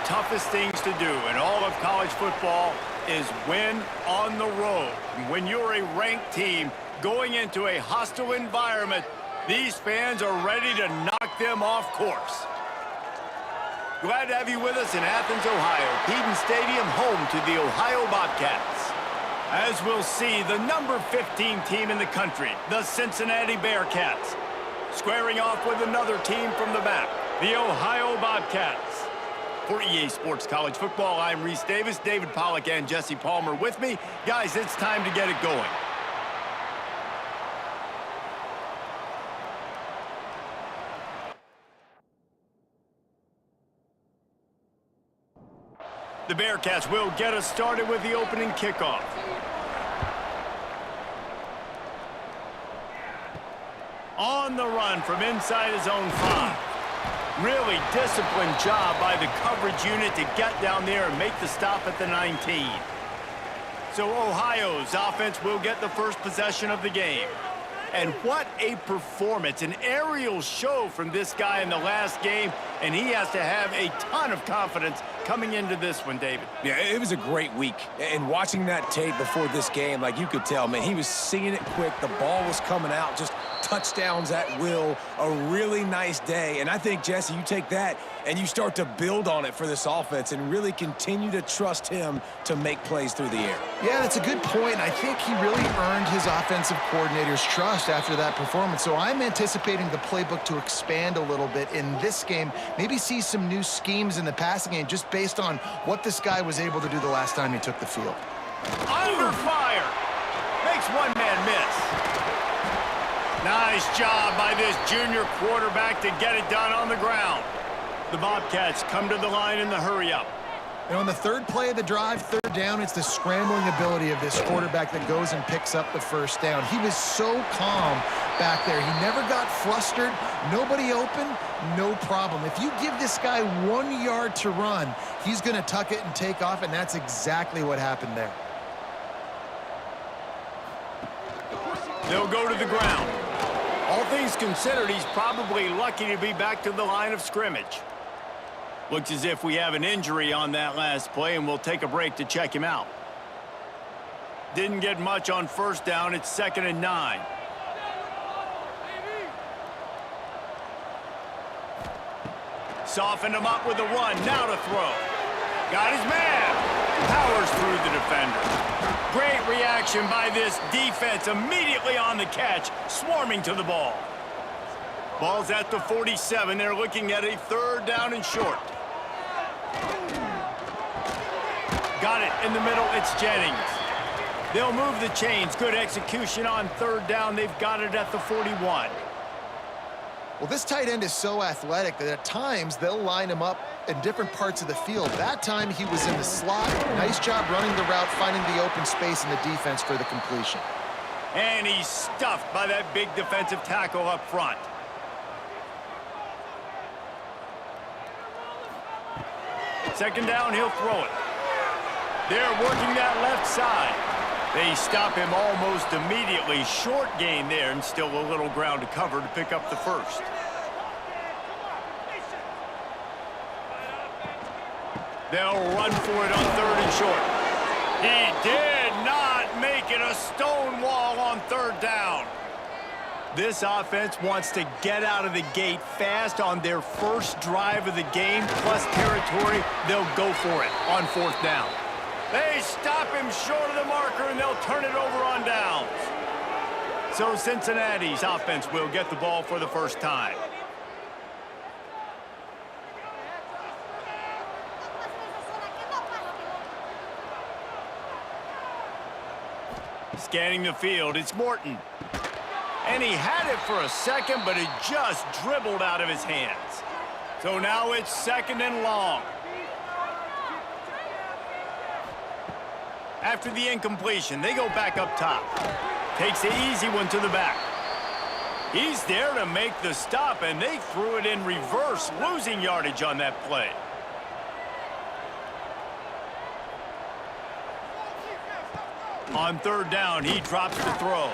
toughest things to do in all of college football is win on the road. When you're a ranked team going into a hostile environment, these fans are ready to knock them off course. Glad to have you with us in Athens, Ohio. Peden Stadium, home to the Ohio Bobcats. As we'll see, the number 15 team in the country, the Cincinnati Bearcats, squaring off with another team from the back, the Ohio Bobcats. For EA Sports College Football, I'm Reese Davis, David Pollack, and Jesse Palmer with me. Guys, it's time to get it going. The Bearcats will get us started with the opening kickoff. On the run from inside his own 5. Really disciplined job by the coverage unit to get down there and make the stop at the 19. So Ohio's offense will get the first possession of the game. And what a performance, an aerial show from this guy in the last game, and he has to have a ton of confidence coming into this one, David. Yeah, it was a great week. And watching that tape before this game, like you could tell, man, he was seeing it quick. The ball was coming out, just touchdowns at will. A really nice day. And I think, Jesse, you take that and you start to build on it for this offense and really continue to trust him to make plays through the air. Yeah, that's a good point. I think he really earned his offensive coordinator's trust after that performance. So I'm anticipating the playbook to expand a little bit in this game. Maybe see some new schemes in the passing game just based on what this guy was able to do the last time he took the field. Under fire. Makes one man miss. Nice job by this junior quarterback to get it done on the ground. The Bobcats come to the line in the hurry-up. And on the third play of the drive, third down, it's the scrambling ability of this quarterback that goes and picks up the first down. He was so calm back there. He never got flustered. Nobody open, no problem. If you give this guy 1 yard to run, he's going to tuck it and take off, and that's exactly what happened there. They'll go to the ground. All things considered, he's probably lucky to be back to the line of scrimmage. Looks as if we have an injury on that last play, and we'll take a break to check him out. Didn't get much on first down. It's 2nd and 9. Softened him up with a run. Now to throw. Got his man. Powers through the defender. Great reaction by this defense. Immediately on the catch. Swarming to the ball. Ball's at the 47. They're looking at a 3rd down and short. Got it in the middle. It's Jennings. They'll move the chains. Good execution on 3rd down. They've got it at the 41. Well, this tight end is so athletic that at times they'll line him up in different parts of the field. That time he was in the slot. Nice job running the route, finding the open space in the defense for the completion. And he's stuffed by that big defensive tackle up front. Second down, he'll throw it. They're working that left side. They stop him almost immediately. Short gain there, and still a little ground to cover to pick up the first. They'll run for it on 3rd and short. He did not make it a stone wall on 3rd down. This offense wants to get out of the gate fast on their first drive of the game, plus territory. They'll go for it on 4th down. They stop him short of the marker, and they'll turn it over on downs. So Cincinnati's offense will get the ball for the first time. Scanning the field, it's Morton. And he had it for a second, but it just dribbled out of his hands. So now it's 2nd and long. After the incompletion, they go back up top. Takes the easy one to the back. He's there to make the stop, and they threw it in reverse, losing yardage on that play. On 3rd down, he drops the throw.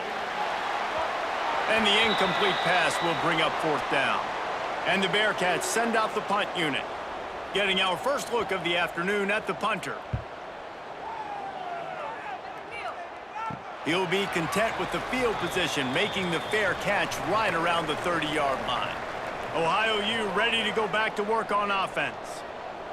And the incomplete pass will bring up 4th down. And the Bearcats send out the punt unit. Getting our first look of the afternoon at the punter. He'll be content with the field position, making the fair catch right around the 30-yard line. Ohio U ready to go back to work on offense.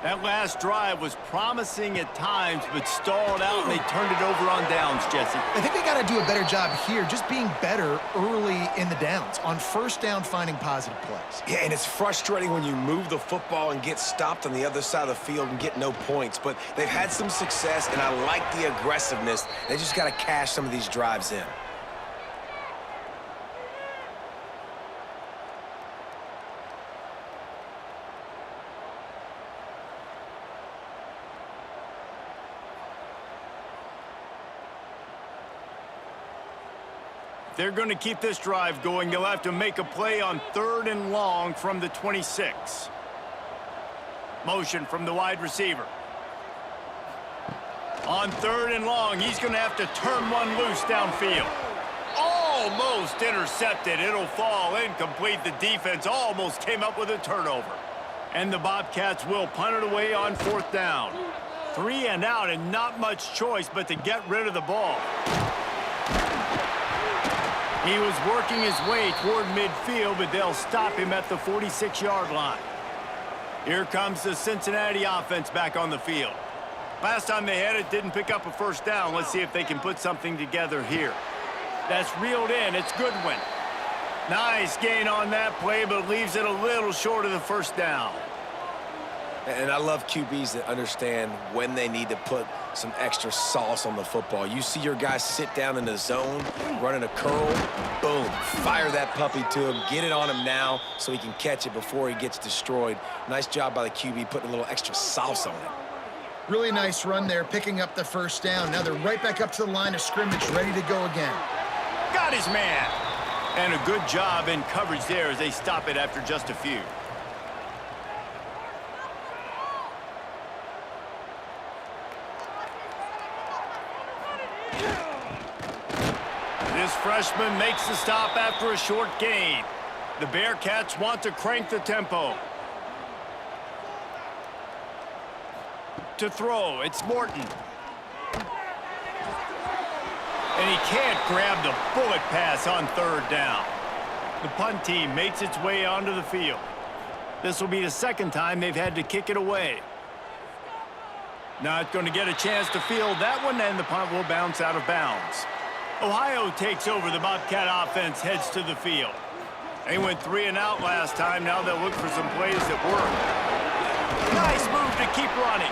That last drive was promising at times, but stalled out, and they turned it over on downs, Jesse. I think they got to do a better job here, just being better early in the downs, on first down finding positive plays. Yeah, and it's frustrating when you move the football and get stopped on the other side of the field and get no points. But they've had some success, and I like the aggressiveness. They just got to cash some of these drives in. They're going to keep this drive going. They'll have to make a play on 3rd and long from the 26. Motion from the wide receiver. On 3rd and long, he's going to have to turn one loose downfield. Almost intercepted. It'll fall incomplete. The defense almost came up with a turnover. And the Bobcats will punt it away on 4th down. 3 and out, and not much choice but to get rid of the ball. He was working his way toward midfield, but they'll stop him at the 46-yard line. Here comes the Cincinnati offense back on the field. Last time they had it, didn't pick up a first down. Let's see if they can put something together here. That's reeled in. It's Goodwin. Nice gain on that play, but leaves it a little short of the first down. And I love QBs that understand when they need to put some extra sauce on the football. You see your guys sit down in the zone, running a curl, boom, fire that puppy to him, get it on him now so he can catch it before he gets destroyed. Nice job by the QB putting a little extra sauce on it. Really nice run there, picking up the first down. Now they're right back up to the line of scrimmage, ready to go again. Got his man. And a good job in coverage there as they stop it after just a few. This freshman makes the stop after a short gain. The Bearcats want to crank the tempo. To throw, it's Morton. And he can't grab the bullet pass on 3rd down. The punt team makes its way onto the field. This will be the 2nd time they've had to kick it away. Not going to get a chance to field that one, and the punt will bounce out of bounds. Ohio takes over. The Bobcat offense heads to the field. They went 3 and out last time. Now they'll look for some plays that work. Nice move to keep running.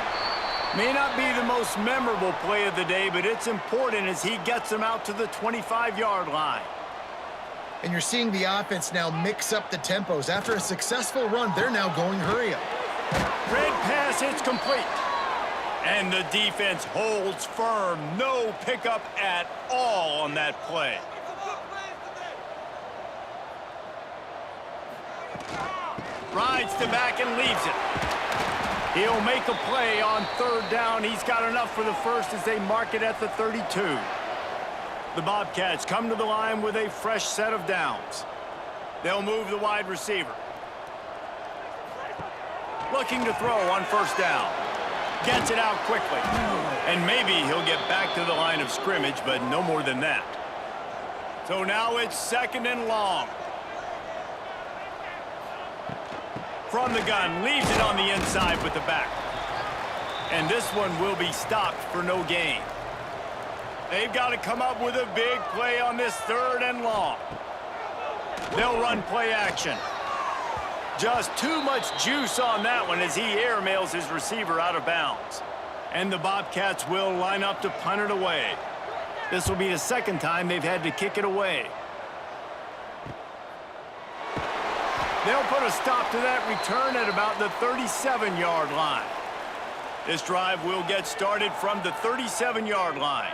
May not be the most memorable play of the day, but it's important as he gets them out to the 25-yard line. And you're seeing the offense now mix up the tempos. After a successful run, they're now going hurry up. Red pass, it's complete. And the defense holds firm. No pickup at all on that play. Rides to back and leaves it. He'll make a play on 3rd down. He's got enough for the first as they mark it at the 32. The Bobcats come to the line with a fresh set of downs. They'll move the wide receiver. Looking to throw on 1st down. Gets it out quickly. And maybe he'll get back to the line of scrimmage, but no more than that. So now it's 2nd and long. From the gun, leaves it on the inside with the back. And this one will be stopped for no gain. They've got to come up with a big play on this 3rd and long. They'll run play action. Just too much juice on that one as he airmails his receiver out of bounds. And the Bobcats will line up to punt it away. This will be the 2nd time they've had to kick it away. They'll put a stop to that return at about the 37-yard line. This drive will get started from the 37-yard line.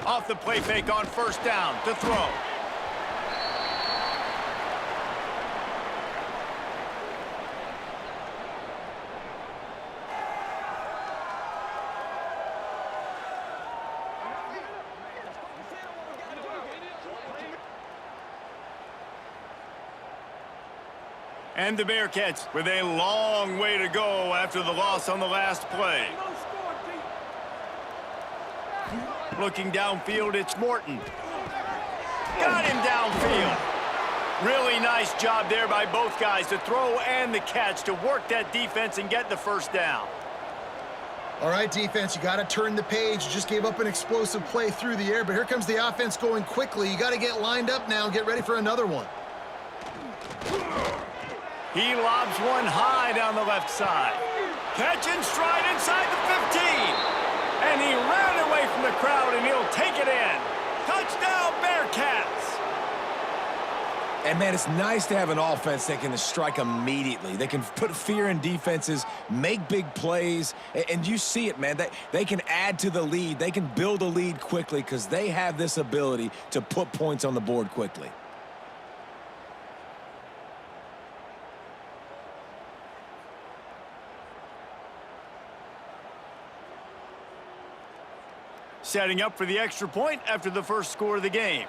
Off the play fake on 1st down to throw. And the Bearcats with a long way to go after the loss on the last play. Looking downfield, it's Morton. Got him downfield. Really nice job there by both guys, the throw and the catch, to work that defense and get the first down. All right, defense, you got to turn the page. You just gave up an explosive play through the air, but here comes the offense going quickly. You got to get lined up now and get ready for another one. He lobs one high down the left side. Catch and stride inside the 15. And he ran away from the crowd, and he'll take it in. Touchdown, Bearcats! And, man, it's nice to have an offense that can strike immediately. They can put fear in defenses, make big plays, and you see it, man. They can add to the lead. They can build a lead quickly because they have this ability to put points on the board quickly. Setting up for the extra point after the first score of the game.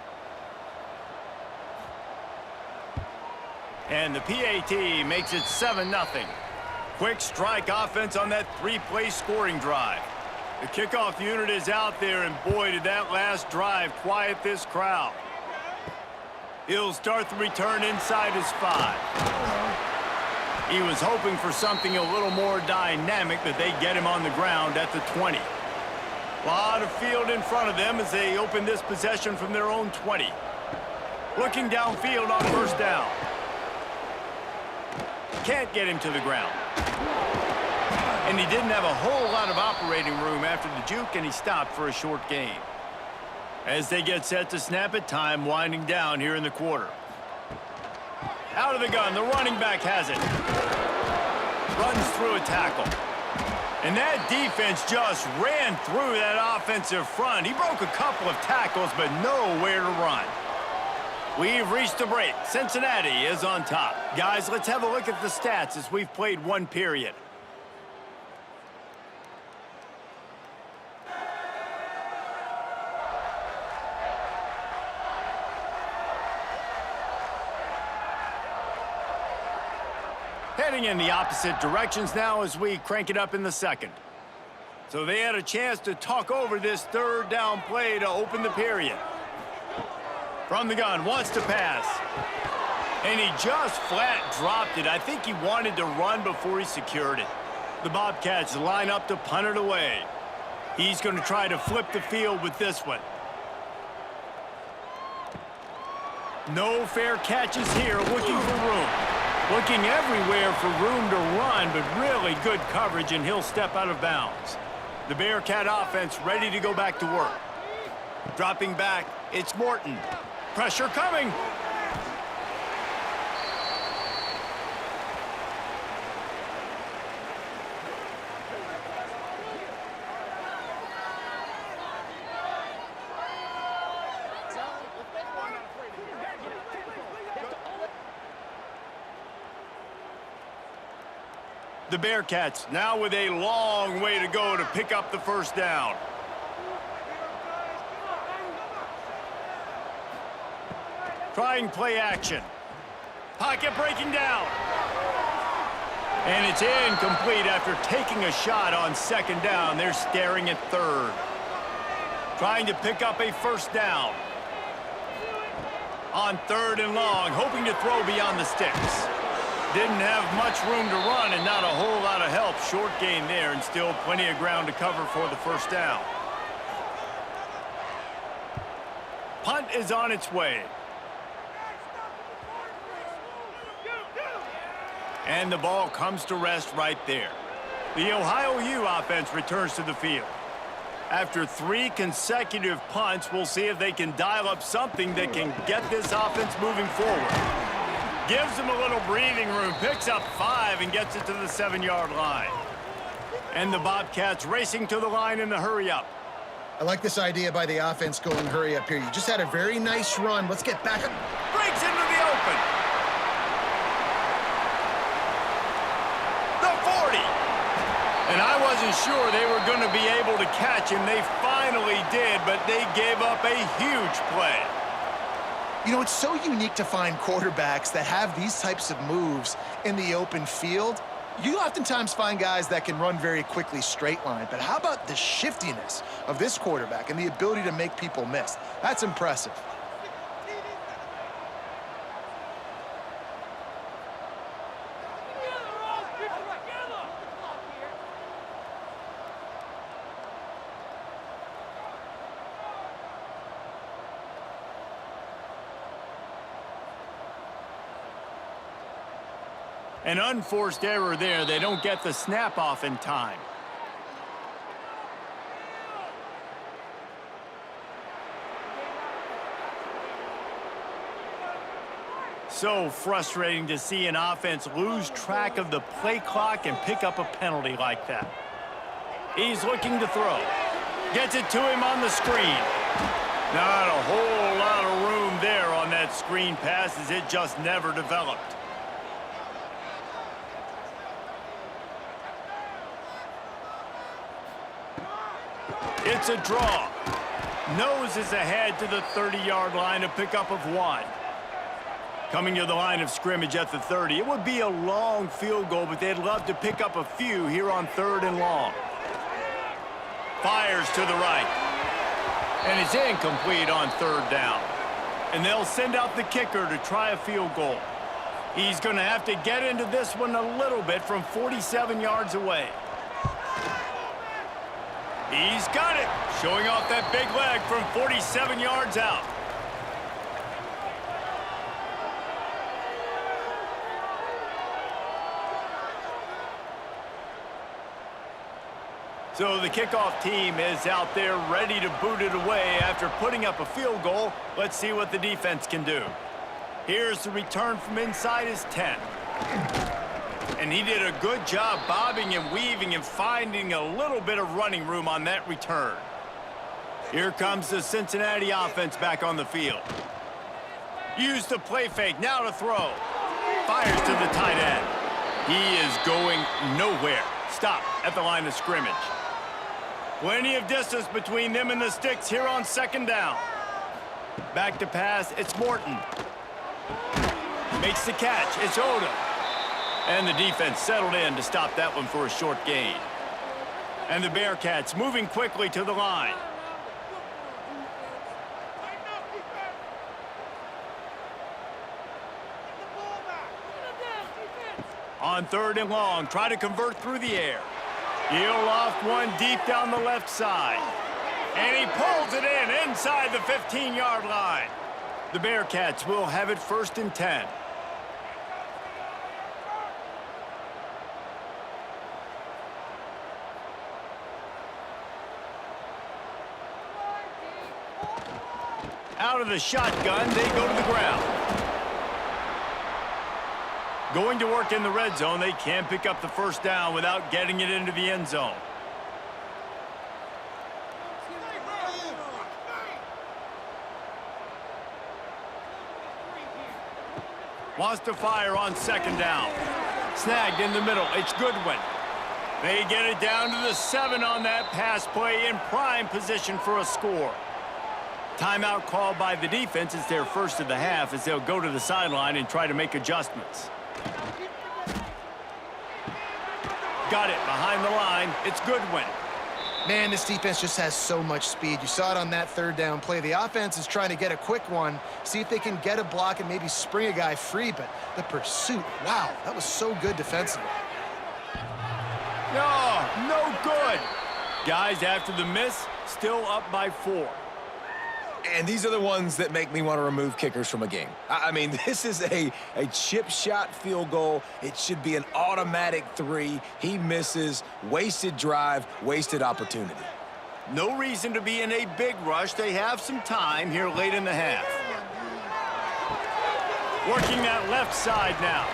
And the PAT makes it 7-0. Quick strike offense on that three-play scoring drive. The kickoff unit is out there, and boy, did that last drive quiet this crowd. He'll start the return inside his 5. He was hoping for something a little more dynamic, but they get him on the ground at the 20. A lot of field in front of them as they open this possession from their own 20. Looking downfield on first down. Can't get him to the ground. And he didn't have a whole lot of operating room after the juke, and he stopped for a short gain. As they get set to snap it, time winding down here in the quarter. Out of the gun, the running back has it. Runs through a tackle. And that defense just ran through that offensive front. He broke a couple of tackles, but nowhere to run. We've reached a break. Cincinnati is on top. Guys, let's have a look at the stats as we've played one period. Heading in the opposite directions now as we crank it up in the second. So they had a chance to talk over this third down play to open the period. From the gun, wants to pass. And he just flat dropped it. I think he wanted to run before he secured it. The Bobcats line up to punt it away. He's going to try to flip the field with this one. No fair catches here, looking for room. Looking everywhere for room to run, but really good coverage, and he'll step out of bounds. The Bearcat offense ready to go back to work. Dropping back, it's Morton. Pressure coming. The Bearcats now with a long way to go to pick up the first down. Trying play action. Pocket breaking down. And it's incomplete after taking a shot on second down. They're staring at third. Trying to pick up a first down. On third and long, hoping to throw beyond the sticks. Didn't have much room to run and not a whole lot of help. Short gain there and still plenty of ground to cover for the first down. Punt is on its way. And the ball comes to rest right there. The Ohio U offense returns to the field. After 3 consecutive punts, we'll see if they can dial up something that can get this offense moving forward. Gives them a little breathing room, picks up 5 and gets it to the 7-yard line. And the Bobcats racing to the line in the hurry up. I like this idea by the offense going hurry up here. You just had a very nice run. Let's get back up. Breaks into the open. The 40. And I wasn't sure they were going to be able to catch him. They finally did, but they gave up a huge play. You know, it's so unique to find quarterbacks that have these types of moves in the open field. You oftentimes find guys that can run very quickly straight line, but how about the shiftiness of this quarterback and the ability to make people miss? That's impressive. An unforced error there. They don't get the snap off in time. So frustrating to see an offense lose track of the play clock and pick up a penalty like that. He's looking to throw. Gets it to him on the screen. Not a whole lot of room there on that screen pass as it just never developed. It's a draw. Nose is ahead to the 30-yard line, a pickup of 1. Coming to the line of scrimmage at the 30. It would be a long field goal, but they'd love to pick up a few here on 3rd and long. Fires to the right. And it's incomplete on 3rd down. And they'll send out the kicker to try a field goal. He's going to have to get into this one a little bit from 47 yards away. He's got it, showing off that big leg from 47 yards out. So the kickoff team is out there ready to boot it away after putting up a field goal. Let's see what the defense can do. Here's the return from inside his 10. And he did a good job bobbing and weaving and finding a little bit of running room on that return. Here comes the Cincinnati offense back on the field. Use the play fake, now to throw. Fires to the tight end. He is going nowhere. Stop at the line of scrimmage. Plenty of distance between them and the sticks here on 2nd down. Back to pass, it's Morton. Makes the catch, it's Odom. And the defense settled in to stop that one for a short gain. And the Bearcats moving quickly to the line. On 3rd and long, try to convert through the air. He'll loft one deep down the left side. And he pulls it in inside the 15-yard line. The Bearcats will have it 1st and 10. Out of the shotgun, they go to the ground. Going to work in the red zone, they can't pick up the 1st down without getting it into the end zone. Wants to fire on 2nd down. Snagged in the middle, it's Goodwin. They get it down to the 7 on that pass play, in prime position for a score. Timeout called by the defense. It's their 1st of the half as they'll go to the sideline and try to make adjustments. Got it behind the line. It's Goodwin. Man, this defense just has so much speed. You saw it on that 3rd down play. The offense is trying to get a quick one, see if they can get a block and maybe spring a guy free, but the pursuit, wow, that was so good defensively. No good. Guys, after the miss, still up by 4. And these are the ones that make me want to remove kickers from a game. I mean, this is a chip shot field goal. It should be an automatic 3. He misses. Wasted drive, wasted opportunity. No reason to be in a big rush. They have some time here late in the half. Working that left side now.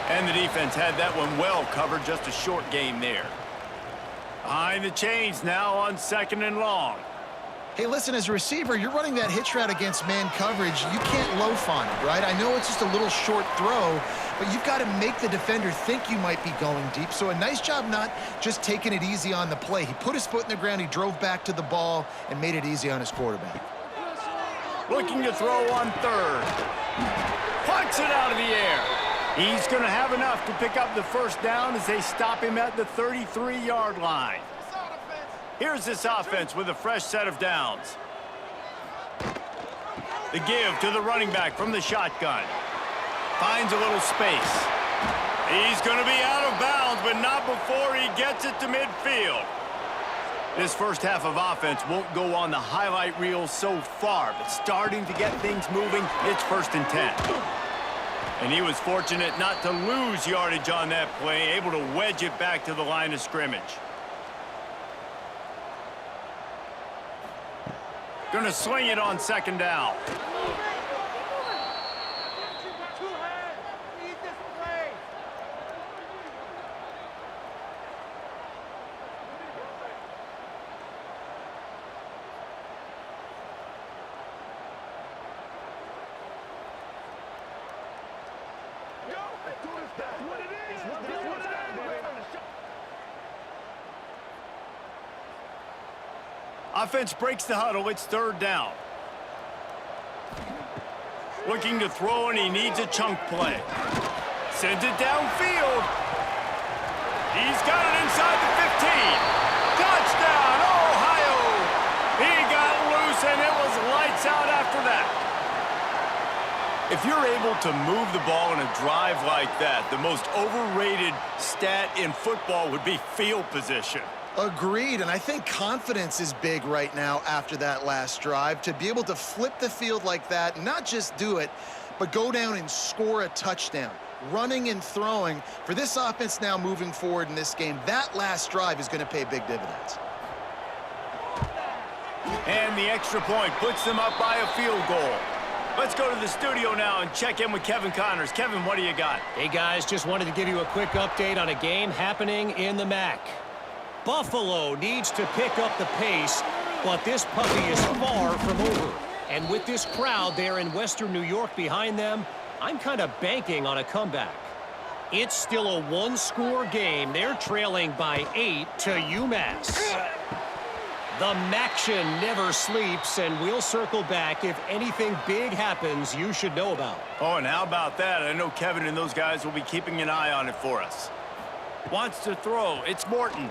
And the defense had that one well covered. Just a short game there. Behind the chains now on 2nd and long. Hey, listen, as a receiver, you're running that hitch route against man coverage. You can't loaf on it, right? I know it's just a little short throw, but you've got to make the defender think you might be going deep. So a nice job not just taking it easy on the play. He put his foot in the ground, he drove back to the ball, and made it easy on his quarterback. Looking to throw on third. Pucks it out of the air. He's going to have enough to pick up the first down as they stop him at the 33-yard line. Here's this offense with a fresh set of downs. The give to the running back from the shotgun. Finds a little space. He's going to be out of bounds, but not before he gets it to midfield. This first half of offense won't go on the highlight reel so far, but starting to get things moving, it's 1st and 10. And he was fortunate not to lose yardage on that play, able to wedge it back to the line of scrimmage. Going to swing it on 2nd down. Offense breaks the huddle. It's 3rd down. Looking to throw, and he needs a chunk play. Sends it downfield. He's got it inside the 15. Touchdown, Ohio! He got loose, and it was lights out after that. If you're able to move the ball in a drive like that, the most overrated stat in football would be field position. Agreed, and I think confidence is big right now after that last drive. To be able to flip the field like that, not just do it, but go down and score a touchdown. Running and throwing, for this offense now moving forward in this game, that last drive is going to pay big dividends. And the extra point puts them up by a field goal. Let's go to the studio now and check in with Kevin Connors. Kevin, what do you got? Hey, guys, just wanted to give you a quick update on a game happening in the MAC. Buffalo needs to pick up the pace, but this puppy is far from over. And with this crowd there in Western New York behind them, I'm kind of banking on a comeback. It's still a one-score game. They're trailing by 8 to UMass. The Maction never sleeps, and we'll circle back if anything big happens you should know about. Oh, and how about that? I know Kevin and those guys will be keeping an eye on it for us. Wants to throw. It's Morton.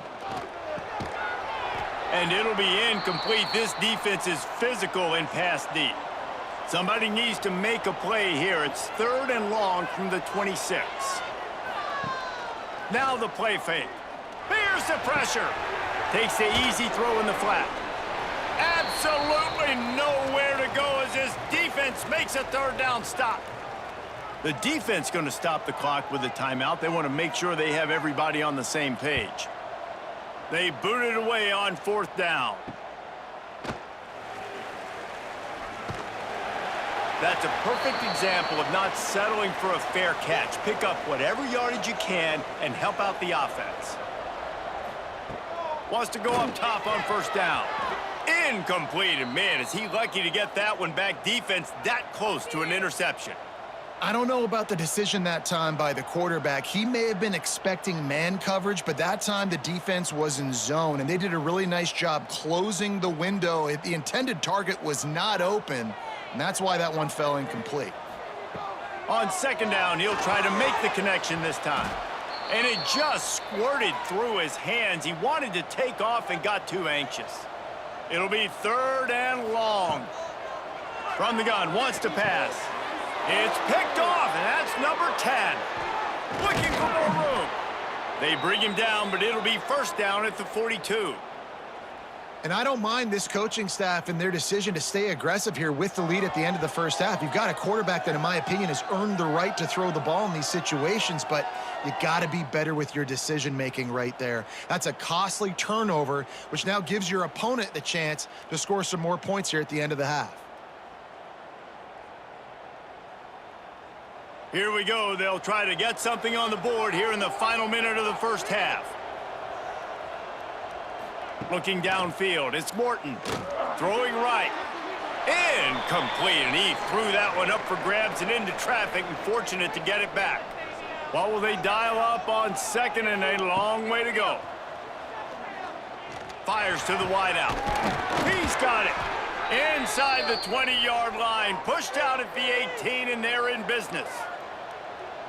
And it'll be incomplete. This defense is physical and pass deep. Somebody needs to make a play here. It's 3rd and long from the 26. Now the play fake. Here's the pressure. Takes the easy throw in the flat. Absolutely nowhere to go as this defense makes a 3rd down stop. The defense going to stop the clock with a timeout. They want to make sure they have everybody on the same page. They boot it away on 4th down. That's a perfect example of not settling for a fair catch. Pick up whatever yardage you can and help out the offense. Wants to go up top on 1st down. Incomplete, and man, is he lucky to get that one back. Defense that close to an interception. I don't know about the decision that time by the quarterback. He may have been expecting man coverage, but that time the defense was in zone, and they did a really nice job closing the window. The intended target was not open, and that's why that one fell incomplete. On 2nd down, he'll try to make the connection this time. And it just squirted through his hands. He wanted to take off and got too anxious. It'll be 3rd and long. From the gun, wants to pass. It's picked off, and that's number 10. Looking for more room. They bring him down, but it'll be 1st down at the 42. And I don't mind this coaching staff and their decision to stay aggressive here with the lead at the end of the first half. You've got a quarterback that, in my opinion, has earned the right to throw the ball in these situations, but you got to be better with your decision-making right there. That's a costly turnover, which now gives your opponent the chance to score some more points here at the end of the half. Here we go. They'll try to get something on the board here in the final minute of the first half. Looking downfield, it's Morton. Throwing right. Incomplete, and he threw that one up for grabs and into traffic, and fortunate to get it back. What will they dial up on 2nd, and a long way to go? Fires to the wideout. He's got it. inside the 20-yard line, pushed out at the 18, and they're in business.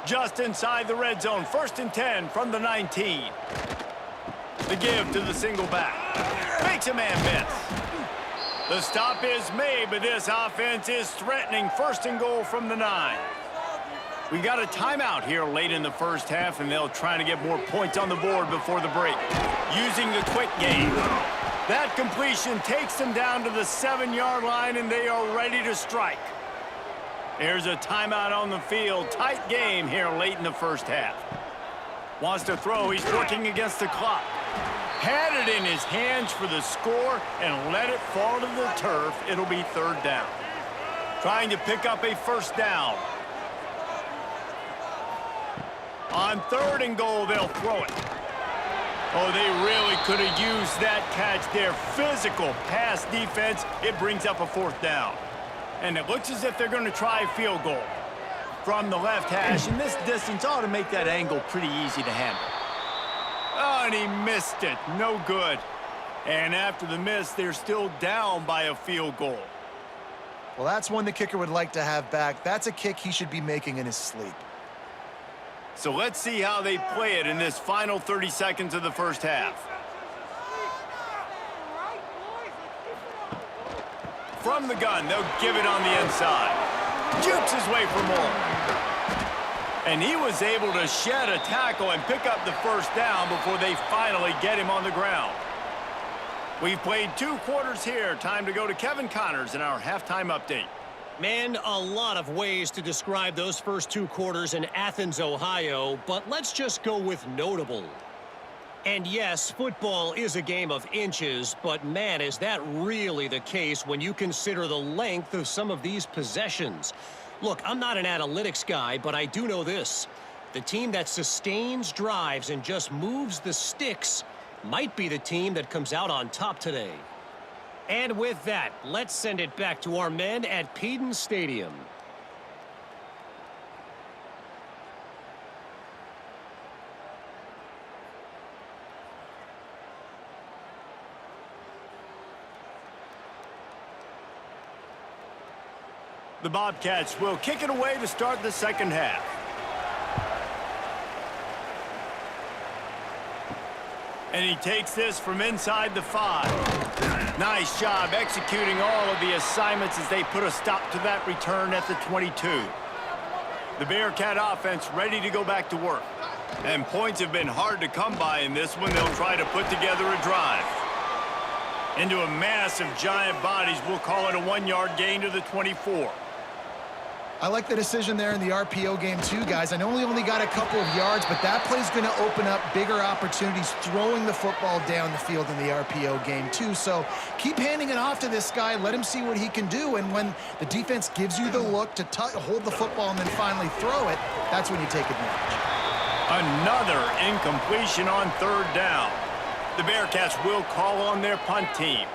Just inside the red zone, 1st and 10 from the 19. The give to the single back. Makes a man miss. The stop is made, but this offense is threatening 1st and goal from the 9. We got a timeout here late in the first half, and they'll try to get more points on the board before the break. Using the quick game. That completion takes them down to the 7-yard line, and they are ready to strike. There's a timeout on the field. Tight game here late in the first half. Wants to throw. He's working against the clock. Had it in his hands for the score and let it fall to the turf. It'll be 3rd down. Trying to pick up a 1st down. On 3rd and goal, they'll throw it. Oh, they really could have used that catch there. Physical pass defense. It brings up a 4th down. And it looks as if they're going to try a field goal from the left hash. And this distance ought to make that angle pretty easy to handle. Oh, and he missed it. No good. And after the miss, they're still down by a field goal. Well, that's one the kicker would like to have back. That's a kick he should be making in his sleep. So let's see how they play it in this final 30 seconds of the first half. From the gun, they'll give it on the inside. Jukes his way for more. And he was able to shed a tackle and pick up the 1st down before they finally get him on the ground. We've played 2 quarters here. Time to go to Kevin Connors in our halftime update. Man, a lot of ways to describe those first 2 quarters in Athens, Ohio, but let's just go with notable. And yes, football is a game of inches, but man, is that really the case when you consider the length of some of these possessions. Look, I'm not an analytics guy, but I do know this. The team that sustains drives and just moves the sticks might be the team that comes out on top today. And with that, let's send it back to our men at Peden Stadium. The Bobcats will kick it away to start the second half. And he takes this from inside the 5. Nice job executing all of the assignments as they put a stop to that return at the 22. The Bearcat offense ready to go back to work. And points have been hard to come by in this one. They'll try to put together a drive. Into a mass of giant bodies, we'll call it a 1-yard gain to the 24. I like the decision there in the RPO game too, guys. I know he only got a couple of yards, but that play's going to open up bigger opportunities throwing the football down the field in the RPO game too. So keep handing it off to this guy. Let him see what he can do. And when the defense gives you the look to hold the football and then finally throw it, that's when you take advantage. Another incompletion on 3rd down. The Bearcats will call on their punt team.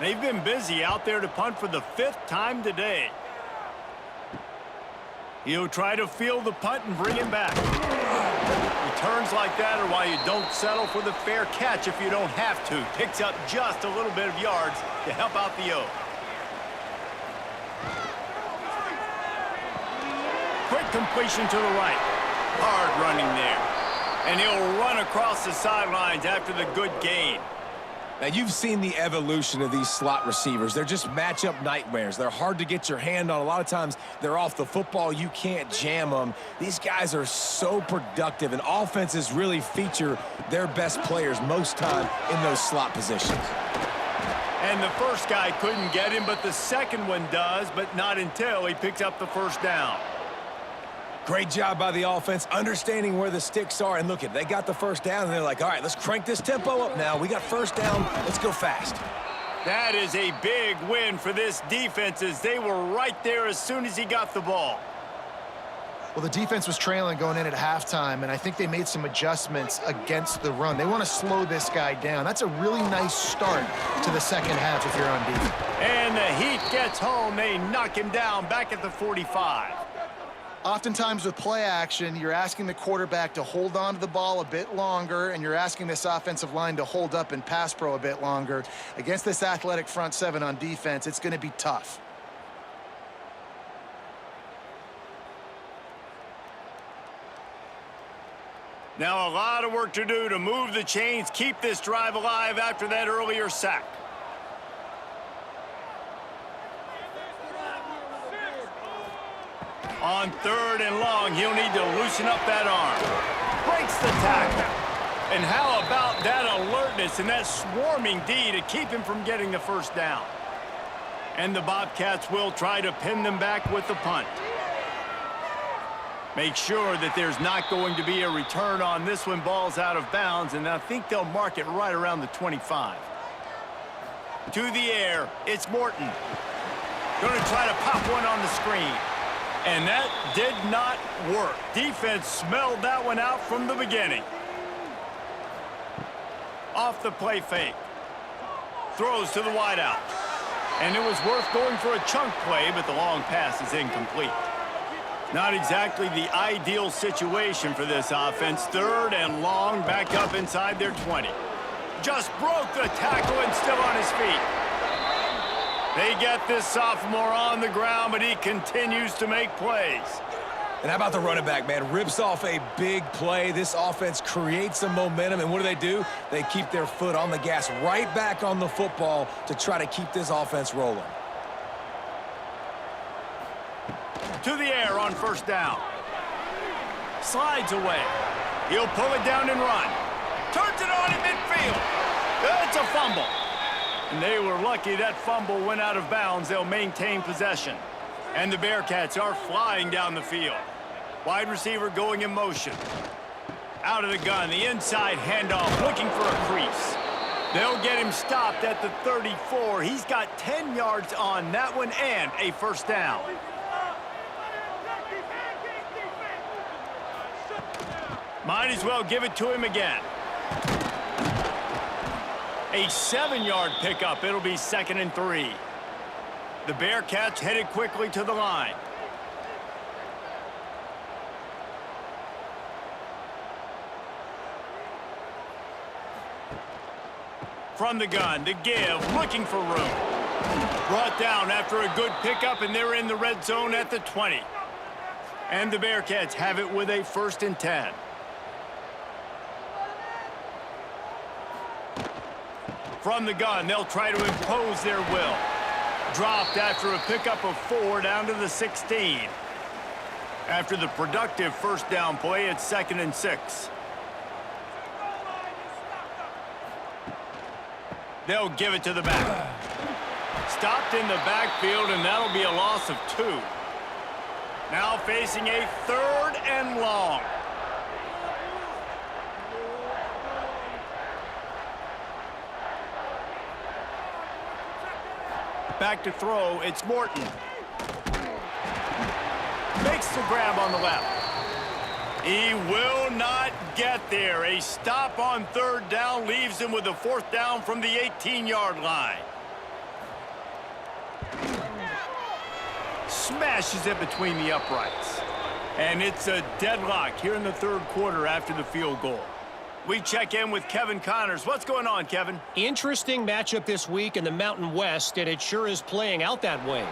They've been busy out there to punt for the 5th time today. He'll try to field the punt and bring him back. Returns like that are why you don't settle for the fair catch if you don't have to. Picks up just a little bit of yards to help out the O. Quick completion to the right. Hard running there. And he'll run across the sidelines after the good gain. Now, you've seen the evolution of these slot receivers. They're just matchup nightmares. They're hard to get your hand on. A lot of times, they're off the football. You can't jam them. These guys are so productive, and offenses really feature their best players most time in those slot positions. And the first guy couldn't get him, but the second one does, but not until he picks up the 1st down. Great job by the offense, understanding where the sticks are. And look, they got the 1st down, and they're like, all right, let's crank this tempo up now. We got 1st down. Let's go fast. That is a big win for this defense as they were right there as soon as he got the ball. Well, the defense was trailing going in at halftime, and I think they made some adjustments against the run. They want to slow this guy down. That's a really nice start to the second half if you're on defense. And the Heat gets home. They knock him down back at the 45. Oftentimes with play action, you're asking the quarterback to hold on to the ball a bit longer, and you're asking this offensive line to hold up in pass pro a bit longer. Against this athletic front seven on defense, it's going to be tough. Now a lot of work to do to move the chains, keep this drive alive after that earlier sack. On 3rd and long, he'll need to loosen up that arm. Breaks the tackle. And how about that alertness and that swarming D to keep him from getting the first down? And the Bobcats will try to pin them back with the punt. Make sure that there's not going to be a return on this one. Ball's out of bounds, and I think they'll mark it right around the 25. To the air, it's Morton. Going to try to pop one on the screen. And that did not work. Defense smelled that one out from the beginning. Off the play fake. Throws to the wideout. And it was worth going for a chunk play, but the long pass is incomplete. Not exactly the ideal situation for this offense. 3rd and long, back up inside their 20. Just broke the tackle and still on his feet. They get this sophomore on the ground, but he continues to make plays. And how about the running back, man? Rips off a big play. This offense creates some momentum, and what do? They keep their foot on the gas, right back on the football to try to keep this offense rolling. To the air on 1st down. Slides away. He'll pull it down and run. Turns it on in midfield. It's a fumble. And they were lucky that fumble went out of bounds. They'll maintain possession. And the Bearcats are flying down the field. Wide receiver going in motion. Out of the gun, the inside handoff, looking for a crease. They'll get him stopped at the 34. He's got 10 yards on that one and a 1st down. Might as well give it to him again. A 7-yard pickup. It'll be 2nd and 3. The Bearcats headed quickly to the line. From the gun, to give, looking for room. Brought down after a good pickup, and they're in the red zone at the 20. And the Bearcats have it with a 1st and 10. From the gun, they'll try to impose their will. Dropped after a pickup of 4 down to the 16. After the productive 1st down play, it's 2nd and 6. They'll give it to the back. Stopped in the backfield, and that'll be a loss of 2. Now facing a 3rd and long. Back to throw, it's Morton. Makes the grab on the left. He will not get there. A stop on 3rd down leaves him with a 4th down from the 18-yard line. Smashes it between the uprights. And it's a deadlock here in the 3rd quarter after the field goal. We check in with Kevin Connors. What's going on, Kevin? Interesting matchup this week in the Mountain West, and it sure is playing out that way.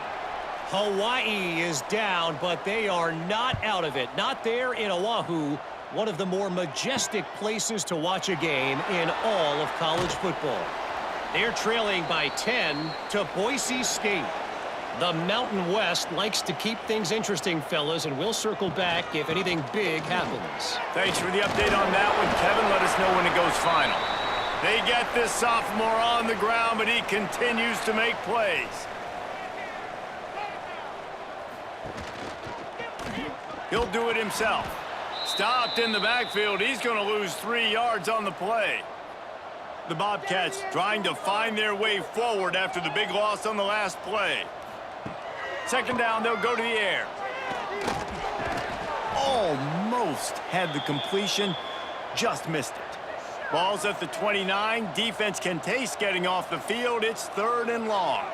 Hawaii is down, but they are not out of it. Not there in Oahu, one of the more majestic places to watch a game in all of college football. They're trailing by 10 to Boise State. The Mountain West likes to keep things interesting, fellas, and we'll circle back if anything big happens. Thanks for the update on that one, Kevin. Let us know when it goes final. They get this sophomore on the ground, but he continues to make plays. He'll do it himself. Stopped in the backfield. He's going to lose 3 yards on the play. The Bobcats trying to find their way forward after the big loss on the last play. 2nd down, they'll go to the air. Almost had the completion, just missed it. Ball's at the 29. Defense can taste getting off the field. It's 3rd and long.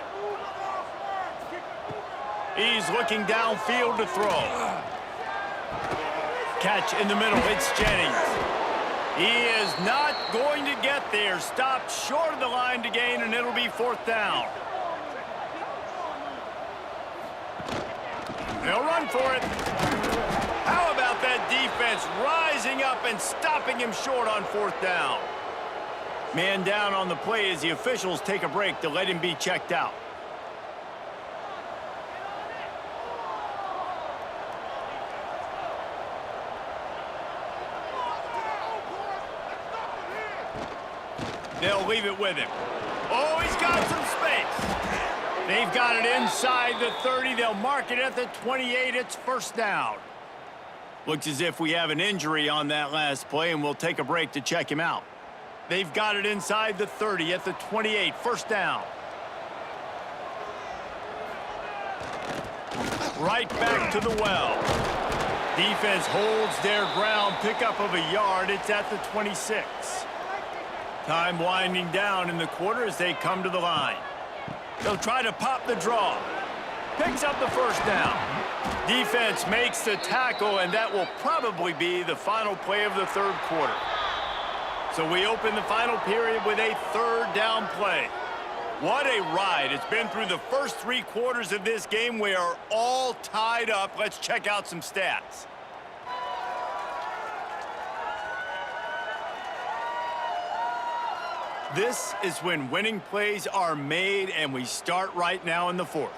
He's looking downfield to throw. Catch in the middle. It's Jennings. He is not going to get there. Stopped short of the line to gain, and it'll be 4th down. They'll run for it. How about that defense rising up and stopping him short on 4th down? Man down on the play as the officials take a break to let him be checked out. They'll leave it with him. Oh, he's got some space. They've got it inside the 30. They'll mark it at the 28. It's 1st down. Looks as if we have an injury on that last play, and we'll take a break to check him out. They've got it inside the 30 at the 28. 1st down. Right back to the well. Defense holds their ground. Pickup of a yard. It's at the 26. Time winding down in the quarter as they come to the line. They'll try to pop the draw. Picks up the 1st down. Defense makes the tackle, and that will probably be the final play of the 3rd quarter. So we open the final period with a 3rd down play. What a ride. It's been through the first 3 quarters of this game. We are all tied up. Let's check out some stats. This is when winning plays are made, and we start right now in the 4th.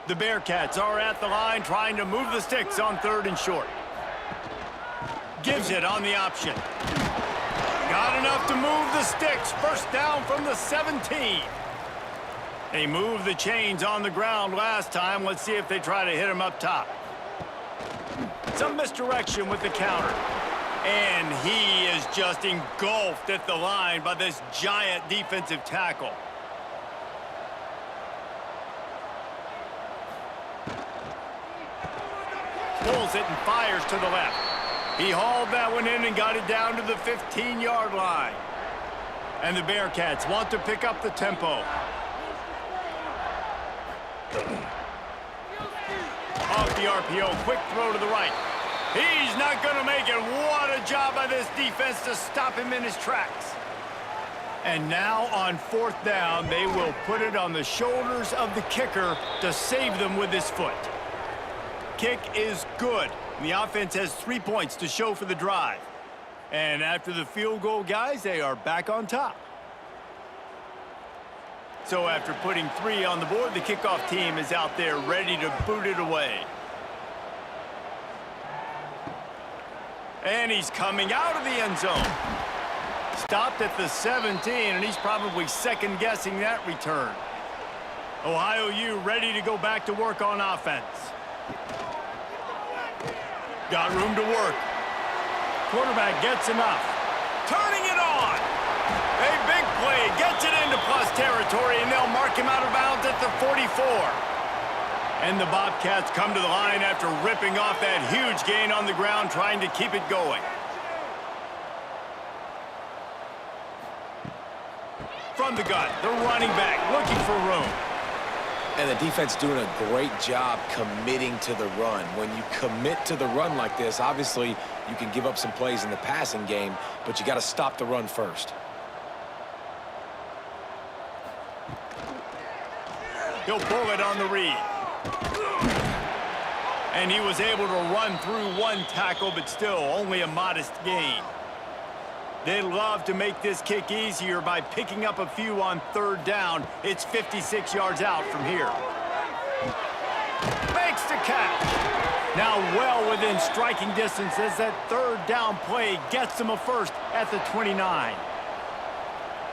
The Bearcats are at the line trying to move the sticks on 3rd and short. Gives it on the option. Got enough to move the sticks. 1st down from the 17. They moved the chains on the ground last time. Let's see if they try to hit him up top. Some misdirection with the counter. And he is just engulfed at the line by this giant defensive tackle. Pulls it and fires to the left. He hauled that one in and got it down to the 15-yard line. And the Bearcats want to pick up the tempo. Off the RPO, quick throw to the right. He's not going to make it. What a job by this defense to stop him in his tracks. And now on 4th down, they will put it on the shoulders of the kicker to save them with his foot. Kick is good. The offense has 3 points to show for the drive. And after the field goal, guys, they are back on top. So after putting 3 on the board, the kickoff team is out there ready to boot it away. And he's coming out of the end zone. Stopped at the 17, and he's probably second-guessing that return. Ohio U ready to go back to work on offense. Got room to work. Quarterback gets enough. Turning it on. A big play. Gets it into plus territory, and they'll mark him out of bounds at the 44. And the Bobcats come to the line after ripping off that huge gain on the ground, trying to keep it going. From the gun, the running back looking for room. And the defense doing a great job committing to the run. When you commit to the run like this, obviously you can give up some plays in the passing game, but you got to stop the run first. He'll pull it on the read. And he was able to run through 1 tackle, but still only a modest gain. They love to make this kick easier by picking up a few on 3rd down. It's 56 yards out from here. Makes the catch. Now well within striking distance as that 3rd down play gets them a first at the 29.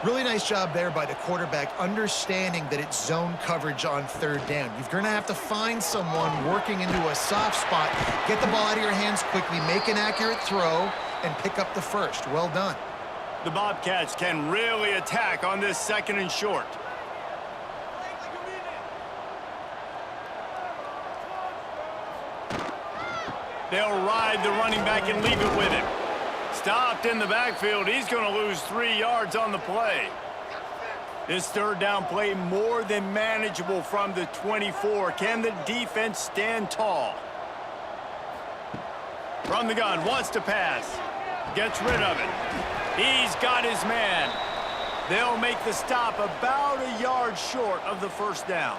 Really nice job there by the quarterback, understanding that it's zone coverage on 3rd down. You're going to have to find someone working into a soft spot, get the ball out of your hands quickly, make an accurate throw, and pick up the first. Well done. The Bobcats can really attack on this 2nd and short. They'll ride the running back and leave it with him. Stopped in the backfield. He's going to lose 3 yards on the play. This 3rd down play more than manageable from the 24. Can the defense stand tall? From the gun, wants to pass. Gets rid of it. He's got his man. They'll make the stop about a yard short of the first down.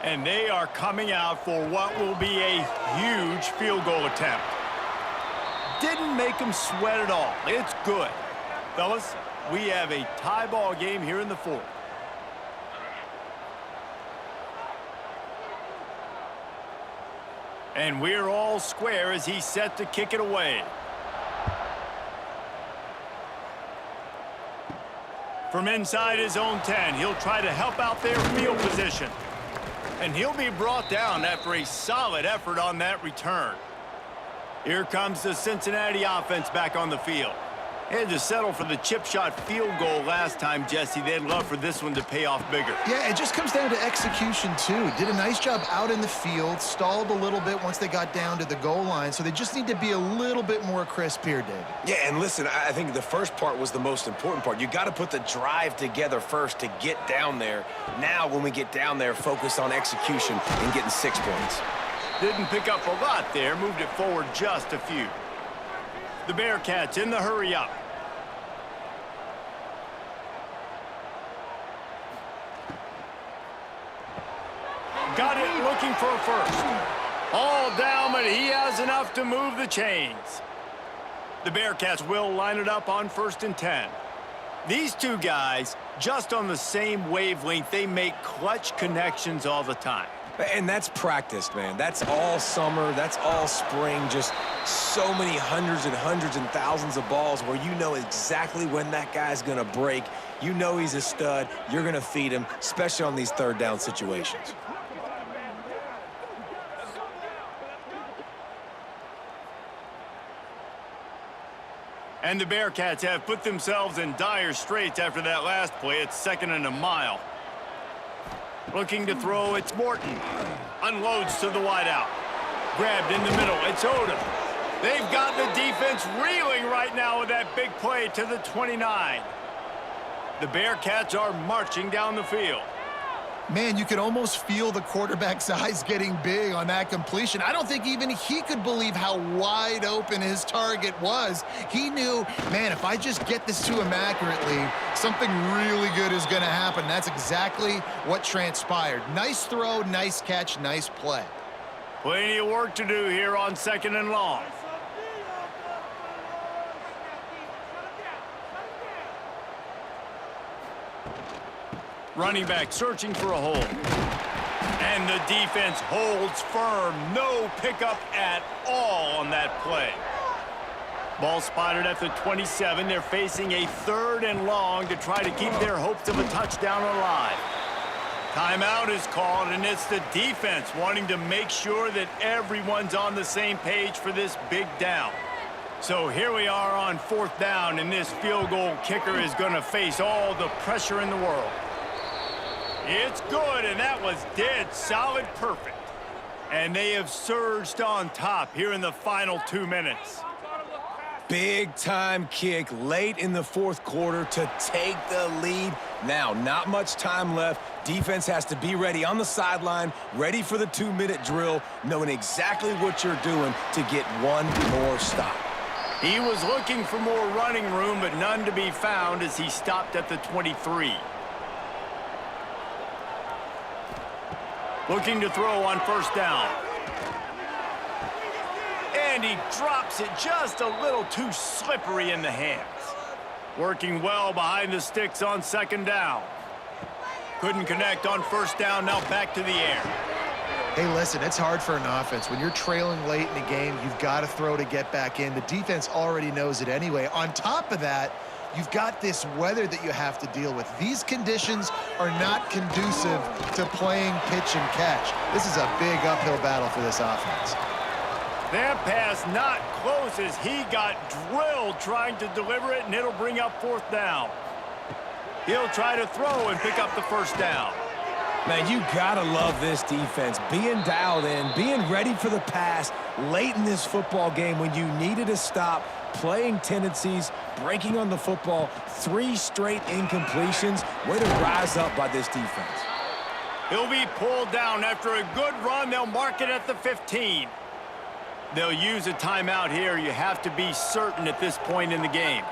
And they are coming out for what will be a huge field goal attempt. Didn't make them sweat at all. It's good. Fellas, we have a tie ball game here in the fourth. And we're all square as he's set to kick it away. From inside his own 10, he'll try to help out their field position. And he'll be brought down after a solid effort on that return. Here comes the Cincinnati offense back on the field. They had to settle for the chip shot field goal last time, Jesse. They'd love for this one to pay off bigger. Yeah, it just comes down to execution, too. Did a nice job out in the field, stalled a little bit once they got down to the goal line, so they just need to be a little bit more crisp here, David. Yeah, and listen, I think the first part was the most important part. You got to put the drive together first to get down there. Now, when we get down there, focus on execution and getting 6 points. Didn't pick up a lot there, moved it forward just a few. The Bearcats in the hurry up. Got it looking for a first. All down, but he has enough to move the chains. The Bearcats will line it up on 1st and 10. These two guys, just on the same wavelength, they make clutch connections all the time. And that's practiced, man. That's all summer. That's all spring. Just so many hundreds and thousands of balls where you know exactly when that guy's going to break. You know he's a stud. You're going to feed him, especially on these third down situations. And the Bearcats have put themselves in dire straits after that last play. It's 2nd and a mile. Looking to throw, it's Morton. Unloads to the wideout. Grabbed in the middle, it's Odom. They've got the defense reeling right now with that big play to the 29. The Bearcats are marching down the field. Man, you could almost feel the quarterback's eyes getting big on that completion. I don't think even he could believe how wide open his target was. He knew, man, if I just get this to him accurately, something really good is going to happen. That's exactly what transpired. Nice throw, nice catch, nice play. Plenty of work to do here on 2nd and long. Running back searching for a hole. And the defense holds firm. No pickup at all on that play. Ball spotted at the 27. They're facing a 3rd and long to try to keep their hopes of a touchdown alive. Timeout is called, and it's the defense wanting to make sure that everyone's on the same page for this big down. So here we are on 4th down, and this field goal kicker is going to face all the pressure in the world. It's good, and that was dead solid perfect. And they have surged on top here in the final 2 minutes. Big-time kick late in the 4th quarter to take the lead. Now, not much time left. Defense has to be ready on the sideline, ready for the 2-minute drill, knowing exactly what you're doing to get one more stop. He was looking for more running room, but none to be found as he stopped at the 23. Looking to throw on 1st down. And he drops it just a little too slippery in the hands. Working well behind the sticks on 2nd down. Couldn't connect on 1st down, now back to the air. Hey, listen, it's hard for an offense. When you're trailing late in the game, you've got to throw to get back in. The defense already knows it anyway. On top of that, you've got this weather that you have to deal with. These conditions are not conducive to playing pitch and catch. This is a big uphill battle for this offense. That pass not close as he got drilled trying to deliver it, and it'll bring up 4th down. He'll try to throw and pick up the 1st down. Man, you gotta love this defense. Being dialed in, being ready for the pass late in this football game when you needed a stop, playing tendencies, breaking on the football, 3 straight incompletions. Way to rise up by this defense. He'll be pulled down after a good run. They'll mark it at the 15. They'll use a timeout here. You have to be certain at this point in the game.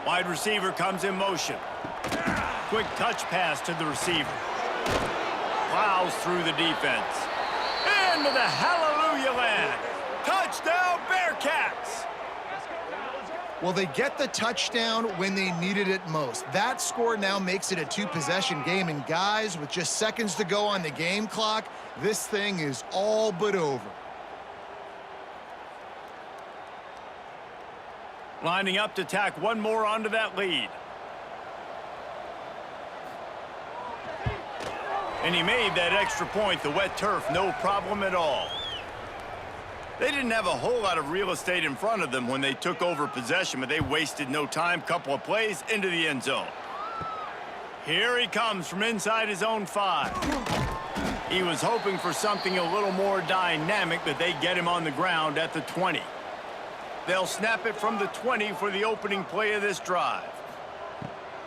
Wide receiver comes in motion. Quick touch pass to the receiver. Plows through the defense. Into the hallelujah land. Touchdown, Bearcats! Well, they get the touchdown when they needed it most. That score now makes it a two-possession game, and guys, with just seconds to go on the game clock, this thing is all but over. Lining up to tack one more onto that lead. And he made that extra point. The wet turf, no problem at all. They didn't have a whole lot of real estate in front of them when they took over possession, but they wasted no time. Couple of plays into the end zone. Here he comes from inside his own 5. He was hoping for something a little more dynamic, but they get him on the ground at the 20. They'll snap it from the 20 for the opening play of this drive.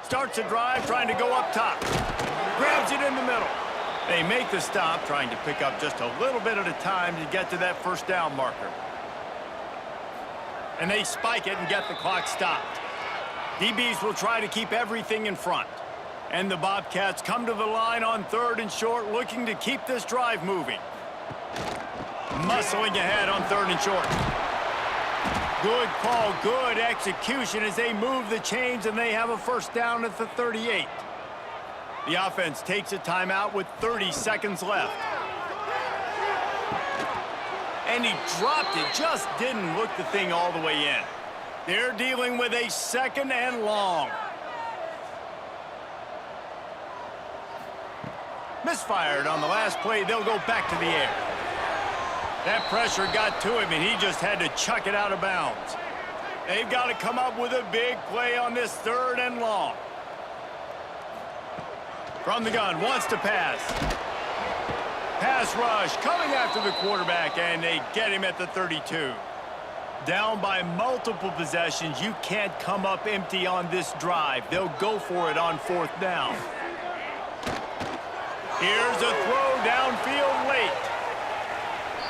Starts a drive trying to go up top. Grabs it in the middle. They make the stop, trying to pick up just a little bit at a time to get to that first down marker. And they spike it and get the clock stopped. DBs will try to keep everything in front. And the Bobcats come to the line on 3rd and short, looking to keep this drive moving. Muscling ahead on 3rd and short. Good call, good execution as they move the chains, and they have a first down at the 38. The offense takes a timeout with 30 seconds left. And he dropped it, just didn't look the thing all the way in. They're dealing with a 2nd and long. Misfired on the last play. They'll go back to the air. That pressure got to him, and he just had to chuck it out of bounds. They've got to come up with a big play on this 3rd and long. From the gun, wants to pass. Pass rush coming after the quarterback, and they get him at the 32. Down by multiple possessions. You can't come up empty on this drive. They'll go for it on 4th down. Here's a throw downfield late.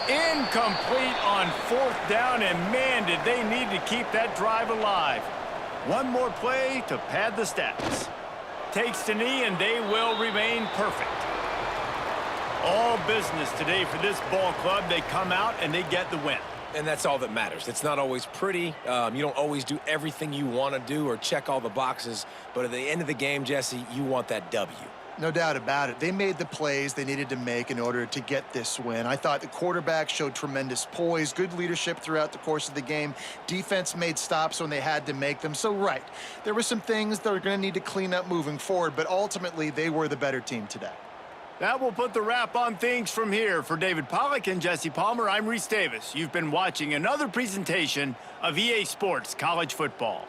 Incomplete on 4th down, and man, did they need to keep that drive alive. One more play to pad the stats. Takes the knee, and they will remain perfect. All business today for this ball club. They come out, and they get the win. And that's all that matters. It's not always pretty. You don't always do everything you want to do or check all the boxes. But at the end of the game, Jesse, you want that W. No doubt about it. They made the plays they needed to make in order to get this win. I thought the quarterback showed tremendous poise, good leadership throughout the course of the game. Defense made stops when they had to make them. So, right, there were some things that are going to need to clean up moving forward, but ultimately they were the better team today. That will put the wrap on things from here. For David Pollack and Jesse Palmer, I'm Reese Davis. You've been watching another presentation of EA Sports College Football.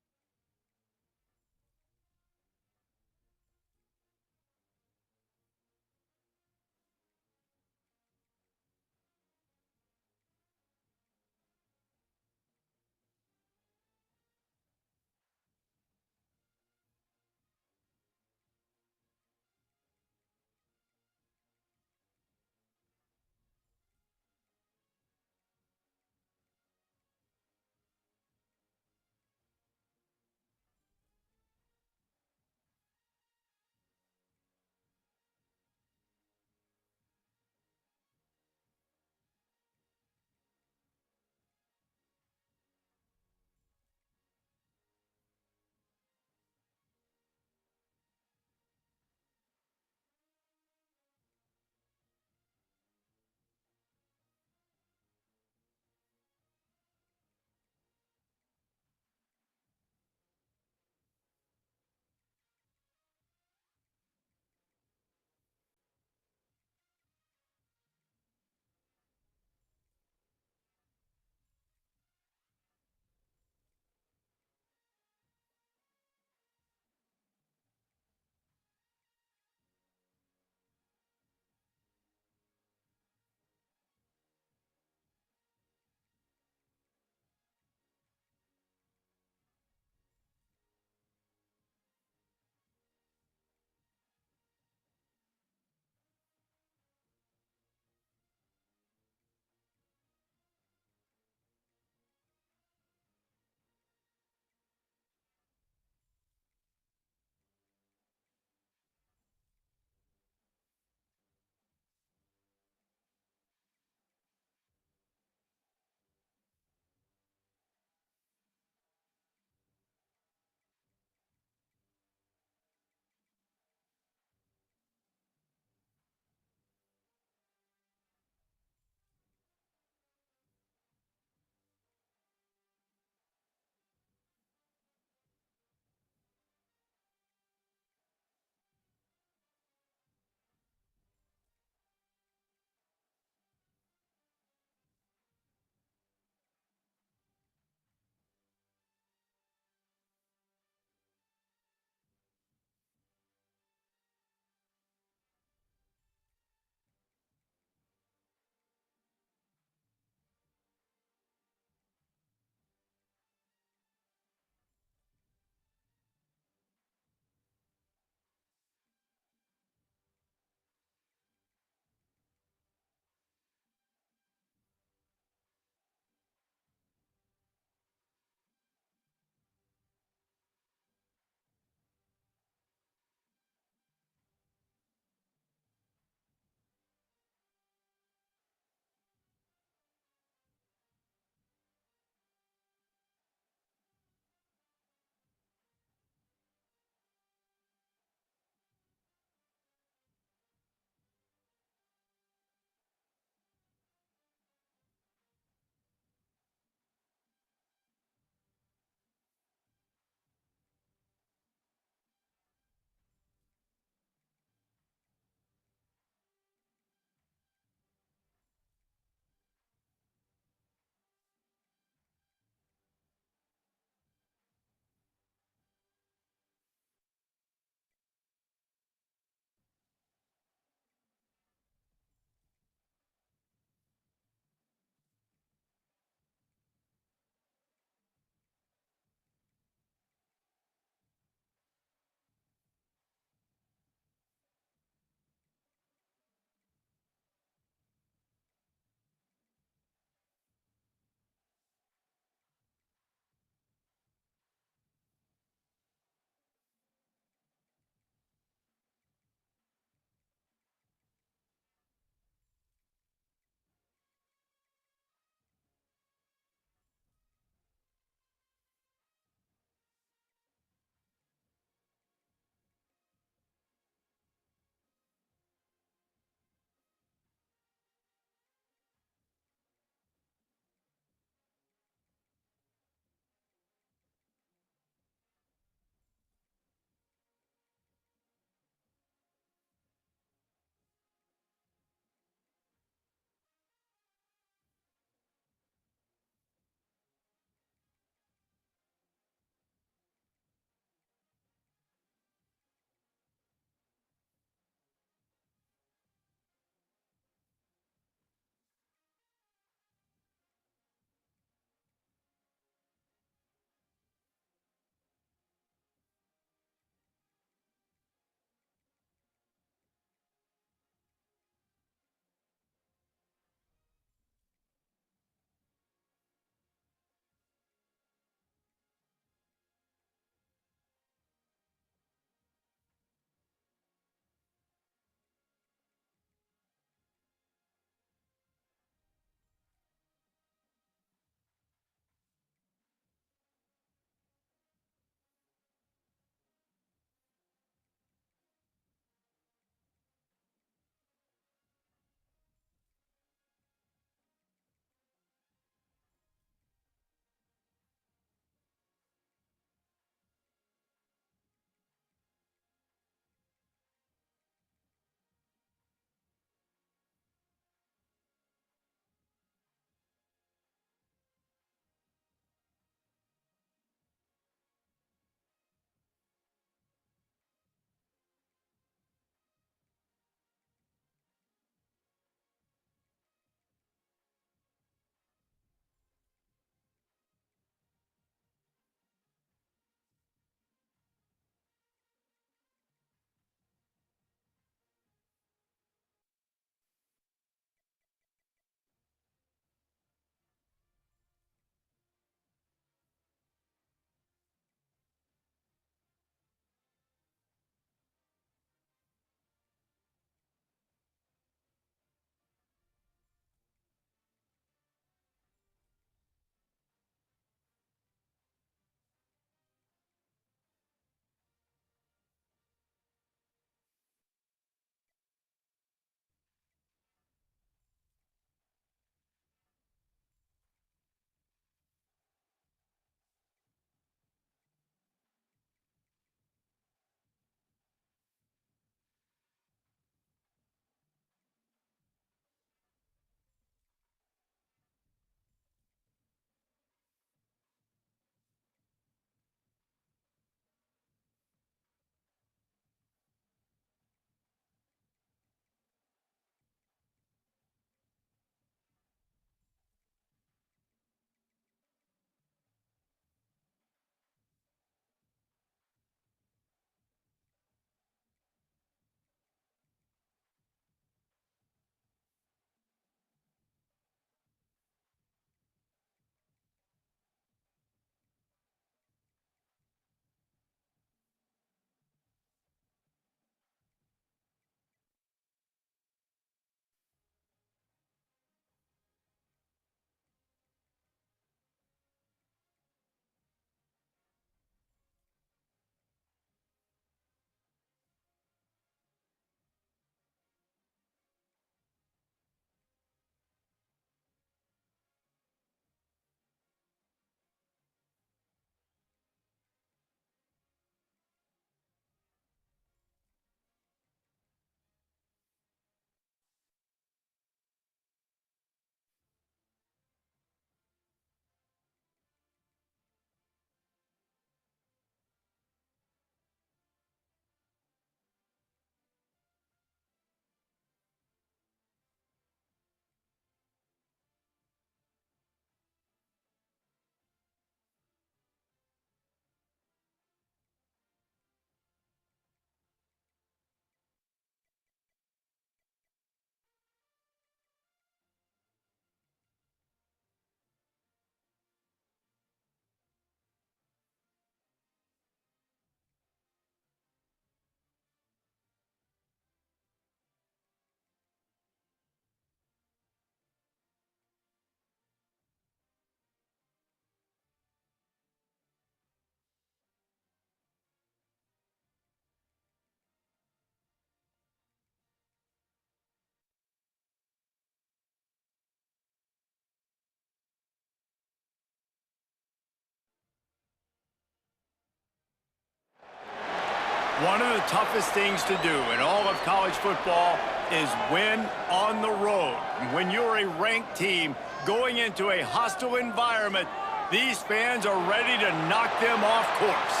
One of the toughest things to do in all of college football is win on the road. When you're a ranked team going into a hostile environment, these fans are ready to knock them off course.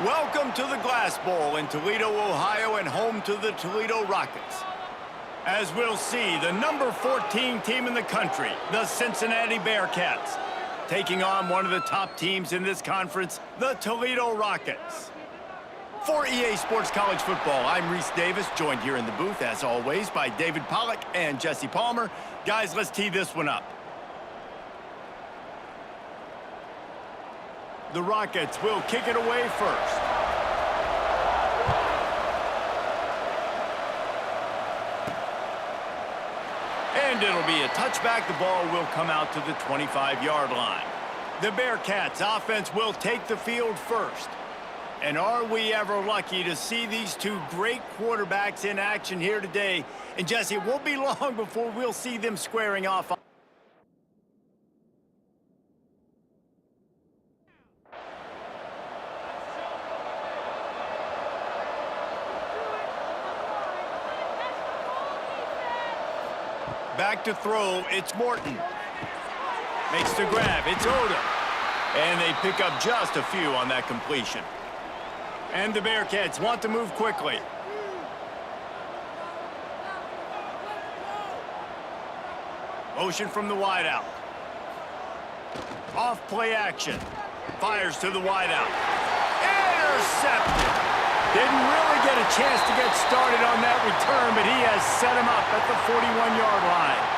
Welcome to the Glass Bowl in Toledo, Ohio, and home to the Toledo Rockets. As we'll see, the number 14 team in the country, the Cincinnati Bearcats, taking on one of the top teams in this conference, the Toledo Rockets. For EA Sports College Football, I'm Reese Davis, joined here in the booth, as always, by David Pollack and Jesse Palmer. Guys, let's tee this one up. The Rockets will kick it away first. And it'll be a touchback. The ball will come out to the 25-yard line. The Bearcats offense will take the field first. And are we ever lucky to see these two great quarterbacks in action here today? And Jesse, it won't be long before we'll see them squaring off. Back to throw, it's Morton. Makes the grab, it's Odom. And they pick up just a few on that completion. And the Bearcats want to move quickly. Motion from the wideout. Off play action. Fires to the wideout. Intercepted. Didn't really get a chance to get started on that return, but he has set him up at the 41-yard line.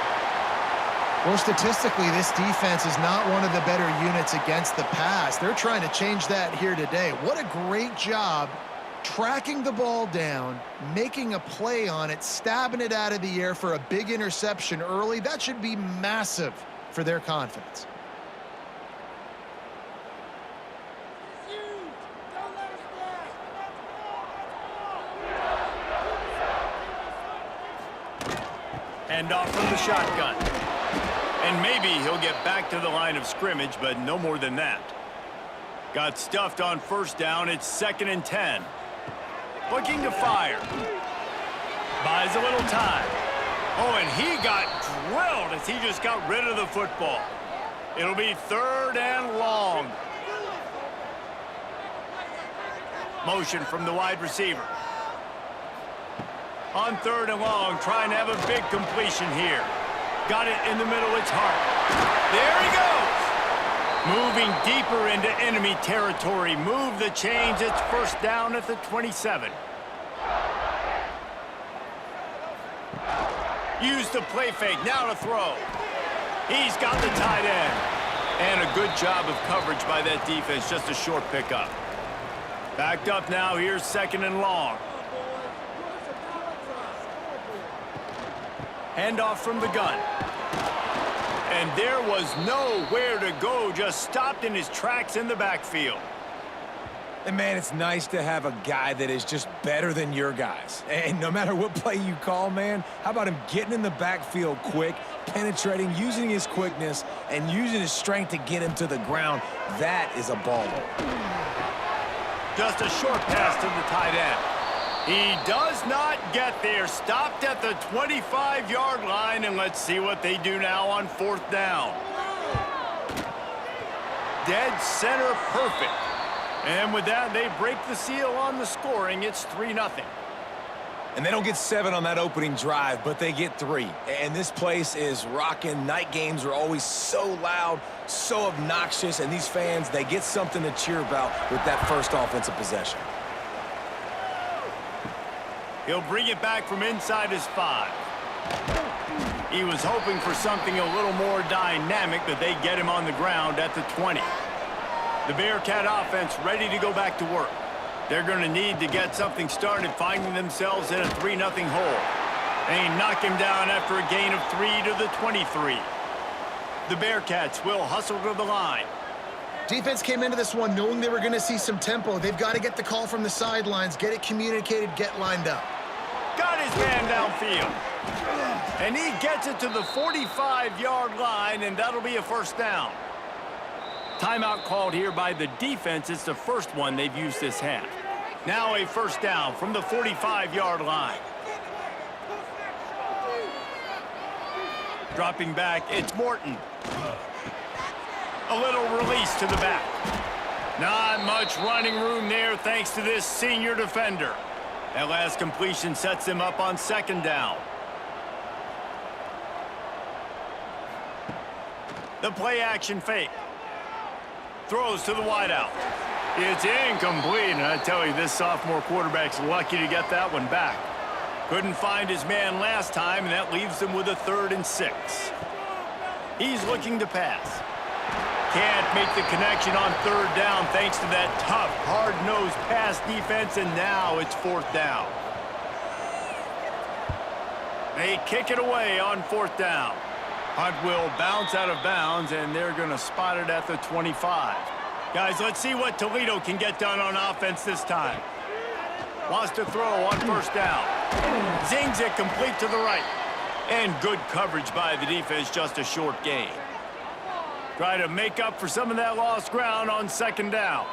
Well, statistically, this defense is not one of the better units against the pass. They're trying to change that here today. What a great job tracking the ball down, making a play on it, stabbing it out of the air for a big interception early. That should be massive for their confidence. Hand off from the shotgun. And maybe he'll get back to the line of scrimmage, but no more than that. Got stuffed on first down. It's 2nd and 10. Looking to fire. Buys a little time. Oh, and he got drilled as he just got rid of the football. It'll be 3rd and long. Motion from the wide receiver. On 3rd and long, trying to have a big completion here. Got it in the middle, it's Hart. There he goes! Moving deeper into enemy territory. Move the chains, it's 1st down at the 27. Use the play fake, now to throw. He's got the tight end. And a good job of coverage by that defense, just a short pickup. Backed up now, here's 2nd and long. Handoff from the gun. And there was nowhere to go, just stopped in his tracks in the backfield. And, man, it's nice to have a guy that is just better than your guys. And no matter what play you call, man, how about him getting in the backfield quick, penetrating, using his quickness, and using his strength to get him to the ground? That is a baller. Just a short pass to the tight end. He does not get there. Stopped at the 25-yard line, and let's see what they do now on 4th down. Dead center perfect. And with that, they break the seal on the scoring. It's 3-0. And they don't get 7 on that opening drive, but they get 3. And this place is rocking. Night games are always so loud, so obnoxious, and these fans, they get something to cheer about with that first offensive possession. He'll bring it back from inside his 5. He was hoping for something a little more dynamic, but they get him on the ground at the 20. The Bearcat offense ready to go back to work. They're going to need to get something started, finding themselves in a 3-0 hole. They knock him down after a gain of 3 to the 23. The Bearcats will hustle to the line. Defense came into this one knowing they were going to see some tempo. They've got to get the call from the sidelines, get it communicated, get lined up. Got his man downfield. And he gets it to the 45-yard line, and that'll be a 1st down. Timeout called here by the defense. It's the first one they've used this half. Now a first down from the 45-yard line. Dropping back, it's Morton. A little release to the back. Not much running room there thanks to this senior defender. That last completion sets him up on second down. The play action fake. Throws to the wideout. It's incomplete, and I tell you, this sophomore quarterback's lucky to get that one back. Couldn't find his man last time, and that leaves him with a 3rd and 6. He's looking to pass. Can't make the connection on 3rd down thanks to that tough, hard-nosed pass defense, and now it's 4th down. They kick it away on 4th down. Hunt will bounce out of bounds, and they're going to spot it at the 25. Guys, let's see what Toledo can get done on offense this time. Wants to throw on 1st down. Zings it complete to the right. And good coverage by the defense, just a short gain. Try to make up for some of that lost ground on 2nd down.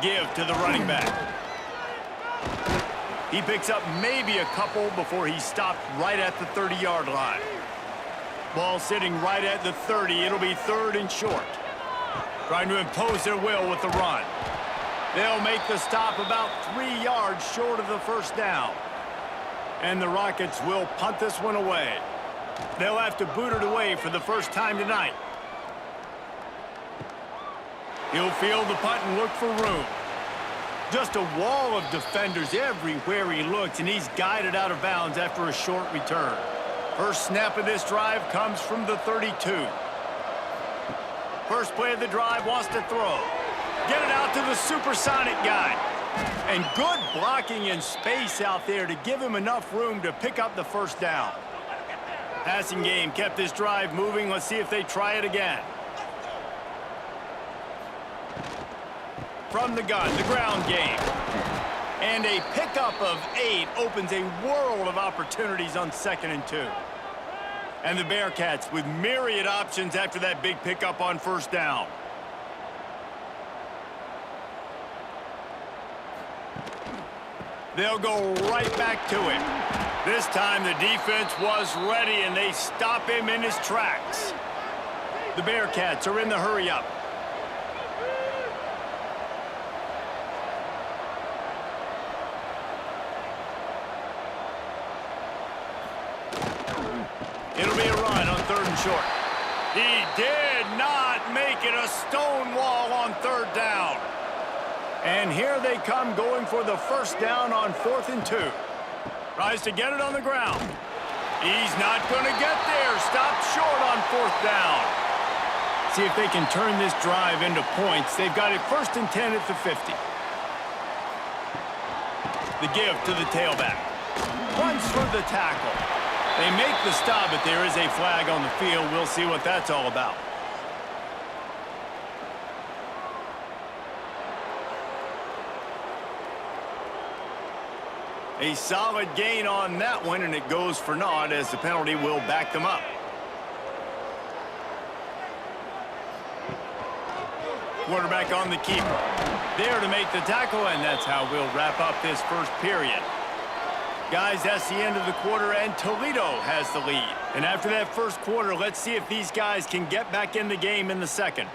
Give to the running back. He picks up maybe a couple before he stopped right at the 30-yard line. Ball sitting right at the 30. It'll be 3rd and short. Trying to impose their will with the run. They'll make the stop about 3 yards short of the 1st down. And the Rockets will punt this one away. They'll have to boot it away for the first time tonight. He'll field the punt and look for room. Just a wall of defenders everywhere he looks, and he's guided out of bounds after a short return. First snap of this drive comes from the 32. First play of the drive, wants to throw. Get it out to the supersonic guy. And good blocking in space out there to give him enough room to pick up the 1st down. Passing game kept this drive moving. Let's see if they try it again. From the gun, the ground game. And a pickup of 8 opens a world of opportunities on 2nd and 2. And the Bearcats with myriad options after that big pickup on 1st down. They'll go right back to him. This time the defense was ready, and they stop him in his tracks. The Bearcats are in the hurry-up. It'll be a run on 3rd and short. He did not make it a stone wall on 3rd down. And here they come going for the 1st down on 4th and 2. Tries to get it on the ground. He's not going to get there. Stopped short on 4th down. See if they can turn this drive into points. They've got it 1st and 10 at the 50. The give to the tailback. Runs for the tackle. They make the stop, but there is a flag on the field. We'll see what that's all about. A solid gain on that one, and it goes for naught as the penalty will back them up. Quarterback on the keeper. There to make the tackle, and that's how we'll wrap up this first period. Guys, that's the end of the quarter, and Toledo has the lead. And after that first quarter, let's see if these guys can get back in the game in the second.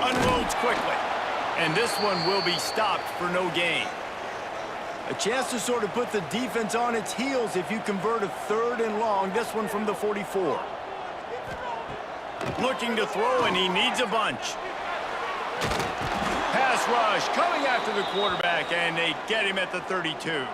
Unloads quickly. And this one will be stopped for no gain. A chance to sort of put the defense on its heels if you convert a 3rd and long. This one from the 44. Looking to throw, and he needs a bunch. Pass rush coming after the quarterback, and they get him at the 32.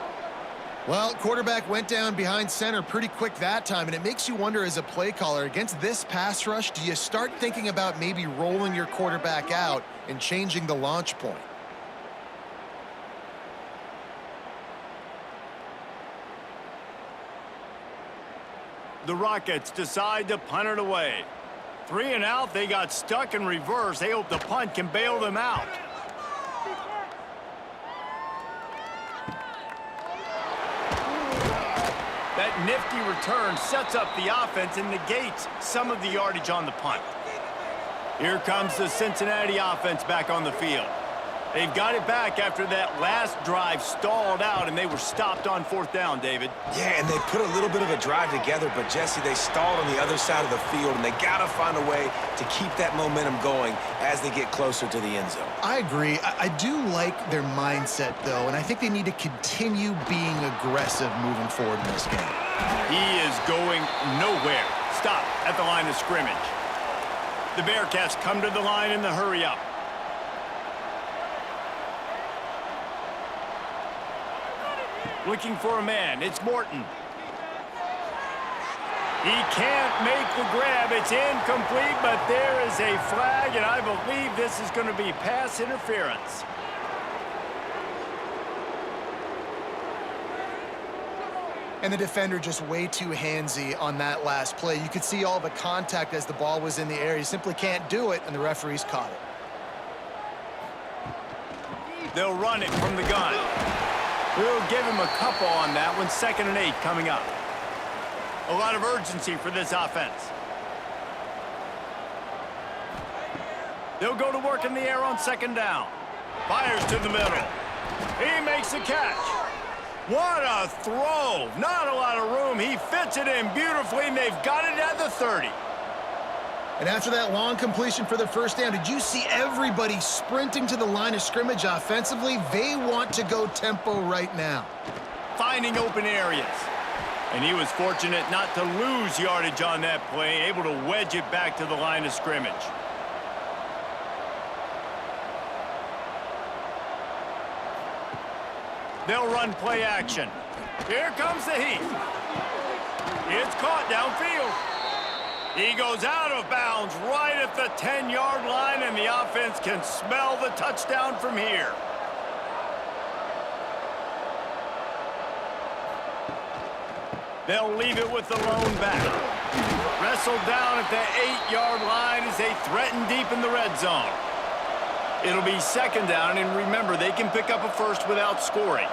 Well, quarterback went down behind center pretty quick that time, and it makes you wonder as a play caller, against this pass rush, do you start thinking about maybe rolling your quarterback out and changing the launch point? The Rockets decide to punt it away. 3 and out, they got stuck in reverse. They hope the punt can bail them out. That nifty return sets up the offense and negates some of the yardage on the punt. Here comes the Cincinnati offense back on the field. They've got it back after that last drive stalled out, and they were stopped on 4th down, David. Yeah, and they put a little bit of a drive together, but, Jesse, they stalled on the other side of the field, and they got to find a way to keep that momentum going as they get closer to the end zone. I agree. I do like their mindset, though, and I think they need to continue being aggressive moving forward in this game. He is going nowhere. Stop at the line of scrimmage. The Bearcats come to the line in the hurry-up. Looking for a man. It's Morton. He can't make the grab. It's incomplete, but there is a flag, and I believe this is going to be pass interference. And the defender just way too handsy on that last play. You could see all the contact as the ball was in the air. You simply can't do it, and the referees caught it. They'll run it from the gun. We'll give him a couple on that one. 2nd and 8 coming up. A lot of urgency for this offense. They'll go to work in the air on 2nd down. Fires to the middle. He makes the catch. What a throw. Not a lot of room. He fits it in beautifully, and they've got it at the 30. And after that long completion for the 1st down, did you see everybody sprinting to the line of scrimmage offensively? They want to go tempo right now. Finding open areas. And he was fortunate not to lose yardage on that play, able to wedge it back to the line of scrimmage. They'll run play action. Here comes the heat. It's caught downfield. He goes out of bounds right at the 10-yard line, and the offense can smell the touchdown from here. They'll leave it with the lone back. Wrestled down at the 8-yard line as they threaten deep in the red zone. It'll be 2nd down, and remember, they can pick up a first without scoring.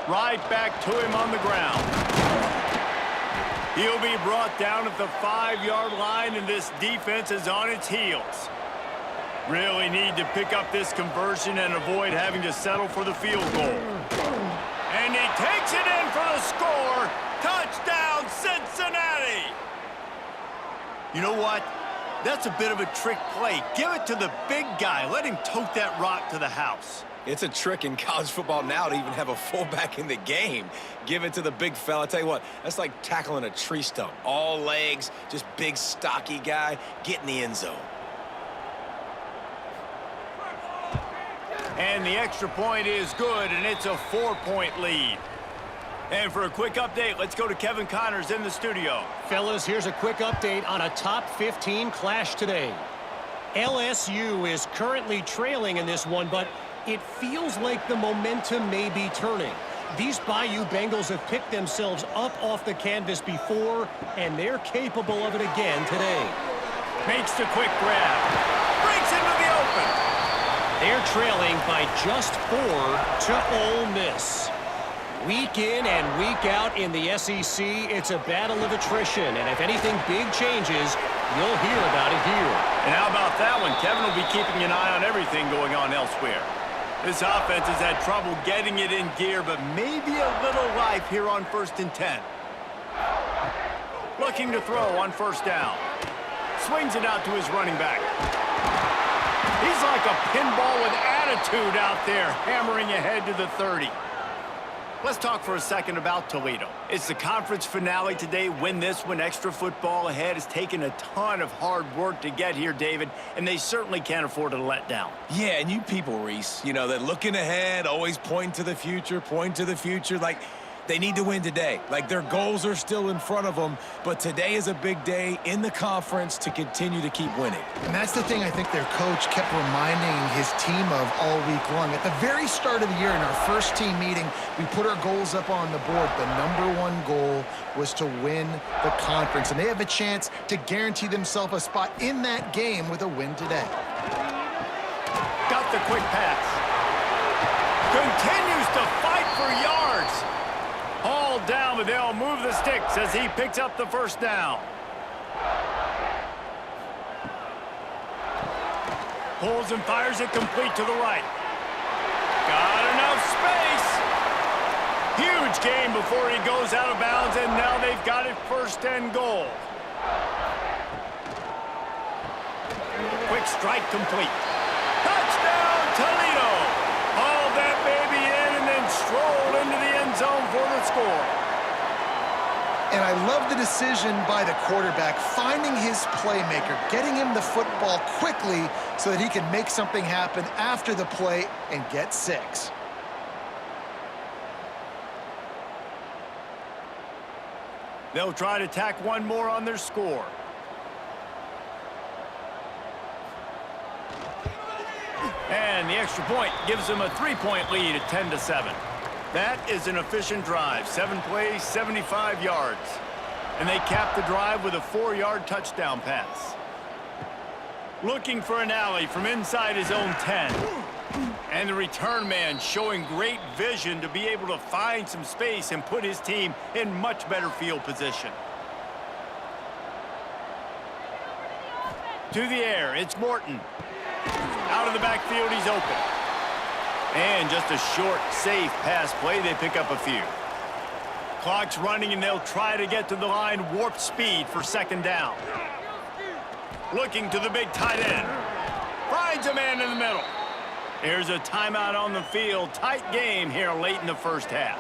Right back to him on the ground. He'll be brought down at the 5-yard line, and this defense is on its heels. Really need to pick up this conversion and avoid having to settle for the field goal. And he takes it in for the score. Touchdown, Cincinnati! You know what? That's a bit of a trick play. Give it to the big guy. Let him tote that rock to the house. It's a trick in college football now to even have a fullback in the game. Give it to the big fella. I tell you what, that's like tackling a tree stump. All legs, just big, stocky guy. Get in the end zone. And the extra point is good, and it's a 4-point lead. And for a quick update, let's go to Kevin Connors in the studio. Fellas, here's a quick update on a top 15 clash today. LSU is currently trailing in this one, but it feels like the momentum may be turning. These Bayou Bengals have picked themselves up off the canvas before, and they're capable of it again today. Makes the quick grab. Breaks into the open. They're trailing by just 4 to Ole Miss. Week in and week out in the SEC, it's a battle of attrition, and if anything big changes, you'll hear about it here. And how about that one? Kevin will be keeping an eye on everything going on elsewhere. This offense has had trouble getting it in gear, but maybe a little life here on 1st and 10. Looking to throw on 1st down. Swings it out to his running back. He's like a pinball with attitude out there, hammering ahead to the 30. Let's talk for a second about Toledo. It's the conference finale today. Win this one. Extra football ahead. Has taken a ton of hard work to get here, David, and they certainly can't afford to let down. Yeah, and you people, Reese, you know, they're looking ahead, always pointing to the future, like They need to win today. Like, their goals are still in front of them, but today is a big day in the conference to continue to keep winning. And that's the thing I think their coach kept reminding his team of all week long. At the very start of the year in our first team meeting, we put our goals up on the board. The #1 goal was to win the conference, and they have a chance to guarantee themselves a spot in that game with a win today. Got the quick pass. Continues to fight for yards. Hauled down, but they'll move the sticks as he picks up the first down. Pulls and fires it complete to the right. Got enough space. Huge gain before he goes out of bounds, and now they've got it 1st and goal. Quick strike complete. Touchdown, Toledo. Hauled that baby in and then strolled into the end zone for the score. And I love the decision by the quarterback, finding his playmaker, getting him the football quickly so that he can make something happen after the play and get 6. They'll try to tack one more on their score. And the extra point gives them a 3-point lead at 10-7. That is an efficient drive. 7 plays, 75 yards. And they cap the drive with a 4-yard touchdown pass. Looking for an alley from inside his own 10. And the return man showing great vision to be able to find some space and put his team in much better field position. To the air, it's Morton. Out of the backfield, he's open. And just a short, safe pass play, they pick up a few. Clock's running, and they'll try to get to the line, warp speed for 2nd down. Looking to the big tight end. Finds a man in the middle. Here's a timeout on the field. Tight game here late in the 1st half.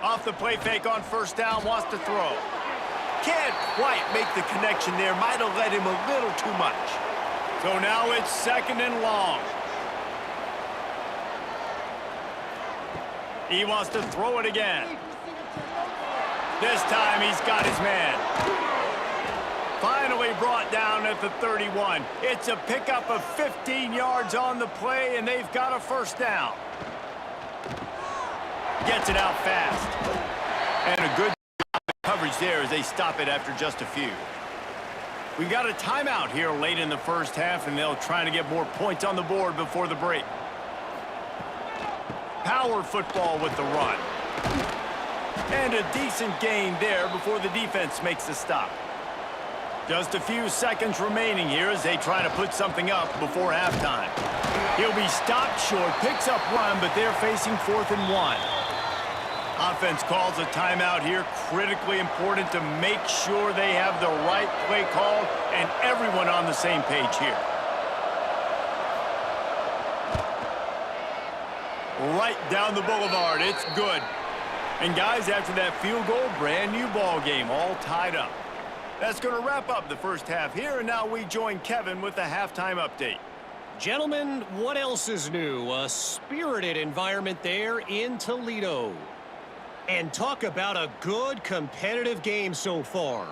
Off the play fake on 1st down, wants to throw. Can't quite make the connection there. Might have led him a little too much. So now it's 2nd and long. He wants to throw it again. This time he's got his man. Finally brought down at the 31. It's a pickup of 15 yards on the play, and they've got a 1st down. Gets it out fast. And a good coverage there as they stop it after just a few. We got a timeout here late in the 1st half, and they'll try to get more points on the board before the break. Power football with the run. And a decent gain there before the defense makes the stop. Just a few seconds remaining here as they try to put something up before halftime. He'll be stopped short, picks up run, but they're facing 4th and 1. Offense calls a timeout here. Critically important to make sure they have the right play call and everyone on the same page here. Right down the boulevard. It's good. And guys, after that field goal, brand new ball game, all tied up. That's going to wrap up the 1st half here, and now we join Kevin with the halftime update. Gentlemen, what else is new? A spirited environment there in Toledo. And talk about a good competitive game so far.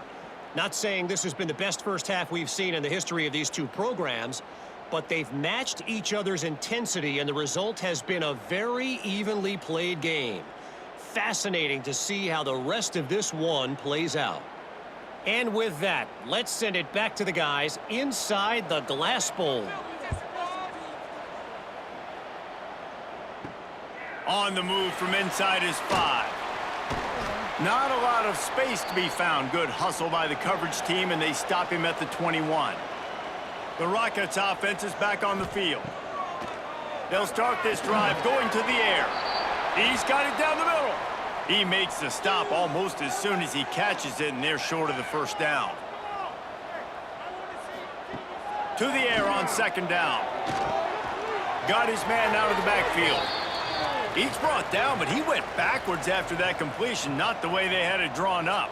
Not saying this has been the best 1st half we've seen in the history of these two programs, but they've matched each other's intensity, and the result has been a very evenly played game. Fascinating to see how the rest of this one plays out. And with that, let's send it back to the guys inside the glass bowl. On the move from inside his 5. Not a lot of space to be found. Good hustle by the coverage team, and they stop him at the 21. The Rockets offense is back on the field. They'll start this drive going to the air. He's got it down the middle. He makes the stop almost as soon as he catches it, and they're short of the 1st down. To the air on 2nd down. Got his man out of the backfield. He's brought down, but he went backwards after that completion, not the way they had it drawn up.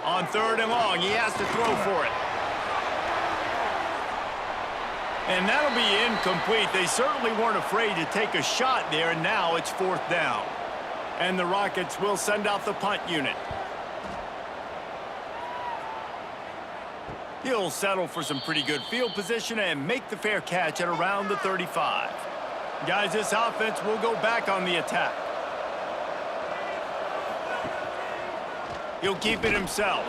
On 3rd and long, he has to throw for it. And that'll be incomplete. They certainly weren't afraid to take a shot there, and now it's 4th down. And the Rockets will send out the punt unit. He'll settle for some pretty good field position and make the fair catch at around the 35. Guys, this offense will go back on the attack. He'll keep it himself.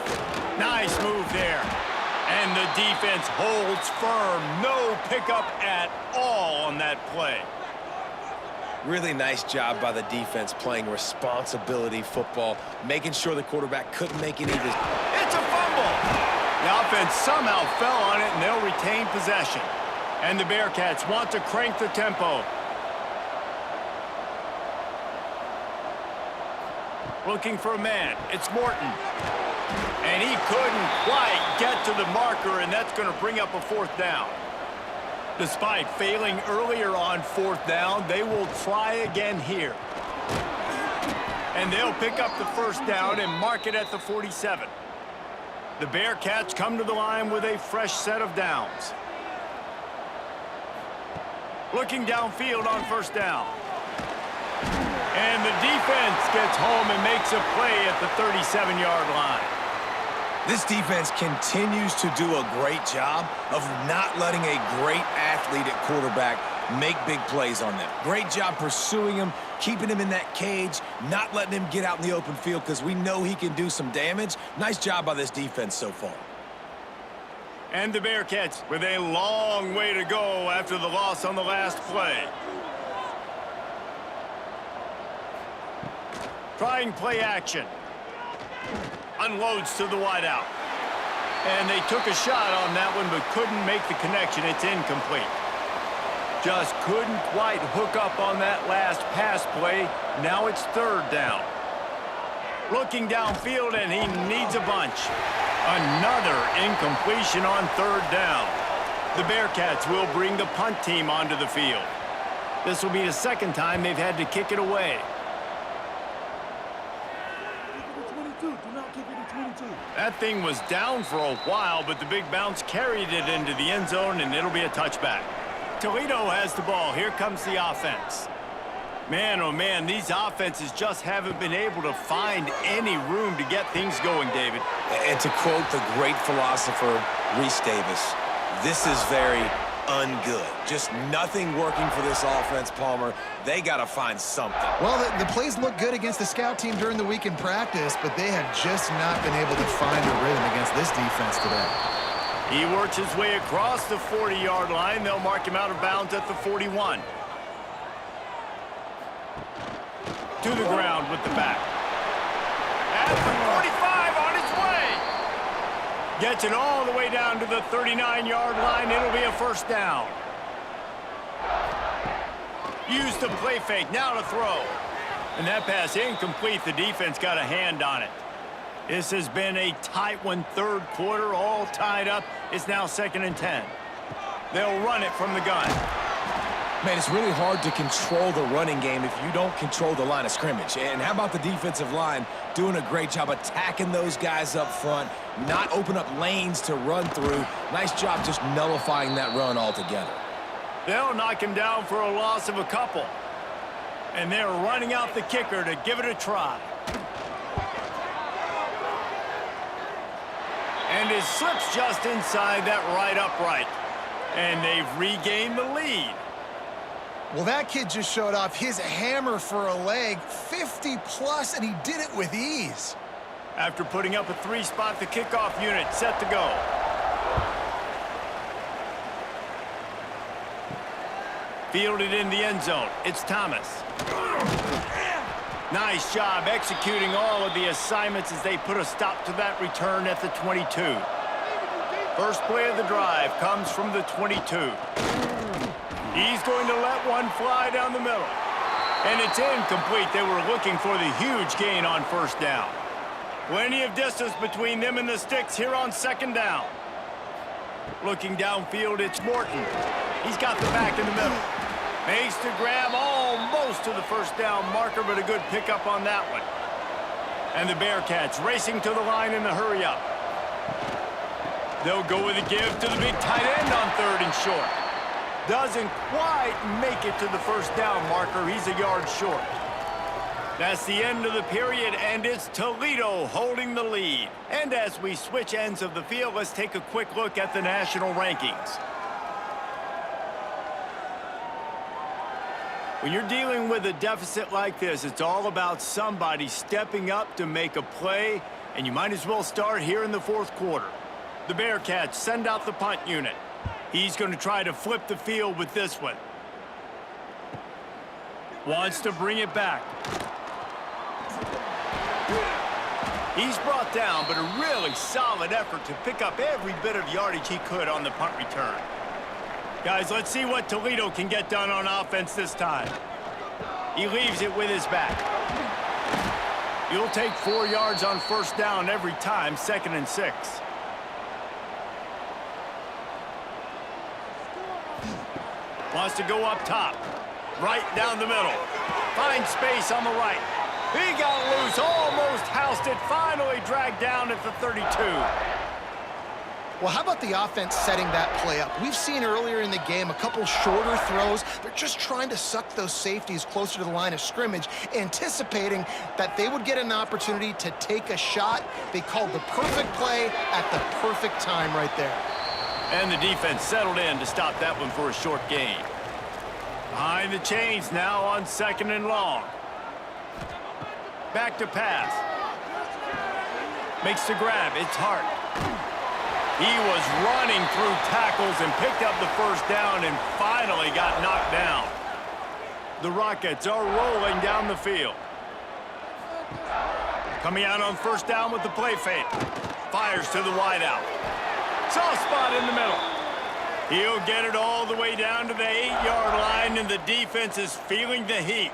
Nice move there. And the defense holds firm. No pickup at all on that play. Really nice job by the defense playing responsibility football, making sure the quarterback couldn't make any of his... It's a fumble! The offense somehow fell on it, and they'll retain possession. And the Bearcats want to crank the tempo. Looking for a man. It's Morton. And he couldn't quite get to the marker, and that's going to bring up a 4th down. Despite failing earlier on 4th down, they will try again here. And they'll pick up the 1st down and mark it at the 47. The Bearcats come to the line with a fresh set of downs. Looking downfield on 1st down. And the defense gets home and makes a play at the 37-yard line. This defense continues to do a great job of not letting a great athlete at quarterback make big plays on them. Great job pursuing him, keeping him in that cage, not letting him get out in the open field because we know he can do some damage. Nice job by this defense so far. And the Bearcats with a long way to go after the loss on the last play. Trying play action. Unloads to the wideout. And they took a shot on that one but couldn't make the connection. It's incomplete. Just couldn't quite hook up on that last pass play. Now it's 3rd down. Looking downfield, and he needs a bunch. Another incompletion on 3rd down. The Bearcats will bring the punt team onto the field. This will be the 2nd time they've had to kick it away. That thing was down for a while, but the big bounce carried it into the end zone, and it'll be a touchback. Toledo has the ball. Here comes the offense. Man, oh man, these offenses just haven't been able to find any room to get things going, David. And to quote the great philosopher, Reese Davis, this is very ungood. Just nothing working for this offense, Palmer. They got to find something. Well, the plays look good against the scout team during the week in practice, but they have just not been able to find a rhythm against this defense today. He works his way across the 40-yard line. They'll mark him out of bounds at the 41. To the ground with the back. At the 45 on his way. Gets it all the way down to the 39-yard line. It'll be a 1st down. Used the play fake. Now to throw. And that pass incomplete. The defense got a hand on it. This has been a tight one. 3rd quarter, all tied up. It's now 2nd and 10. They'll run it from the gun. Man, it's really hard to control the running game if you don't control the line of scrimmage. And how about the defensive line doing a great job attacking those guys up front, not open up lanes to run through. Nice job just nullifying that run altogether. They'll knock him down for a loss of a couple. And they're running out the kicker to give it a try. And it slips just inside that right upright. And they've regained the lead. Well, that kid just showed off his hammer for a leg, 50-plus, and he did it with ease. After putting up a 3-spot, the kickoff unit set to go. Fielded in the end zone. It's Thomas. Nice job executing all of the assignments as they put a stop to that return at the 22. First play of the drive comes from the 22. He's going to let one fly down the middle. And it's incomplete. They were looking for the huge gain on 1st down. Plenty of distance between them and the sticks here on 2nd down. Looking downfield, it's Morton. He's got the back in the middle. Makes the grab almost to the 1st down marker, but a good pickup on that one. And the Bearcats racing to the line in the hurry-up. They'll go with a give to the big tight end on 3rd and short. Doesn't quite make it to the first down marker. He's a yard short. That's the end of the period, and it's Toledo holding the lead. And as we switch ends of the field, let's take a quick look at the national rankings. When you're dealing with a deficit like this, it's all about somebody stepping up to make a play, and you might as well start here in the fourth quarter. The Bearcats send out the punt unit. He's going to try to flip the field with this one. Wants to bring it back. He's brought down, but a really solid effort to pick up every bit of yardage he could on the punt return. Guys, let's see what Toledo can get done on offense this time. He leaves it with his back. You'll take 4 yards on first down every time, 2nd and 6. Wants to go up top. Right down the middle. Finds space on the right. He got loose, almost housed it, finally dragged down at the 32. Well, how about the offense setting that play up? We've seen earlier in the game a couple shorter throws. They're just trying to suck those safeties closer to the line of scrimmage, anticipating that they would get an opportunity to take a shot. They called the perfect play at the perfect time right there. And the defense settled in to stop that one for a short gain. Behind the chains now on 2nd and long. Back to pass. Makes the grab. It's Hart. He was running through tackles and picked up the first down and finally got knocked down. The Rockets are rolling down the field. Coming out on first down with the play fake. Fires to the wideout. Soft spot in the middle. He'll get it all the way down to the 8-yard line, and the defense is feeling the heat.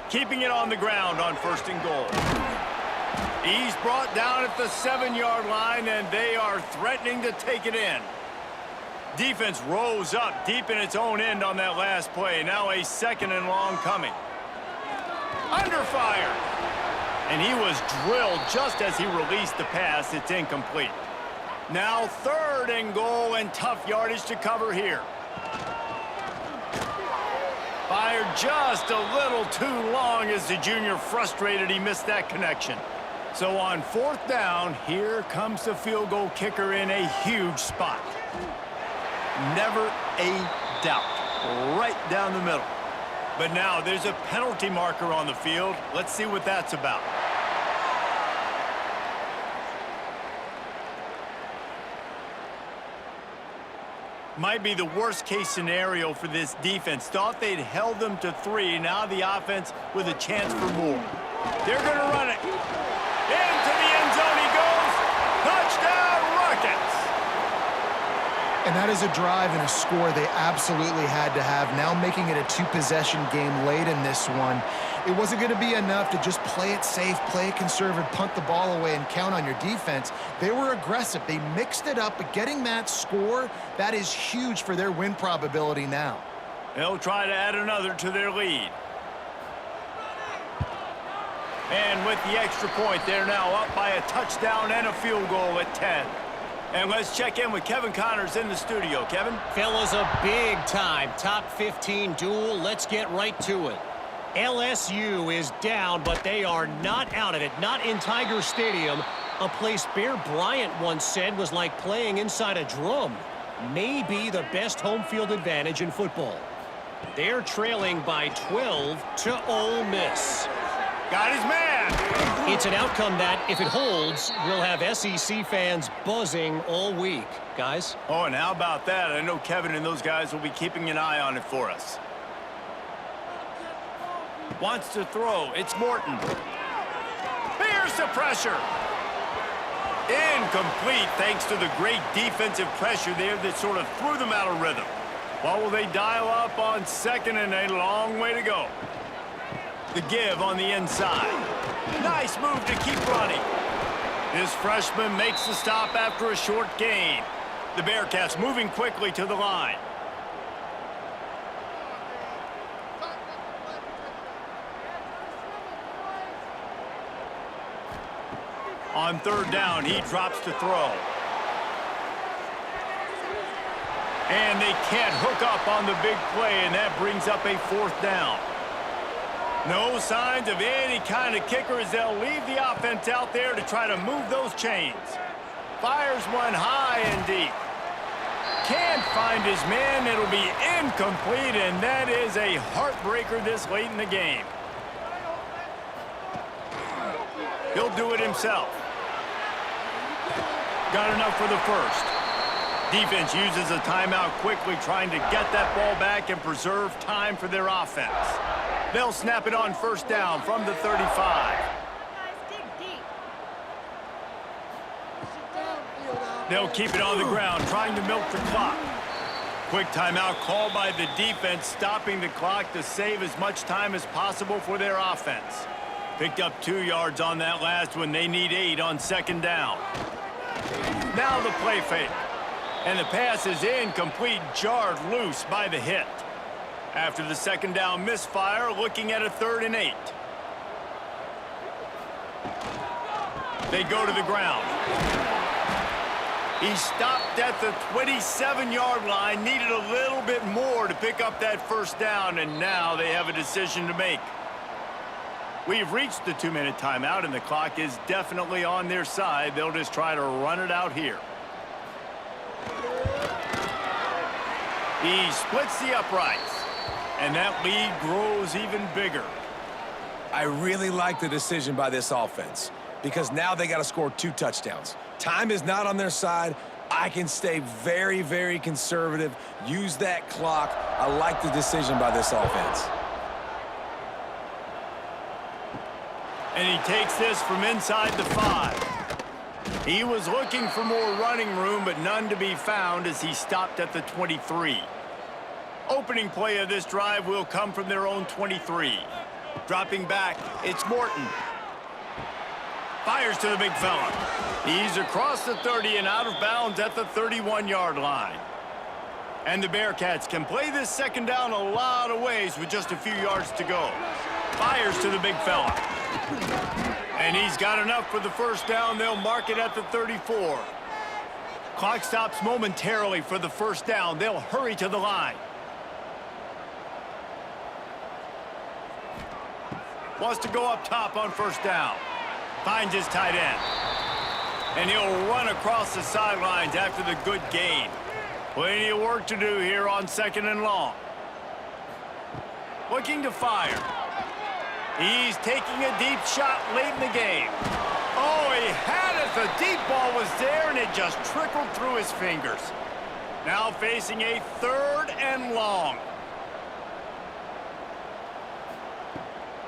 Keeping it on the ground on 1st and goal. He's brought down at the 7-yard line, and they are threatening to take it in. Defense rose up deep in its own end on that last play. Now a 2nd and long coming. Under fire. And he was drilled just as he released the pass. It's incomplete. Now 3rd and goal, and tough yardage to cover here. Fired just a little too long as the junior frustrated he missed that connection. So on 4th down, here comes the field goal kicker in a huge spot. Never a doubt. Right down the middle. But now there's a penalty marker on the field. Let's see what that's about. Might be the worst-case scenario for this defense. Thought they'd held them to 3. Now the offense with a chance for more. They're going to run it. Into the end zone he goes. Touchdown, Rockets! And that is a drive and a score they absolutely had to have. Now making it a 2-possession game late in this one. It wasn't going to be enough to just play it safe, play it conservative, punt the ball away, and count on your defense. They were aggressive. They mixed it up, but getting that score, that is huge for their win probability now. They'll try to add another to their lead. And with the extra point, they're now up by a touchdown and a field goal at 10. And let's check in with Kevin Connors in the studio. Kevin? Fellas, a big-time top 15 duel. Let's get right to it. LSU is down, but they are not out of it. Not in Tiger Stadium, a place Bear Bryant once said was like playing inside a drum. Maybe the best home field advantage in football. They're trailing by 12 to Ole Miss. Got his man. It's an outcome that, if it holds, will have SEC fans buzzing all week. Guys? Oh, and how about that? I know Kevin and those guys will be keeping an eye on it for us. Wants to throw. It's Morton. Here's the pressure. Incomplete thanks to the great defensive pressure there that sort of threw them out of rhythm. What will they dial up on 2nd and a long way to go? The give on the inside. Nice move to keep running. This freshman makes the stop after a short gain. The Bearcats moving quickly to the line. On 3rd down, he drops to throw. And they can't hook up on the big play, and that brings up a 4th down. No signs of any kind of kicker as they'll leave the offense out there to try to move those chains. Fires one high and deep. Can't find his man. It'll be incomplete, and that is a heartbreaker this late in the game. He'll do it himself. Got enough for the first. Defense uses a timeout quickly, trying to get that ball back and preserve time for their offense. They'll snap it on 1st down from the 35. They'll keep it on the ground, trying to milk the clock. Quick timeout called by the defense, stopping the clock to save as much time as possible for their offense. Picked up 2 yards on that last one. They need 8 on 2nd down. Now the play fake. And the pass is incomplete, jarred loose by the hit. After the 2nd down misfire, looking at a 3rd and 8. They go to the ground. He stopped at the 27-yard line, needed a little bit more to pick up that 1st down, and now they have a decision to make. We've reached the 2-minute timeout, and the clock is definitely on their side. They'll just try to run it out here. He splits the uprights, and that lead grows even bigger. I really like the decision by this offense because now they got to score 2 touchdowns. Time is not on their side. I can stay very, very conservative, use that clock. I like the decision by this offense. And he takes this from inside the 5. He was looking for more running room, but none to be found as he stopped at the 23. Opening play of this drive will come from their own 23. Dropping back, it's Morton. Fires to the big fella. He's across the 30 and out of bounds at the 31-yard line. And the Bearcats can play this 2nd down a lot of ways with just a few yards to go. Fires to the big fella. And he's got enough for the 1st down. They'll mark it at the 34. Clock stops momentarily for the 1st down. They'll hurry to the line. Wants to go up top on 1st down. Finds his tight end. And he'll run across the sidelines after the good gain. Plenty of work to do here on 2nd and long. Looking to fire. He's taking a deep shot late in the game. Oh, he had it. The deep ball was there, and it just trickled through his fingers. Now facing a 3rd and long.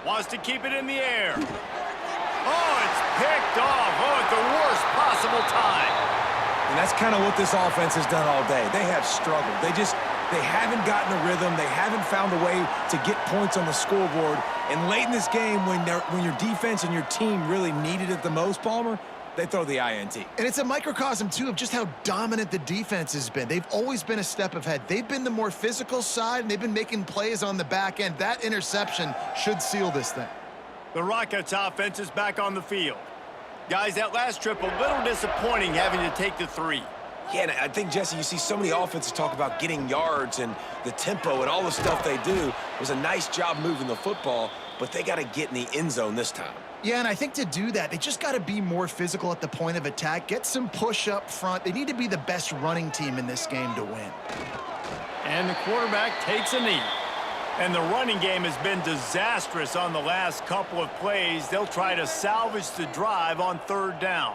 Wants to keep it in the air. Oh, it's picked off. Oh, at the worst possible time. And that's kind of what this offense has done all day. They have struggled. They haven't gotten a rhythm. They haven't found a way to get points on the scoreboard. And late in this game, when your defense and your team really needed it the most, Palmer, they throw the INT. And it's a microcosm, too, of just how dominant the defense has been. They've always been a step ahead. They've been the more physical side, and they've been making plays on the back end. That interception should seal this thing. The Rockets offense is back on the field. Guys, that last trip, a little disappointing having to take the 3. Yeah, and I think, Jesse, you see so many offenses talk about getting yards and the tempo and all the stuff they do. It was a nice job moving the football, but they got to get in the end zone this time. Yeah, and I think to do that, they just got to be more physical at the point of attack, get some push up front. They need to be the best running team in this game to win. And the quarterback takes a knee. And the running game has been disastrous on the last couple of plays. They'll try to salvage the drive on 3rd down.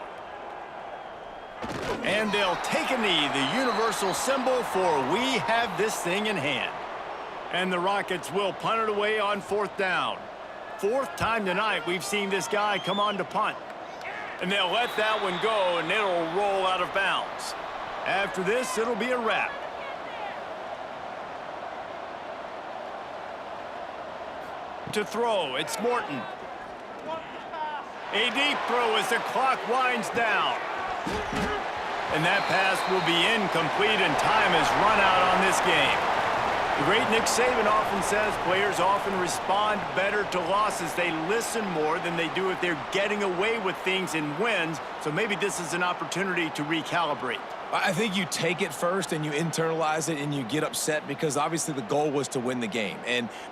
And they'll take a knee, the universal symbol for we have this thing in hand. And the Rockets will punt it away on 4th down. 4th time tonight we've seen this guy come on to punt. And they'll let that one go, and it'll roll out of bounds. After this, it'll be a wrap. To throw, it's Morton. A deep throw as the clock winds down. And that pass will be incomplete, and time has run out on this game. The great Nick Saban often says players often respond better to losses. They listen more than they do if they're getting away with things in wins, so maybe this is an opportunity to recalibrate. I think you take it first and you internalize it and you get upset because obviously the goal was to win the game.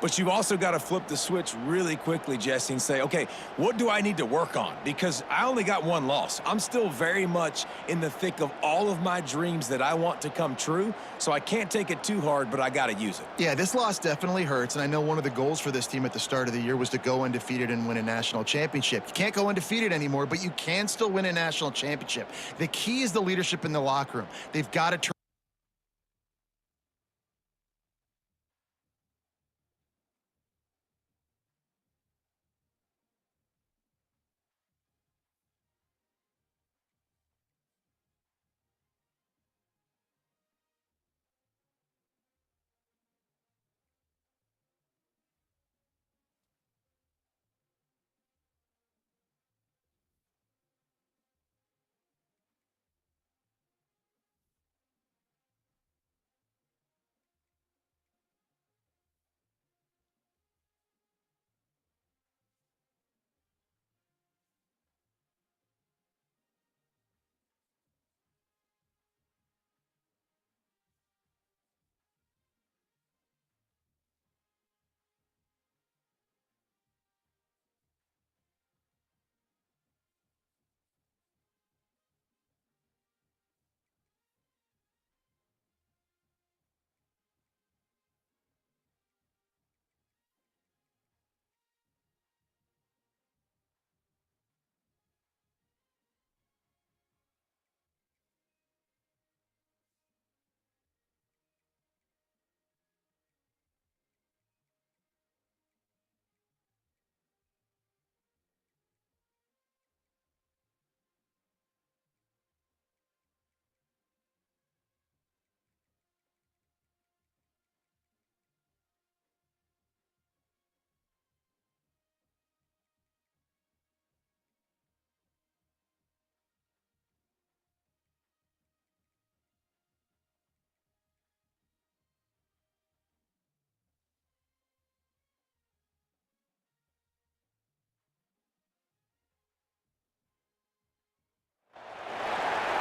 But you also got to flip the switch really quickly, Jesse, and say, okay, what do I need to work on? Because I only got one loss. I'm still very much in the thick of all of my dreams that I want to come true, so I can't take it too hard, but I got to use it. Yeah, this loss definitely hurts, and I know one of the goals for this team at the start of the year was to go undefeated and win a national championship. You can't go undefeated anymore, but you can still win a national championship. The key is the leadership in the locker room. They've got to turn.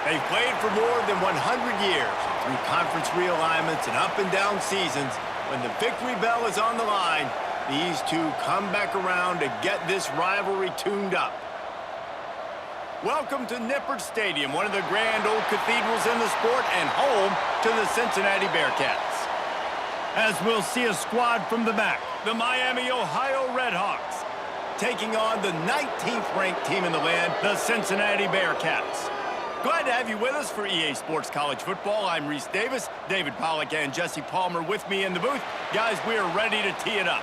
They've played for more than 100 years through conference realignments and up and down seasons. When the victory bell is on the line, these two come back around to get this rivalry tuned up. Welcome to Nippert Stadium, one of the grand old cathedrals in the sport and home to the Cincinnati Bearcats. As we'll see a squad from the back, the Miami, Ohio Redhawks, taking on the 19th ranked team in the land, the Cincinnati Bearcats. Glad to have you with us for EA Sports College Football. I'm Reese Davis, David Pollack and Jesse Palmer with me in the booth. Guys, we are ready to tee it up.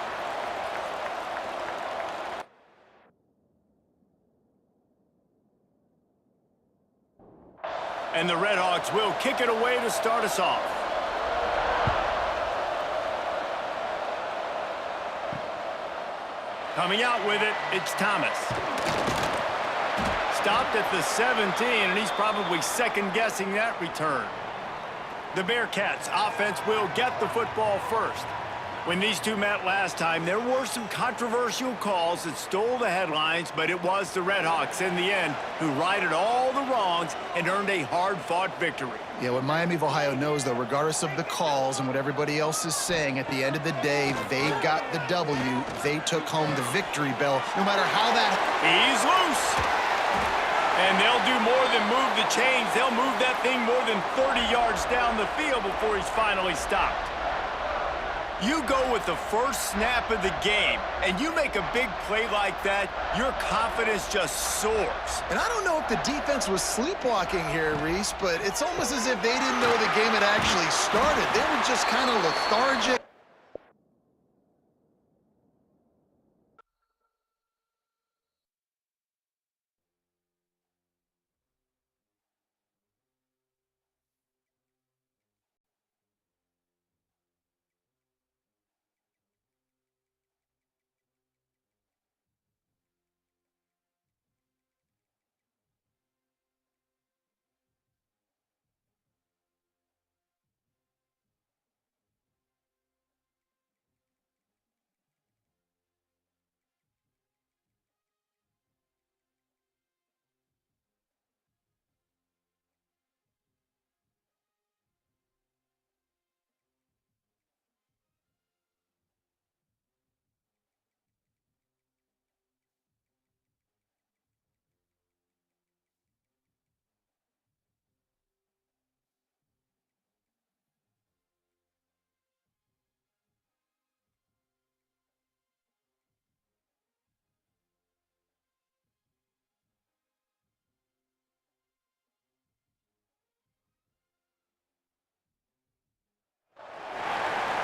And the Redhawks will kick it away to start us off. Coming out with it, it's Thomas. Stopped at the 17, and he's probably second-guessing that return. The Bearcats offense will get the football first. When these two met last time, there were some controversial calls that stole the headlines, but it was the Redhawks in the end who righted all the wrongs and earned a hard-fought victory. Yeah, what Miami of Ohio knows, though, regardless of the calls and what everybody else is saying, at the end of the day, they got the W. They took home the victory bell, no matter how that... He's loose. And they'll do more than move the chains. They'll move that thing more than 30 yards down the field before he's finally stopped. You go with the first snap of the game, and you make a big play like that, your confidence just soars. And I don't know if the defense was sleepwalking here, Reese, but it's almost as if they didn't know the game had actually started. They were just kind of lethargic.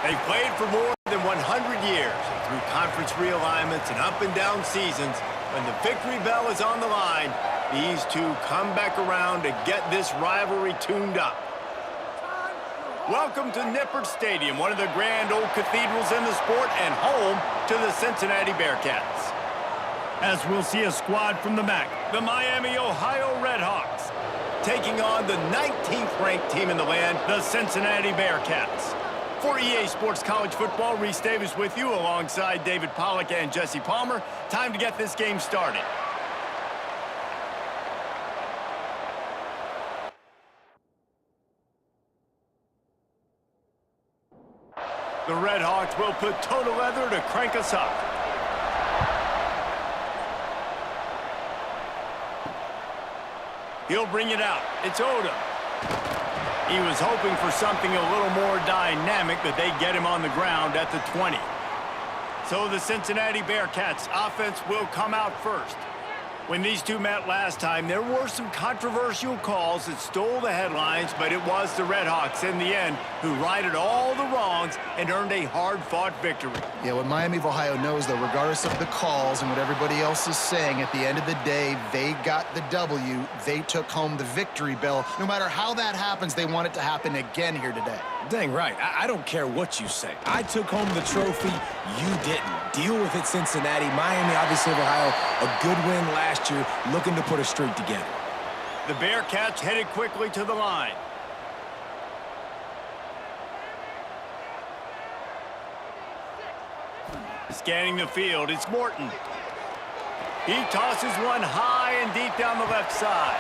They've played for more than 100 years, and through conference realignments and up and down seasons, when the victory bell is on the line, these two come back around to get this rivalry tuned up. Welcome to Nippert Stadium, one of the grand old cathedrals in the sport and home to the Cincinnati Bearcats. As we'll see a squad from the MAC, the Miami, Ohio Redhawks, taking on the 19th ranked team in the land, the Cincinnati Bearcats. For EA Sports College Football, Reese Davis with you alongside David Pollack and Jesse Palmer. Time to get this game started. The Redhawks will put total leather to crank us up. He'll bring it out. It's Odom. He was hoping for something a little more dynamic, but they get him on the ground at the 20. So the Cincinnati Bearcats offense will come out first. When these two met last time, there were some controversial calls that stole the headlines, but it was the Redhawks in the end who righted all the wrongs and earned a hard-fought victory. Yeah, what Miami of Ohio knows, though, regardless of the calls and what everybody else is saying, at the end of the day, they got the W. They took home the victory bell. No matter how that happens, they want it to happen again here today. Dang right. I don't care what you say. I took home the trophy. You didn't. Deal with it, Cincinnati. Miami, obviously, of Ohio, a good win last year, looking to put a streak together. The Bearcats headed quickly to the line. Scanning the field, it's Morton. He tosses one high and deep down the left side.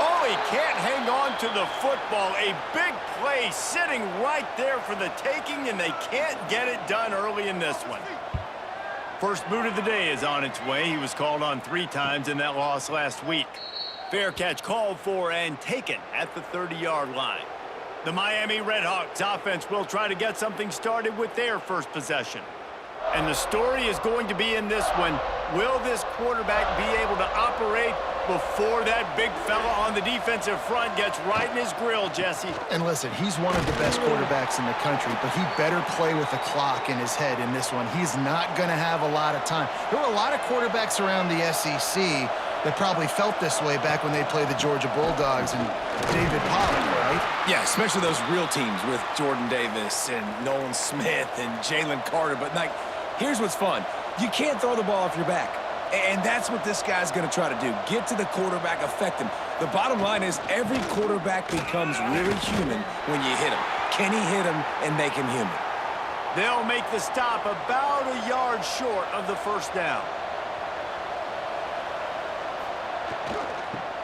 Oh, he can't hang on to the football. A big play sitting right there for the taking, and they can't get it done early in this one. First boot of the day is on its way. He was called on 3 times in that loss last week. Fair catch called for and taken at the 30-yard line. The Miami Redhawks offense will try to get something started with their first possession. And the story is going to be in this one. Will this quarterback be able to operate before that big fella on the defensive front gets right in his grill, Jesse? And listen, he's one of the best quarterbacks in the country, but he better play with the clock in his head in this one. He's not going to have a lot of time. There were a lot of quarterbacks around the SEC that probably felt this way back when they played the Georgia Bulldogs and David Pollack, right? Yeah, especially those real teams with Jordan Davis and Nolan Smith and Jalen Carter. But, like, here's what's fun. You can't throw the ball off your back. And that's what this guy's going to try to do. Get to the quarterback, affect him. The bottom line is every quarterback becomes really human when you hit him. Can he hit him and make him human? They'll make the stop about a yard short of the first down.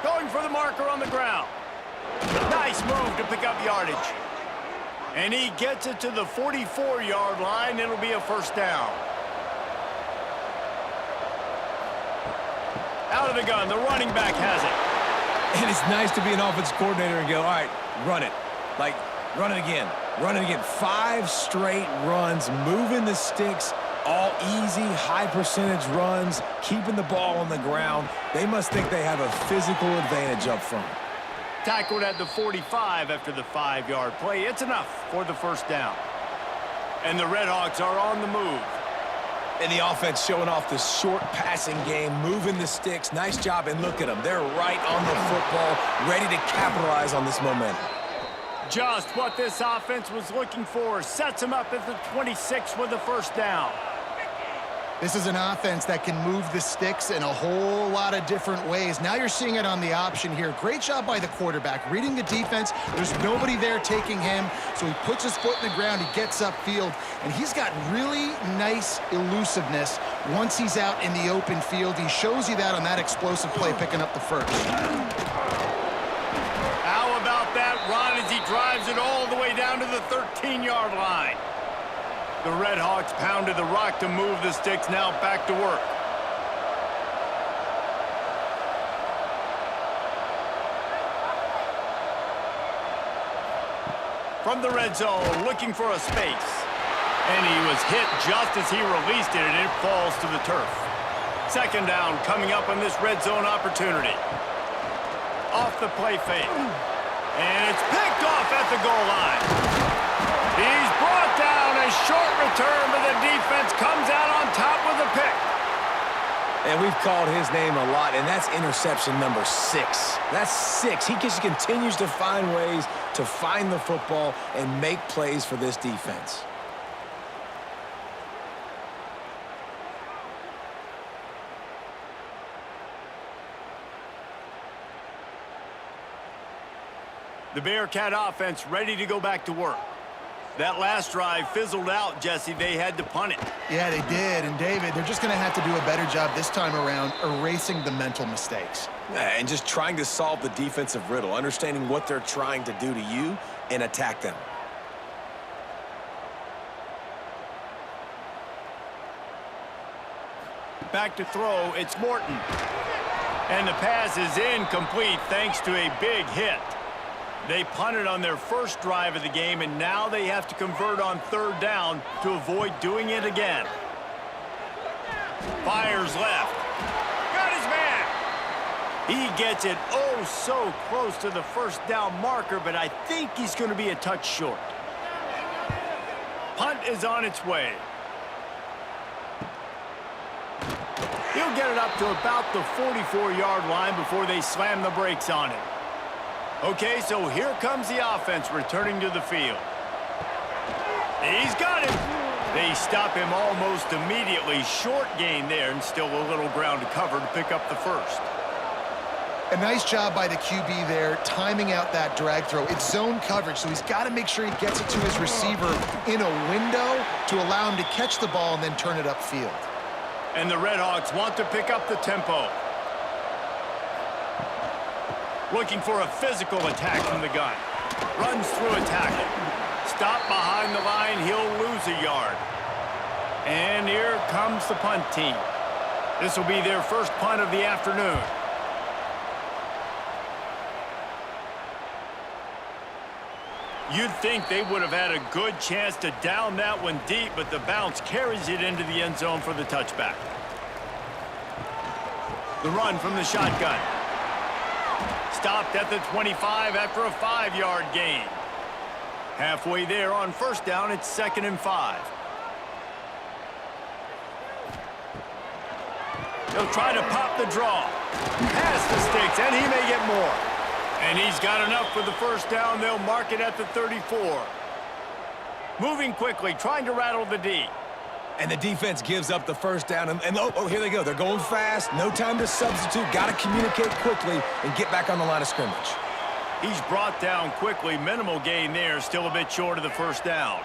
Going for the marker on the ground. Nice move to pick up yardage. And he gets it to the 44-yard line. It'll be a first down. Out of the gun, the running back has it. And it's nice to be an offense coordinator and go, all right, run it. Like, run it again. Run it again. 5 straight runs, moving the sticks, all easy, high-percentage runs, keeping the ball on the ground. They must think they have a physical advantage up front. Tackled at the 45 after the 5-yard play. It's enough for the first down. And the Redhawks are on the move. And the offense showing off the short passing game, moving the sticks. Nice job, and look at them. They're right on the football, ready to capitalize on this momentum. Just what this offense was looking for. Sets him up at the 26 with the first down. This is an offense that can move the sticks in a whole lot of different ways. Now you're seeing it on the option here. Great job by the quarterback. Reading the defense, there's nobody there taking him, so he puts his foot in the ground, he gets upfield, and he's got really nice elusiveness once he's out in the open field. He shows you that on that explosive play, picking up the first. How about that run as he drives it all the way down to the 13-yard line? The Redhawks pounded the rock to move the sticks, now back to work. From the red zone, looking for a space. And he was hit just as he released it, and it falls to the turf. Second down coming up on this red zone opportunity. Off the play fake. And it's picked off at the goal line. He's brought down a short return, but the defense comes out on top with a pick. And we've called his name a lot, and that's interception number 6. That's 6. He just continues to find ways to find the football and make plays for this defense. The Bearcat offense ready to go back to work. That last drive fizzled out, Jesse. They had to punt it. Yeah, they did. And, David, they're just going to have to do a better job this time around erasing the mental mistakes. And just trying to solve the defensive riddle, understanding what they're trying to do to you and attack them. Back to throw, it's Morton. And the pass is incomplete thanks to a big hit. They punted on their first drive of the game, and now they have to convert on third down to avoid doing it again. Fires left. Got his man. He gets it oh so close to the first down marker, but I think he's going to be a touch short. Punt is on its way. He'll get it up to about the 44-yard line before they slam the brakes on it. Okay, so here comes the offense returning to the field. He's got it. They stop him almost immediately. Short gain there, and still a little ground to cover to pick up the first. A nice job by the QB there, timing out that drag throw. It's zone coverage, so he's got to make sure he gets it to his receiver in a window to allow him to catch the ball and then turn it upfield. And the Redhawks want to pick up the tempo. Looking for a physical attack from the gun. Runs through a tackle. Stop behind the line, he'll lose a yard. And here comes the punt team. This will be their first punt of the afternoon. You'd think they would have had a good chance to down that one deep, but the bounce carries it into the end zone for the touchback. The run from the shotgun. Stopped at the 25 after a 5-yard gain. Halfway there on first down, it's 2nd and 5. He'll try to pop the draw. Past the sticks, and he may get more. And he's got enough for the first down. They'll mark it at the 34. Moving quickly, trying to rattle the D. And the defense gives up the first down. And oh, here they go. They're going fast. No time to substitute. Got to communicate quickly and get back on the line of scrimmage. He's brought down quickly. Minimal gain there. Still a bit short of the first down.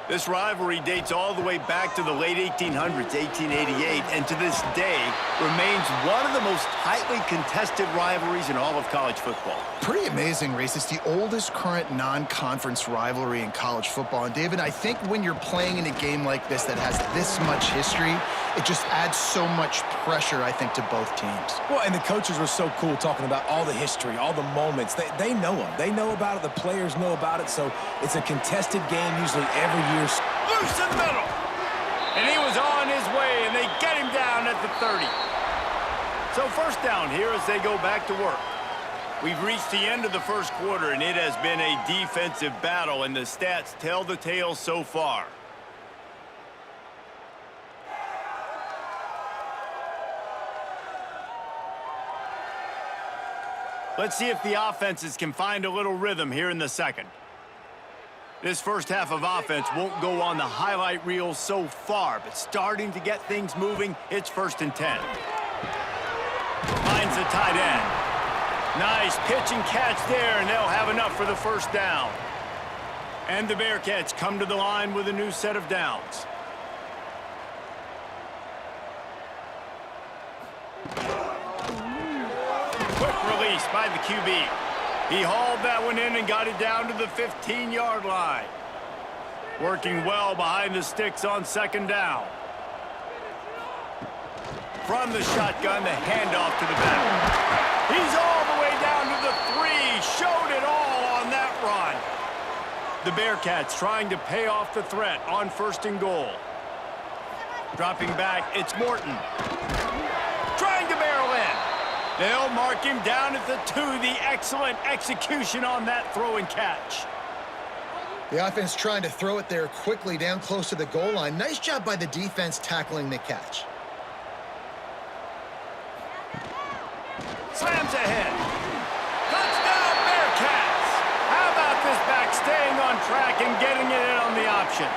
This rivalry dates all the way back to the late 1800s, 1888, and to this day remains one of the most tightly contested rivalries in all of college football. Pretty amazing, Reese. It's the oldest current non-conference rivalry in college football. And, David, I think when you're playing in a game like this that has this much history, it just adds so much pressure, I think, to both teams. Well, and the coaches were so cool talking about all the history, all the moments. They know them. They know about it. The players know about it. So it's a contested game usually every year. Loose in the middle. And he was on his way, and they get him down at the 30. So first down here as they go back to work. We've reached the end of the first quarter, and it has been a defensive battle, and the stats tell the tale so far. Let's see if the offenses can find a little rhythm here in the second. This first half of offense won't go on the highlight reel so far, but starting to get things moving, it's 1st and 10. Finds the tight end. Nice pitch and catch there, and they'll have enough for the first down. And the Bearcats come to the line with a new set of downs. Quick release by the QB. He hauled that one in and got it down to the 15-yard line. Working well behind the sticks on 2nd down. From the shotgun, the handoff to the back. He's all the way down to the 3. Showed it all on that run. The Bearcats trying to pay off the threat on 1st and goal. Dropping back, it's Morton. Trying to barrel in. They'll mark him down at the 2. The excellent execution on that throw and catch. The offense trying to throw it there quickly down close to the goal line. Nice job by the defense tackling the catch. Slams ahead. Touchdown, Bearcats! How about this back staying on track and getting it in on the option?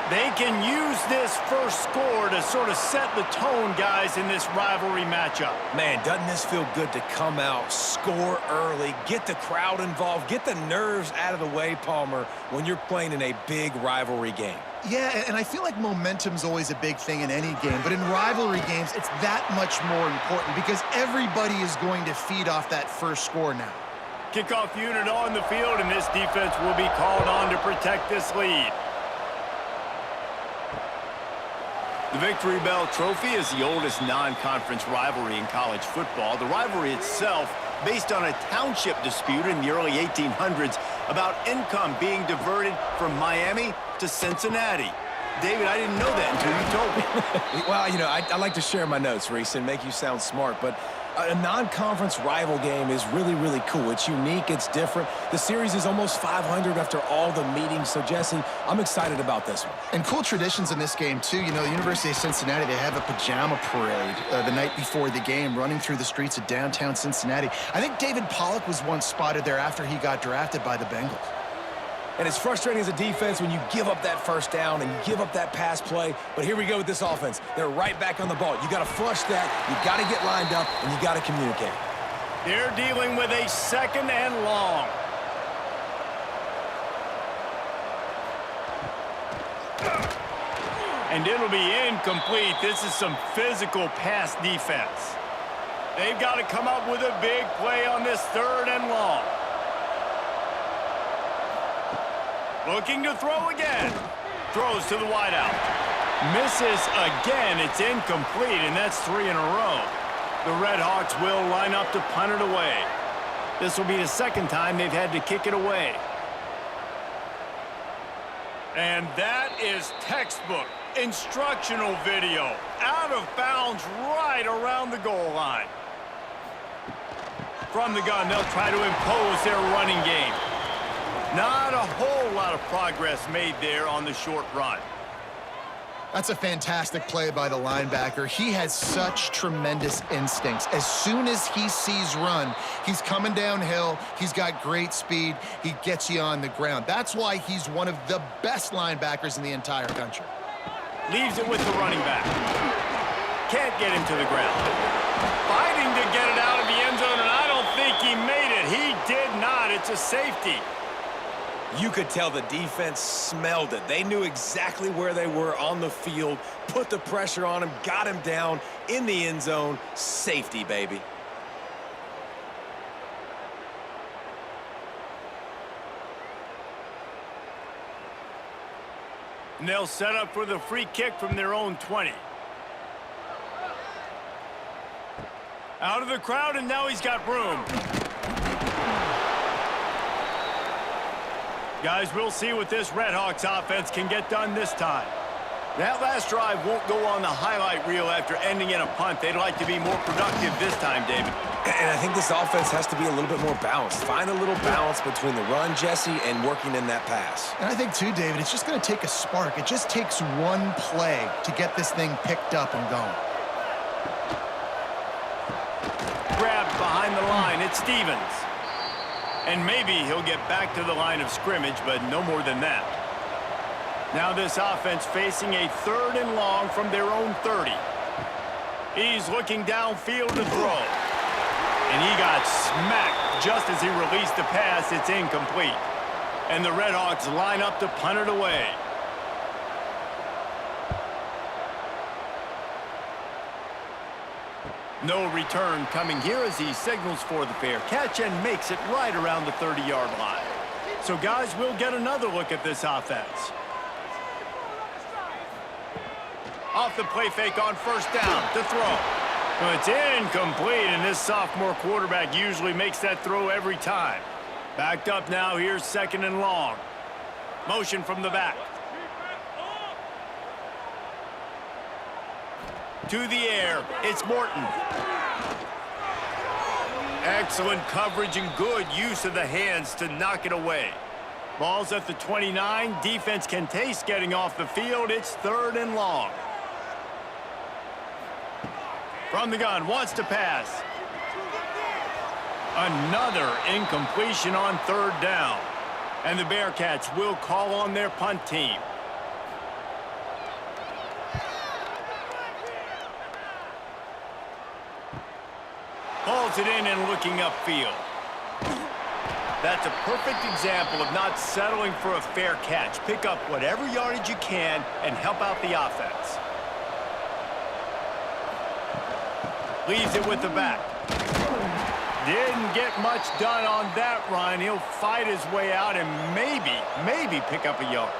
They can use this first score to sort of set the tone, guys, in this rivalry matchup. Man, doesn't this feel good to come out, score early, get the crowd involved, get the nerves out of the way, Palmer, when you're playing in a big rivalry game? Yeah, and I feel like momentum's always a big thing in any game, but in rivalry games, it's that much more important because everybody is going to feed off that first score now. Kickoff unit on the field, and this defense will be called on to protect this lead. The Victory Bell Trophy is the oldest non-conference rivalry in college football. The rivalry itself, based on a township dispute in the early 1800s about income being diverted from Miami to Cincinnati. David, I didn't know that until you told me. Well, you know, I like to share my notes, Reese, and make you sound smart, but a non-conference rival game is really, really cool. It's unique. It's different. The series is almost 500 after all the meetings. So, Jesse, I'm excited about this one. And cool traditions in this game, too. You know, the University of Cincinnati, they have a pajama parade the night before the game running through the streets of downtown Cincinnati. I think David Pollock was once spotted there after he got drafted by the Bengals. And it's frustrating as a defense when you give up that first down and you give up that pass play. But here we go with this offense. They're right back on the ball. You got to flush that. You got to get lined up, and you got to communicate. They're dealing with a second and long. And it'll be incomplete. This is some physical pass defense. They've got to come up with a big play on this third and long. Looking to throw again. Throws to the wideout. Misses again. It's incomplete, and that's 3 in a row. The Red Hawks will line up to punt it away. This will be the second time they've had to kick it away. And that is textbook instructional video. Out of bounds right around the goal line. From the gun, they'll try to impose their running game. Not a whole lot of progress made there on the short run. That's a fantastic play by the linebacker. He has such tremendous instincts. As soon as he sees run, he's coming downhill. He's got great speed. He gets you on the ground. That's why he's one of the best linebackers in the entire country. Leaves it with the running back. Can't get him to the ground. Fighting to get it out of the end zone, and I don't think he made it. He did not. It's a safety. You could tell the defense smelled it. They knew exactly where they were on the field, put the pressure on him, got him down in the end zone. Safety, baby. And they'll set up for the free kick from their own 20. Out of the crowd, and now he's got room. Guys, we'll see what this Red Hawks offense can get done this time. That last drive won't go on the highlight reel after ending in a punt. They'd like to be more productive this time, David. And I think this offense has to be a little bit more balanced. Find a little balance between the run, Jesse, and working in that pass. And I think, too, David, it's just going to take a spark. It just takes one play to get this thing picked up and going. Grabbed behind the line. It's Stevens. And maybe he'll get back to the line of scrimmage, but no more than that. Now this offense facing a third and long from their own 30. He's looking downfield to throw. And he got smacked just as he released the pass. It's incomplete. And the Red Hawks line up to punt it away. No return coming here as he signals for the fair catch and makes it right around the 30-yard line. So, guys, we'll get another look at this offense. Off the play fake on first down to throw. Well, it's incomplete, and this sophomore quarterback usually makes that throw every time. Backed up now, here's second and long. Motion from the back. To the air, it's Morton. Excellent coverage and good use of the hands to knock it away. Ball's at the 29. Defense can taste getting off the field. It's 3rd and long. From the gun, wants to pass. Another incompletion on 3rd down. And the Bearcats will call on their punt team. Hauls it in and looking upfield. That's a perfect example of not settling for a fair catch. Pick up whatever yardage you can and help out the offense. Leaves it with the back. Didn't get much done on that run. He'll fight his way out and maybe pick up a yard.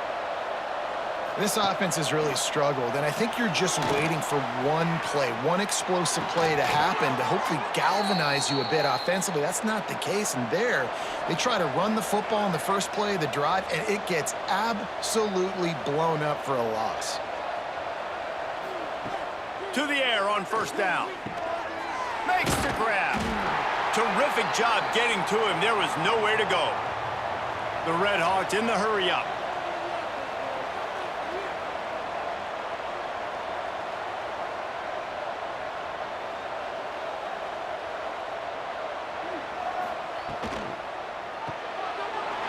This offense has really struggled, and I think you're just waiting for one play, one explosive play to happen to hopefully galvanize you a bit offensively. That's not the case, and there, they try to run the football in the first play of the drive, and it gets absolutely blown up for a loss. To the air on 1st down. Makes the grab. Terrific job getting to him. There was nowhere to go. The Red Hawks in the hurry-up.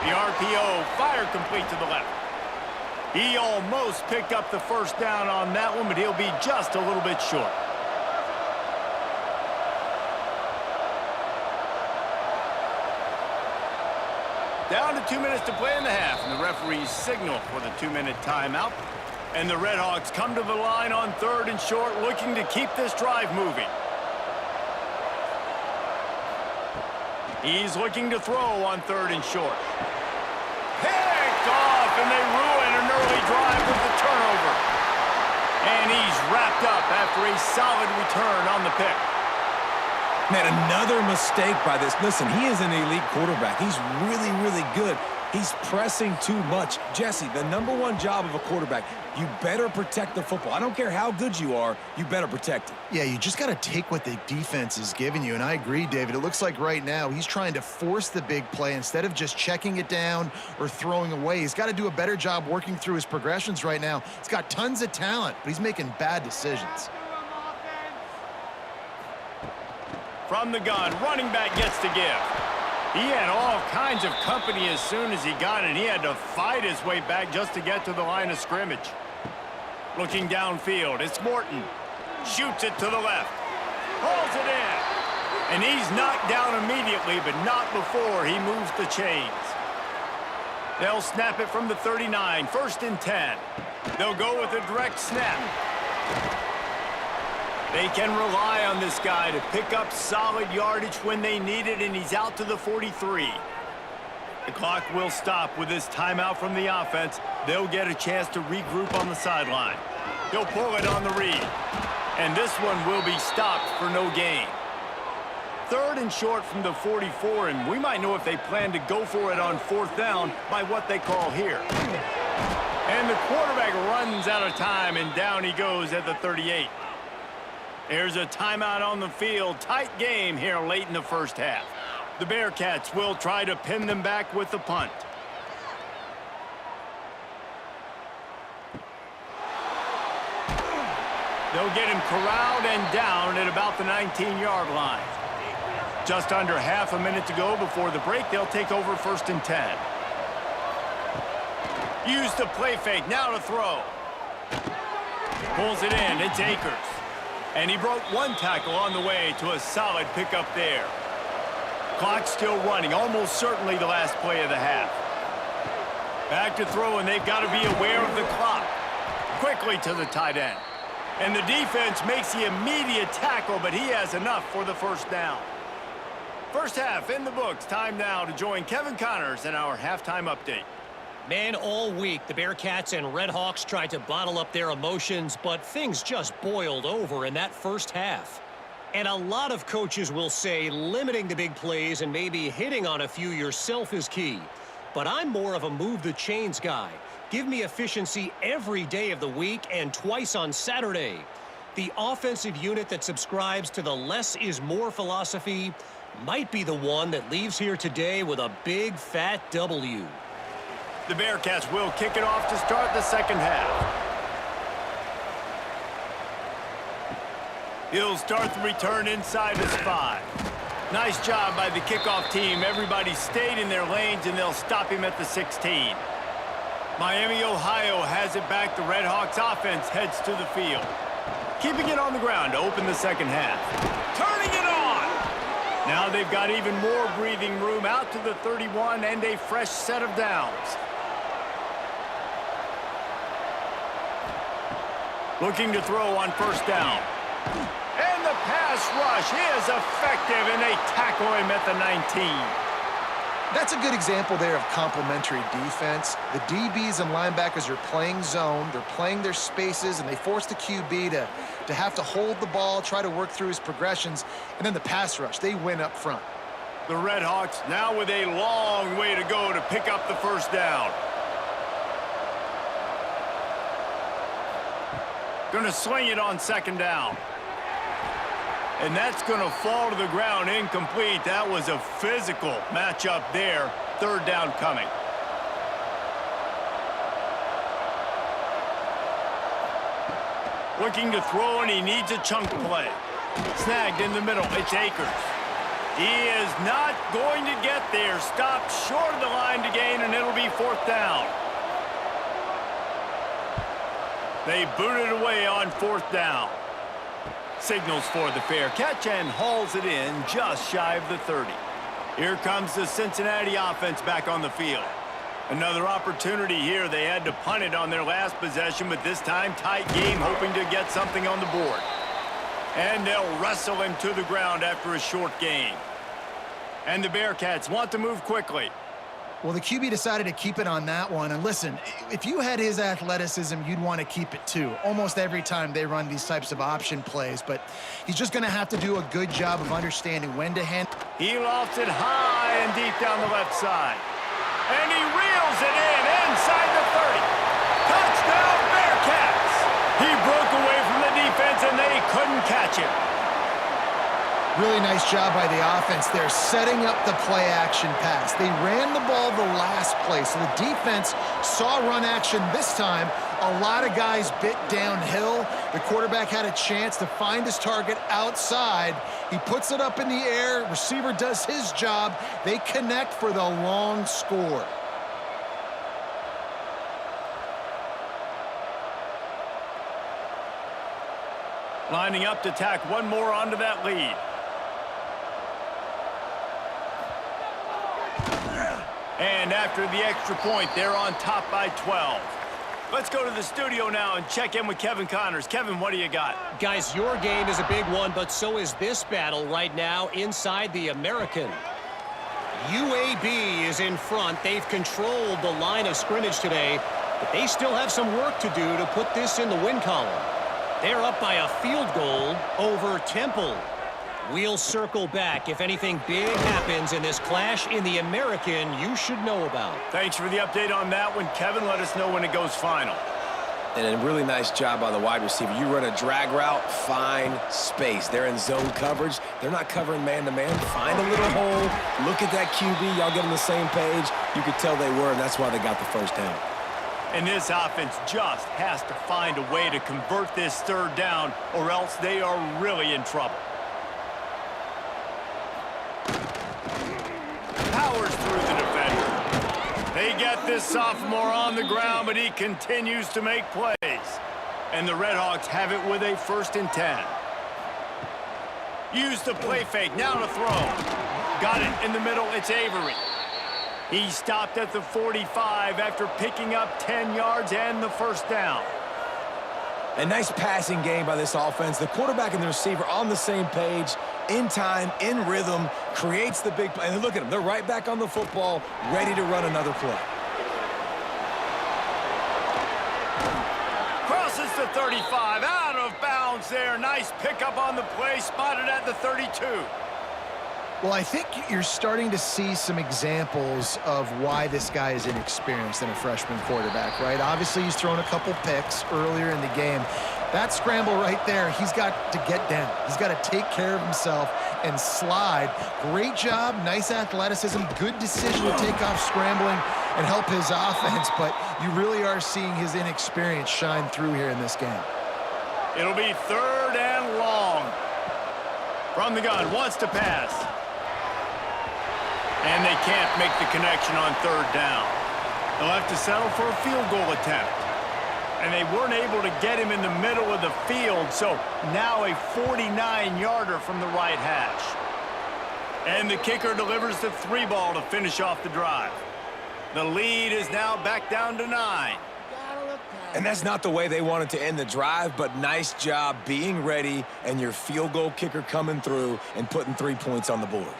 The RPO, fire complete to the left. He almost picked up the 1st down on that one, but he'll be just a little bit short. Down to 2 minutes to play in the half, and the referees signal for the 2-minute timeout. And the Red Hawks come to the line on 3rd and short, looking to keep this drive moving. He's looking to throw on 3rd and short. Picked off, and they ruin an early drive with the turnover. And he's wrapped up after a solid return on the pick. Man, another mistake by this. Listen, he is an elite quarterback. He's really, really good. He's pressing too much. Jesse, the #1 job of a quarterback, you better protect the football. I don't care how good you are, you better protect it. Yeah, you just got to take what the defense is giving you, and I agree, David. It looks like right now he's trying to force the big play instead of just checking it down or throwing away. He's got to do a better job working through his progressions right now. He's got tons of talent, but he's making bad decisions. From the gun, running back gets to give. He had all kinds of company as soon as he got it. He had to fight his way back just to get to the line of scrimmage. Looking downfield, it's Morton. Shoots it to the left. Hauls it in. And he's knocked down immediately, but not before he moves the chains. They'll snap it from the 39, 1st and 10. They'll go with a direct snap. They can rely on this guy to pick up solid yardage when they need it, and he's out to the 43. The clock will stop with this timeout from the offense. They'll get a chance to regroup on the sideline. He'll pull it on the read. And this one will be stopped for no gain. 3rd and short from the 44, and we might know if they plan to go for it on 4th down by what they call here. And the quarterback runs out of time, and down he goes at the 38. There's a timeout on the field. Tight game here late in the 1st half. The Bearcats will try to pin them back with the punt. They'll get him corralled and down at about the 19-yard line. Just under half a minute to go before the break. They'll take over 1st and 10. Use the play fake. Now to throw. Pulls it in. It's Akers. And he broke one tackle on the way to a solid pickup there. Clock still running, almost certainly the last play of the half. Back to throw, and they've got to be aware of the clock. Quickly to the tight end. And the defense makes the immediate tackle, but he has enough for the 1st down. 1st half in the books. Time now to join Kevin Connors in our halftime update. Man, all week, the Bearcats and Red Hawks tried to bottle up their emotions, but things just boiled over in that 1st half. And a lot of coaches will say limiting the big plays and maybe hitting on a few yourself is key. But I'm more of a move the chains guy. Give me efficiency every day of the week and twice on Saturday. The offensive unit that subscribes to the less is more philosophy might be the one that leaves here today with a big fat W. The Bearcats will kick it off to start the second half. He'll start the return inside his 5. Nice job by the kickoff team. Everybody stayed in their lanes, and they'll stop him at the 16. Miami, Ohio has it back. The Redhawks offense heads to the field. Keeping it on the ground to open the second half. Turning it on! Now they've got even more breathing room out to the 31 and a fresh set of downs. Looking to throw on first down. And the pass rush is effective, and they tackle him at the 19. That's a good example there of complementary defense. The DBs and linebackers are playing zone, they're playing their spaces, and they force the QB to have to hold the ball, try to work through his progressions, and then the pass rush, they win up front. The Redhawks now with a long way to go to pick up the first down. Gonna sling it on second down. And that's going to fall to the ground incomplete. That was a physical matchup there. Third down coming. Looking to throw, and he needs a chunk play. Snagged in the middle. It's Akers. He is not going to get there. Stopped short of the line to gain, and it'll be fourth down. They boot it away on fourth down. Signals for the fair catch and hauls it in just shy of the 30. Here comes the Cincinnati offense back on the field. Another opportunity here. They had to punt it on their last possession, but this time tight game, hoping to get something on the board. And they'll wrestle him to the ground after a short gain. And the Bearcats want to move quickly. Well, the QB decided to keep it on that one. And listen, if you had his athleticism, you'd want to keep it too. Almost every time they run these types of option plays. But he's just going to have to do a good job of understanding when to hand. He lofts it high and deep down the left side. And he reels it in inside the 30. Touchdown, Bearcats! He broke away from the defense, and they couldn't catch him. Really nice job by the offense there, setting up the play-action pass. They ran the ball the last play, so the defense saw run action this time. A lot of guys bit downhill. The quarterback had a chance to find his target outside. He puts it up in the air. Receiver does his job. They connect for the long score. Lining up to tack one more onto that lead. And after the extra point, they're on top by 12. Let's go to the studio now and check in with Kevin Connors. Kevin, what do you got? Guys, your game is a big one, but so is this battle right now inside the American. UAB is in front. They've controlled the line of scrimmage today, but they still have some work to do to put this in the win column. They're up by a field goal over Temple. We'll circle back if anything big happens in this clash in the American you should know about. Thanks for the update on that one, Kevin. Let us know when it goes final. And a really nice job by the wide receiver. You run a drag route, find space. They're in zone coverage. They're not covering man-to-man. Find a little hole. Look at that QB. Y'all get on the same page. You could tell they were, and that's why they got the first down. And this offense just has to find a way to convert this third down, or else they are really in trouble. Powers through the defender. They get this sophomore on the ground, but he continues to make plays. And the Redhawks have it with a 1st and 10. Use the play fake, now to throw. Got it in the middle, it's Avery. He stopped at the 45 after picking up 10 yards and the first down. A nice passing game by this offense. The quarterback and the receiver on the same page, in time, in rhythm, creates the big play. And look at them. They're right back on the football, ready to run another play. Crosses the 35, out of bounds there. Nice pickup on the play, spotted at the 32. Well, I think you're starting to see some examples of why this guy is inexperienced in a freshman quarterback, right? Obviously, he's thrown a couple picks earlier in the game, That scramble right there, he's got to get down. He's got to take care of himself and slide. Great job, nice athleticism, good decision to take off scrambling and help his offense, but you really are seeing his inexperience shine through here in this game. It'll be 3rd and long. From the gun, wants to pass. And they can't make the connection on 3rd down. They'll have to settle for a field goal attempt. And they weren't able to get him in the middle of the field, so now a 49-yarder from the right hash. And the kicker delivers the 3-ball to finish off the drive. The lead is now back down to 9. And that's not the way they wanted to end the drive, but nice job being ready and your field goal kicker coming through and putting 3 points on the board.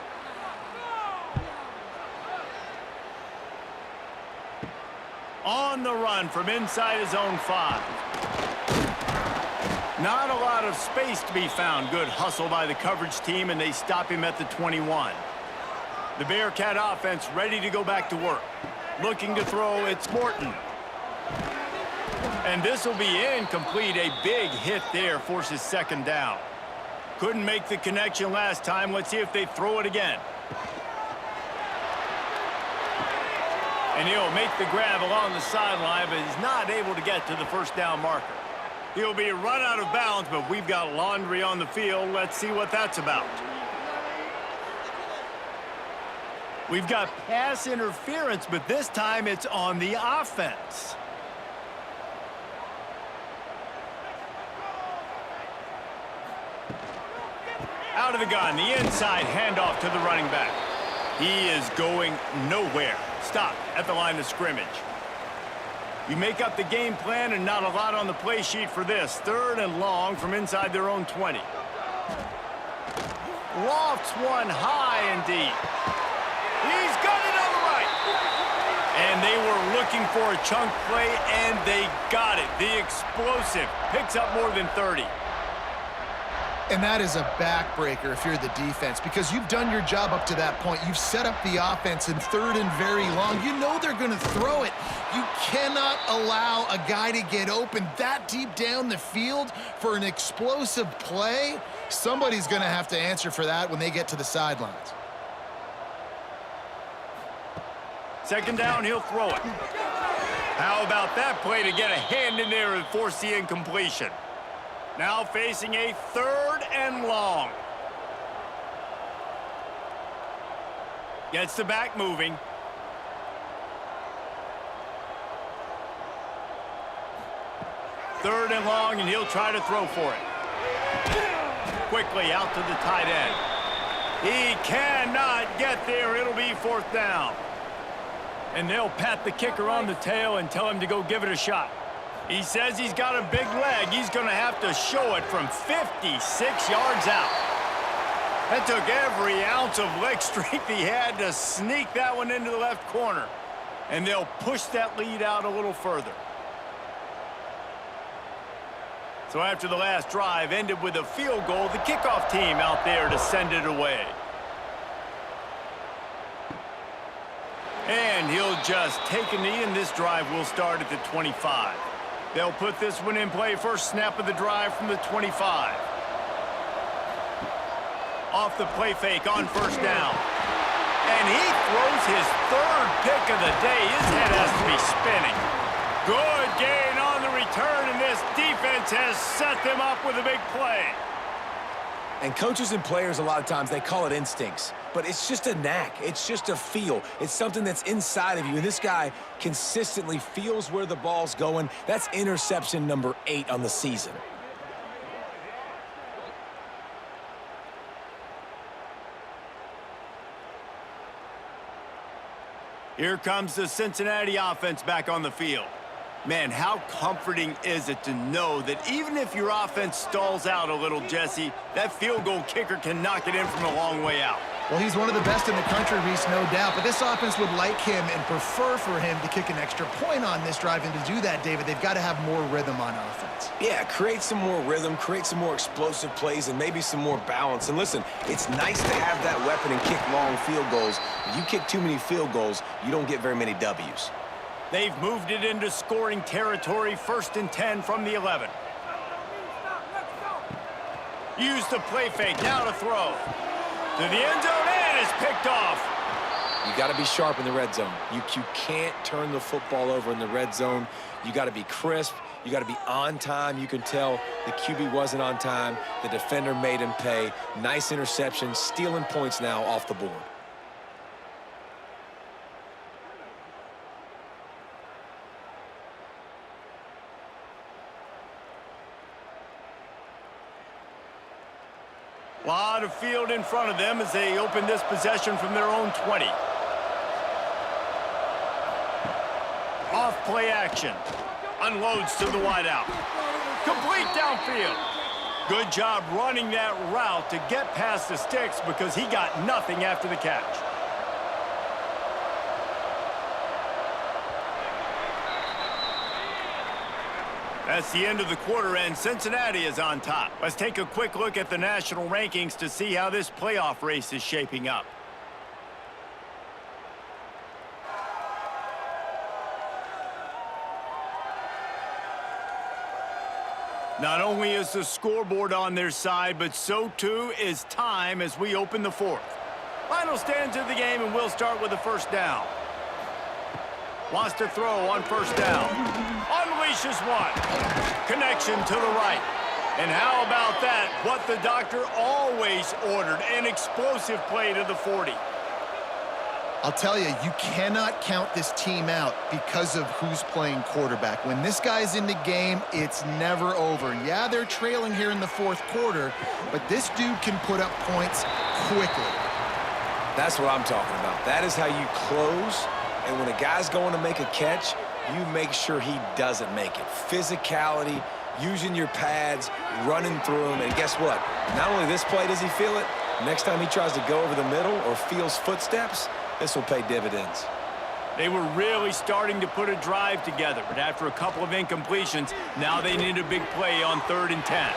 On the run from inside his own 5. Not a lot of space to be found. Good hustle by the coverage team, and they stop him at the 21. The Bearcat offense ready to go back to work. Looking to throw, it's Morton. And this will be incomplete. A big hit there forces 2nd down. Couldn't make the connection last time. Let's see if they throw it again. And he'll make the grab along the sideline, but he's not able to get to the 1st down marker. He'll be run out of bounds, but we've got laundry on the field. Let's see what that's about. We've got pass interference, but this time it's on the offense. Out of the gun, the inside handoff to the running back. He is going nowhere. Stop at the line of scrimmage. You make up the game plan and not a lot on the play sheet for this. 3rd and long from inside their own 20. Lofts one high and deep. He's got it on the right. And they were looking for a chunk play, and they got it. The explosive picks up more than 30. And that is a backbreaker if you're the defense, because you've done your job up to that point. You've set up the offense in 3rd and very long. You know they're going to throw it. You cannot allow a guy to get open that deep down the field for an explosive play. Somebody's going to have to answer for that when they get to the sidelines. 2nd down, he'll throw it. How about that play to get a hand in there and force the incompletion? Now facing a 3rd and long. Gets the back moving. Third and long, and he'll try to throw for it. Quickly out to the tight end. He cannot get there. It'll be 4th down. And they'll pat the kicker on the tail and tell him to go give it a shot. He says he's got a big leg. He's going to have to show it from 56 yards out. That took every ounce of leg strength he had to sneak that one into the left corner. And they'll push that lead out a little further. So after the last drive ended with a field goal, the kickoff team out there to send it away. And he'll just take a knee, and this drive will start at the 25. They'll put this one in play. First snap of the drive from the 25. Off the play fake on 1st down. And he throws his 3rd pick of the day. His head has to be spinning. Good gain on the return, and this defense has set them up with a big play. And coaches and players, a lot of times, they call it instincts. But it's just a knack. It's just a feel. It's something that's inside of you. And this guy consistently feels where the ball's going. That's interception number 8 on the season. Here comes the Cincinnati offense back on the field. Man, how comforting is it to know that even if your offense stalls out a little, Jesse, that field goal kicker can knock it in from a long way out. Well, he's one of the best in the country, Reese, no doubt. But this offense would like him and prefer for him to kick an extra point on this drive. And to do that, David, they've got to have more rhythm on offense. Yeah, create some more rhythm, create some more explosive plays, and maybe some more balance. And listen, it's nice to have that weapon and kick long field goals. If you kick too many field goals, you don't get very many W's. They've moved it into scoring territory. 1st and 10 from the 11. Use the play fake, now to throw. To the end zone, and it's picked off. You got to be sharp in the red zone. You can't turn the football over in the red zone. You got to be crisp. You got to be on time. You can tell the QB wasn't on time. The defender made him pay. Nice interception, stealing points now off the board. A lot of field in front of them as they open this possession from their own 20. Off play action. Unloads to the wideout. Complete downfield. Good job running that route to get past the sticks because he got nothing after the catch. That's the end of the quarter, and Cincinnati is on top. Let's take a quick look at the national rankings to see how this playoff race is shaping up. Not only is the scoreboard on their side, but so too is time as we open the fourth. Final stands of the game, and we'll start with the first down. Wants to throw on first down. Unleashes one. Connection to the right. And how about that? What the doctor always ordered, an explosive play to the 40. I'll tell you, you cannot count this team out because of who's playing quarterback. When this guy's in the game, it's never over. Yeah, they're trailing here in the fourth quarter, but this dude can put up points quickly. That's what I'm talking about. That is how you close. And when a guy's going to make a catch, you make sure he doesn't make it. Physicality, using your pads, running through them. And guess what? Not only this play does he feel it, next time he tries to go over the middle or feels footsteps, this will pay dividends. They were really starting to put a drive together, but after a couple of incompletions, now they need a big play on 3rd and 10.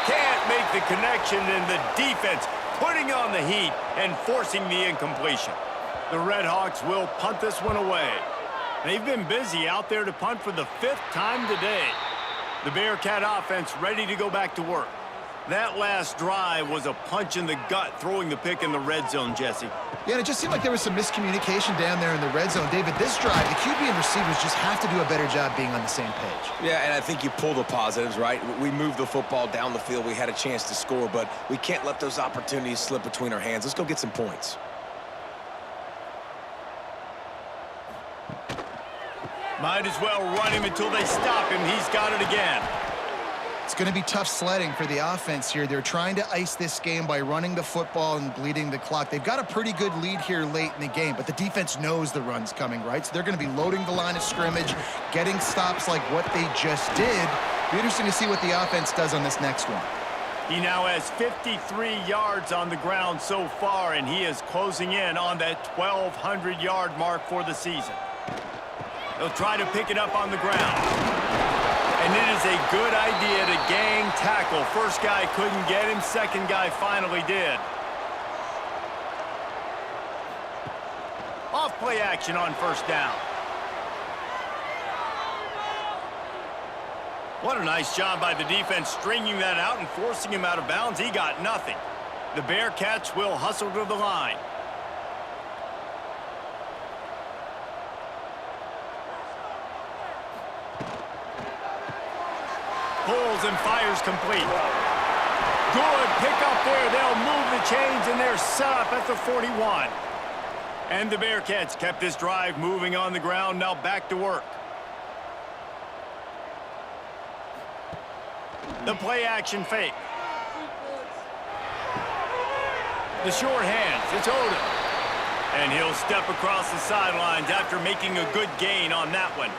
Can't make the connection, and the defense putting on the heat and forcing the incompletion. The Redhawks will punt this one away. They've been busy out there to punt for the 5th time today. The Bearcat offense ready to go back to work. That last drive was a punch in the gut, throwing the pick in the red zone, Jesse. Yeah, and it just seemed like there was some miscommunication down there in the red zone. David, this drive, the QB and receivers just have to do a better job being on the same page. Yeah, and I think you pull the positives, right? We moved the football down the field. We had a chance to score, but we can't let those opportunities slip between our hands. Let's go get some points. Might as well run him until they stop him. He's got it again. It's going to be tough sledding for the offense here. They're trying to ice this game by running the football and bleeding the clock. They've got a pretty good lead here late in the game, but the defense knows the run's coming, right? So they're going to be loading the line of scrimmage, getting stops like what they just did. Be interesting to see what the offense does on this next one. He now has 53 yards on the ground so far, and he is closing in on that 1,200-yard mark for the season. They'll try to pick it up on the ground. And it is a good idea to gang tackle. First guy couldn't get him. Second guy finally did. Off play action on first down. What a nice job by the defense stringing that out and forcing him out of bounds. He got nothing. The Bearcats will hustle to the line. Pulls and fires complete. Good pick up there. They'll move the chains, and they're set up at the 41. And the Bearcats kept this drive moving on the ground. Now back to work. The play action fake. The short hands. It's Odom. And he'll step across the sidelines after making a good gain on that one.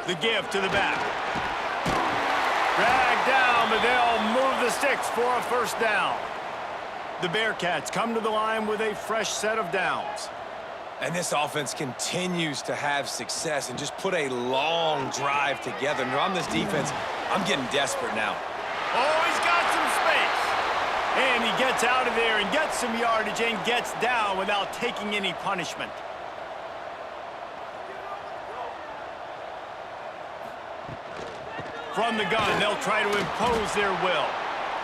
The give to the back. Dragged down, but they'll move the sticks for a first down. The Bearcats come to the line with a fresh set of downs. And this offense continues to have success and just put a long drive together. And on this defense, I'm getting desperate now. Oh, he's got some space. And he gets out of there and gets some yardage and gets down without taking any punishment. From the gun, they'll try to impose their will.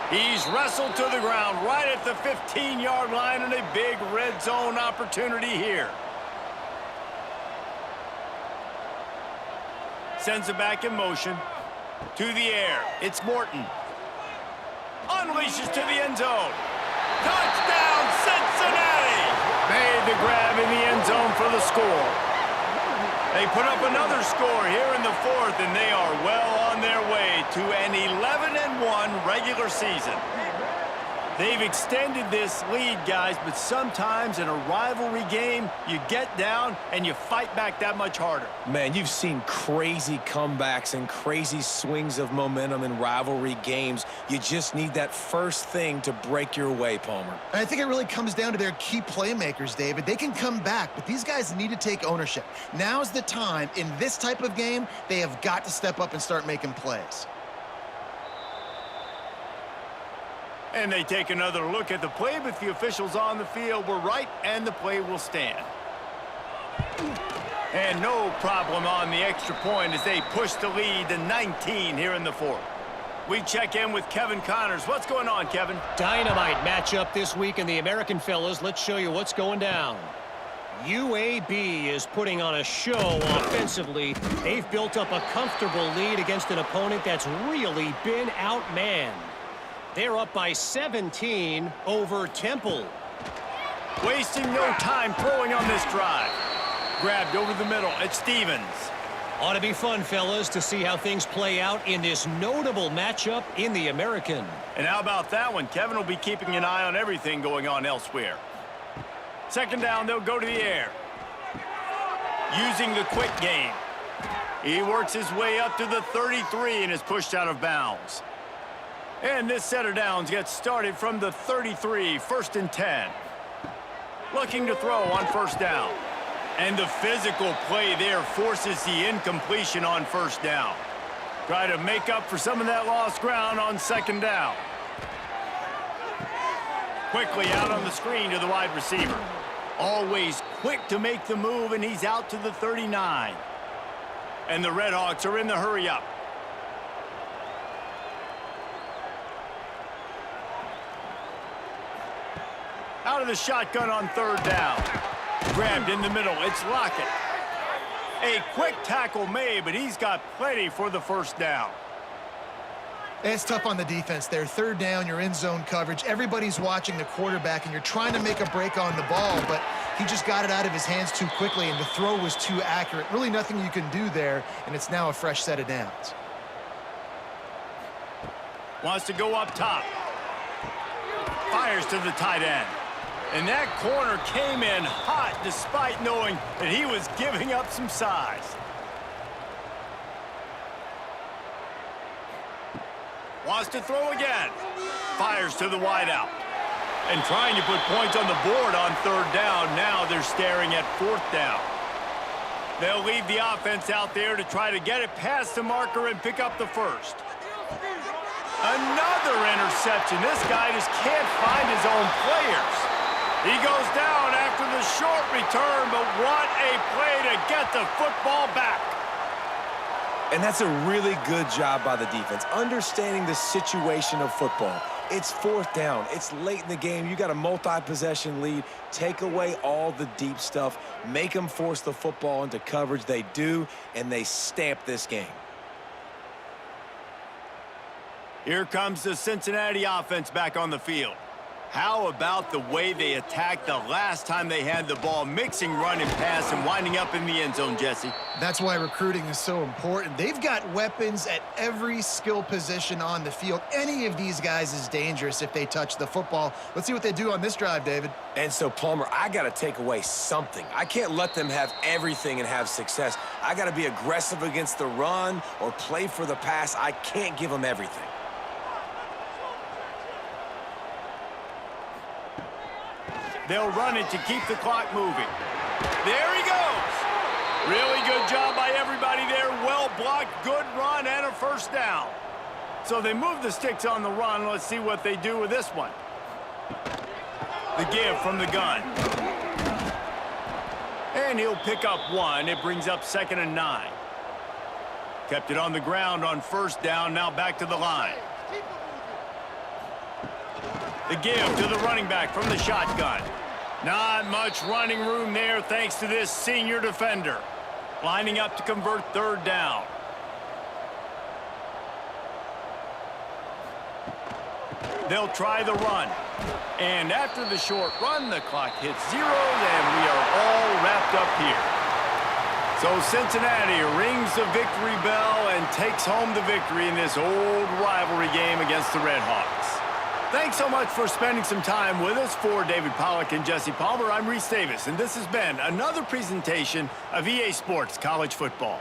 He's wrestled to the ground right at the 15-yard line, and a big red zone opportunity here. Sends it back in motion. To the air. It's Morton. Unleashes to the end zone. Touchdown, Cincinnati! Made the grab in the end zone for the score. They put up another score here in the fourth, and they are well on their way to an 11-1 regular season. They've extended this lead, guys, but sometimes in a rivalry game, you get down and you fight back that much harder. Man, you've seen crazy comebacks and crazy swings of momentum in rivalry games. You just need that first thing to break your way, Palmer. I think it really comes down to their key playmakers, David. They can come back, but these guys need to take ownership. Now's the time. In this type of game, they have got to step up and start making plays. And they take another look at the play, but the officials on the field were right, and the play will stand. And no problem on the extra point as they push the lead to 19 here in the fourth. We check in with Kevin Connors. What's going on, Kevin? Dynamite matchup this week in the American, fellas. Let's show you what's going down. UAB is putting on a show offensively. They've built up a comfortable lead against an opponent that's really been outmanned. They're up by 17 over Temple. Wasting no time throwing on this drive. Grabbed over the middle. It's Stevens. Ought to be fun, fellas, to see how things play out in this notable matchup in the American. And how about that one? Kevin will be keeping an eye on everything going on elsewhere. Second down, they'll go to the air. Using the quick game. He works his way up to the 33 and is pushed out of bounds. And this set of downs gets started from the 33, 1st and 10. Looking to throw on first down. And the physical play there forces the incompletion on first down. Try to make up for some of that lost ground on second down. Quickly out on the screen to the wide receiver. Always quick to make the move, and he's out to the 39. And the Redhawks are in the hurry-up. Out of the shotgun on third down. Grabbed in the middle. It's Lockett. A quick tackle made, but he's got plenty for the first down. It's tough on the defense there. Third down, you're in zone coverage. Everybody's watching the quarterback, and you're trying to make a break on the ball, but he just got it out of his hands too quickly, and the throw was too accurate. Really nothing you can do there, and it's now a fresh set of downs. Wants to go up top. Fires to the tight end. And that corner came in hot despite knowing that he was giving up some size. Wants to throw again. Fires to the wideout. And trying to put points on the board on third down. Now they're staring at fourth down. They'll leave the offense out there to try to get it past the marker and pick up the first. Another interception. This guy just can't find his own players. He goes down after the short return, but what a play to get the football back. And that's a really good job by the defense, understanding the situation of football. It's fourth down. It's late in the game. You got a multi-possession lead. Take away all the deep stuff. Make them force the football into coverage. They do, and they stamp this game. Here comes the Cincinnati offense back on the field. How about the way they attacked the last time they had the ball, mixing run and pass and winding up in the end zone, Jesse? That's why recruiting is so important. They've got weapons at every skill position on the field. Any of these guys is dangerous if they touch the football. Let's see what they do on this drive, David. And so, Palmer, I got to take away something. I can't let them have everything and have success. I got to be aggressive against the run or play for the pass. I can't give them everything. They'll run it to keep the clock moving. There he goes. Really good job by everybody there. Well blocked, good run, and a first down. So they move the sticks on the run. Let's see what they do with this one. The give from the gun. And he'll pick up one. It brings up 2nd and 9. Kept it on the ground on first down, now back to the line. The give to the running back from the shotgun. Not much running room there thanks to this senior defender. Lining up to convert third down. They'll try the run. And after the short run, the clock hits 0, and we are all wrapped up here. So Cincinnati rings the victory bell and takes home the victory in this old rivalry game against the Red Hawks. Thanks so much for spending some time with us. For David Pollack and Jesse Palmer, I'm Reese Davis, and this has been another presentation of EA Sports College Football.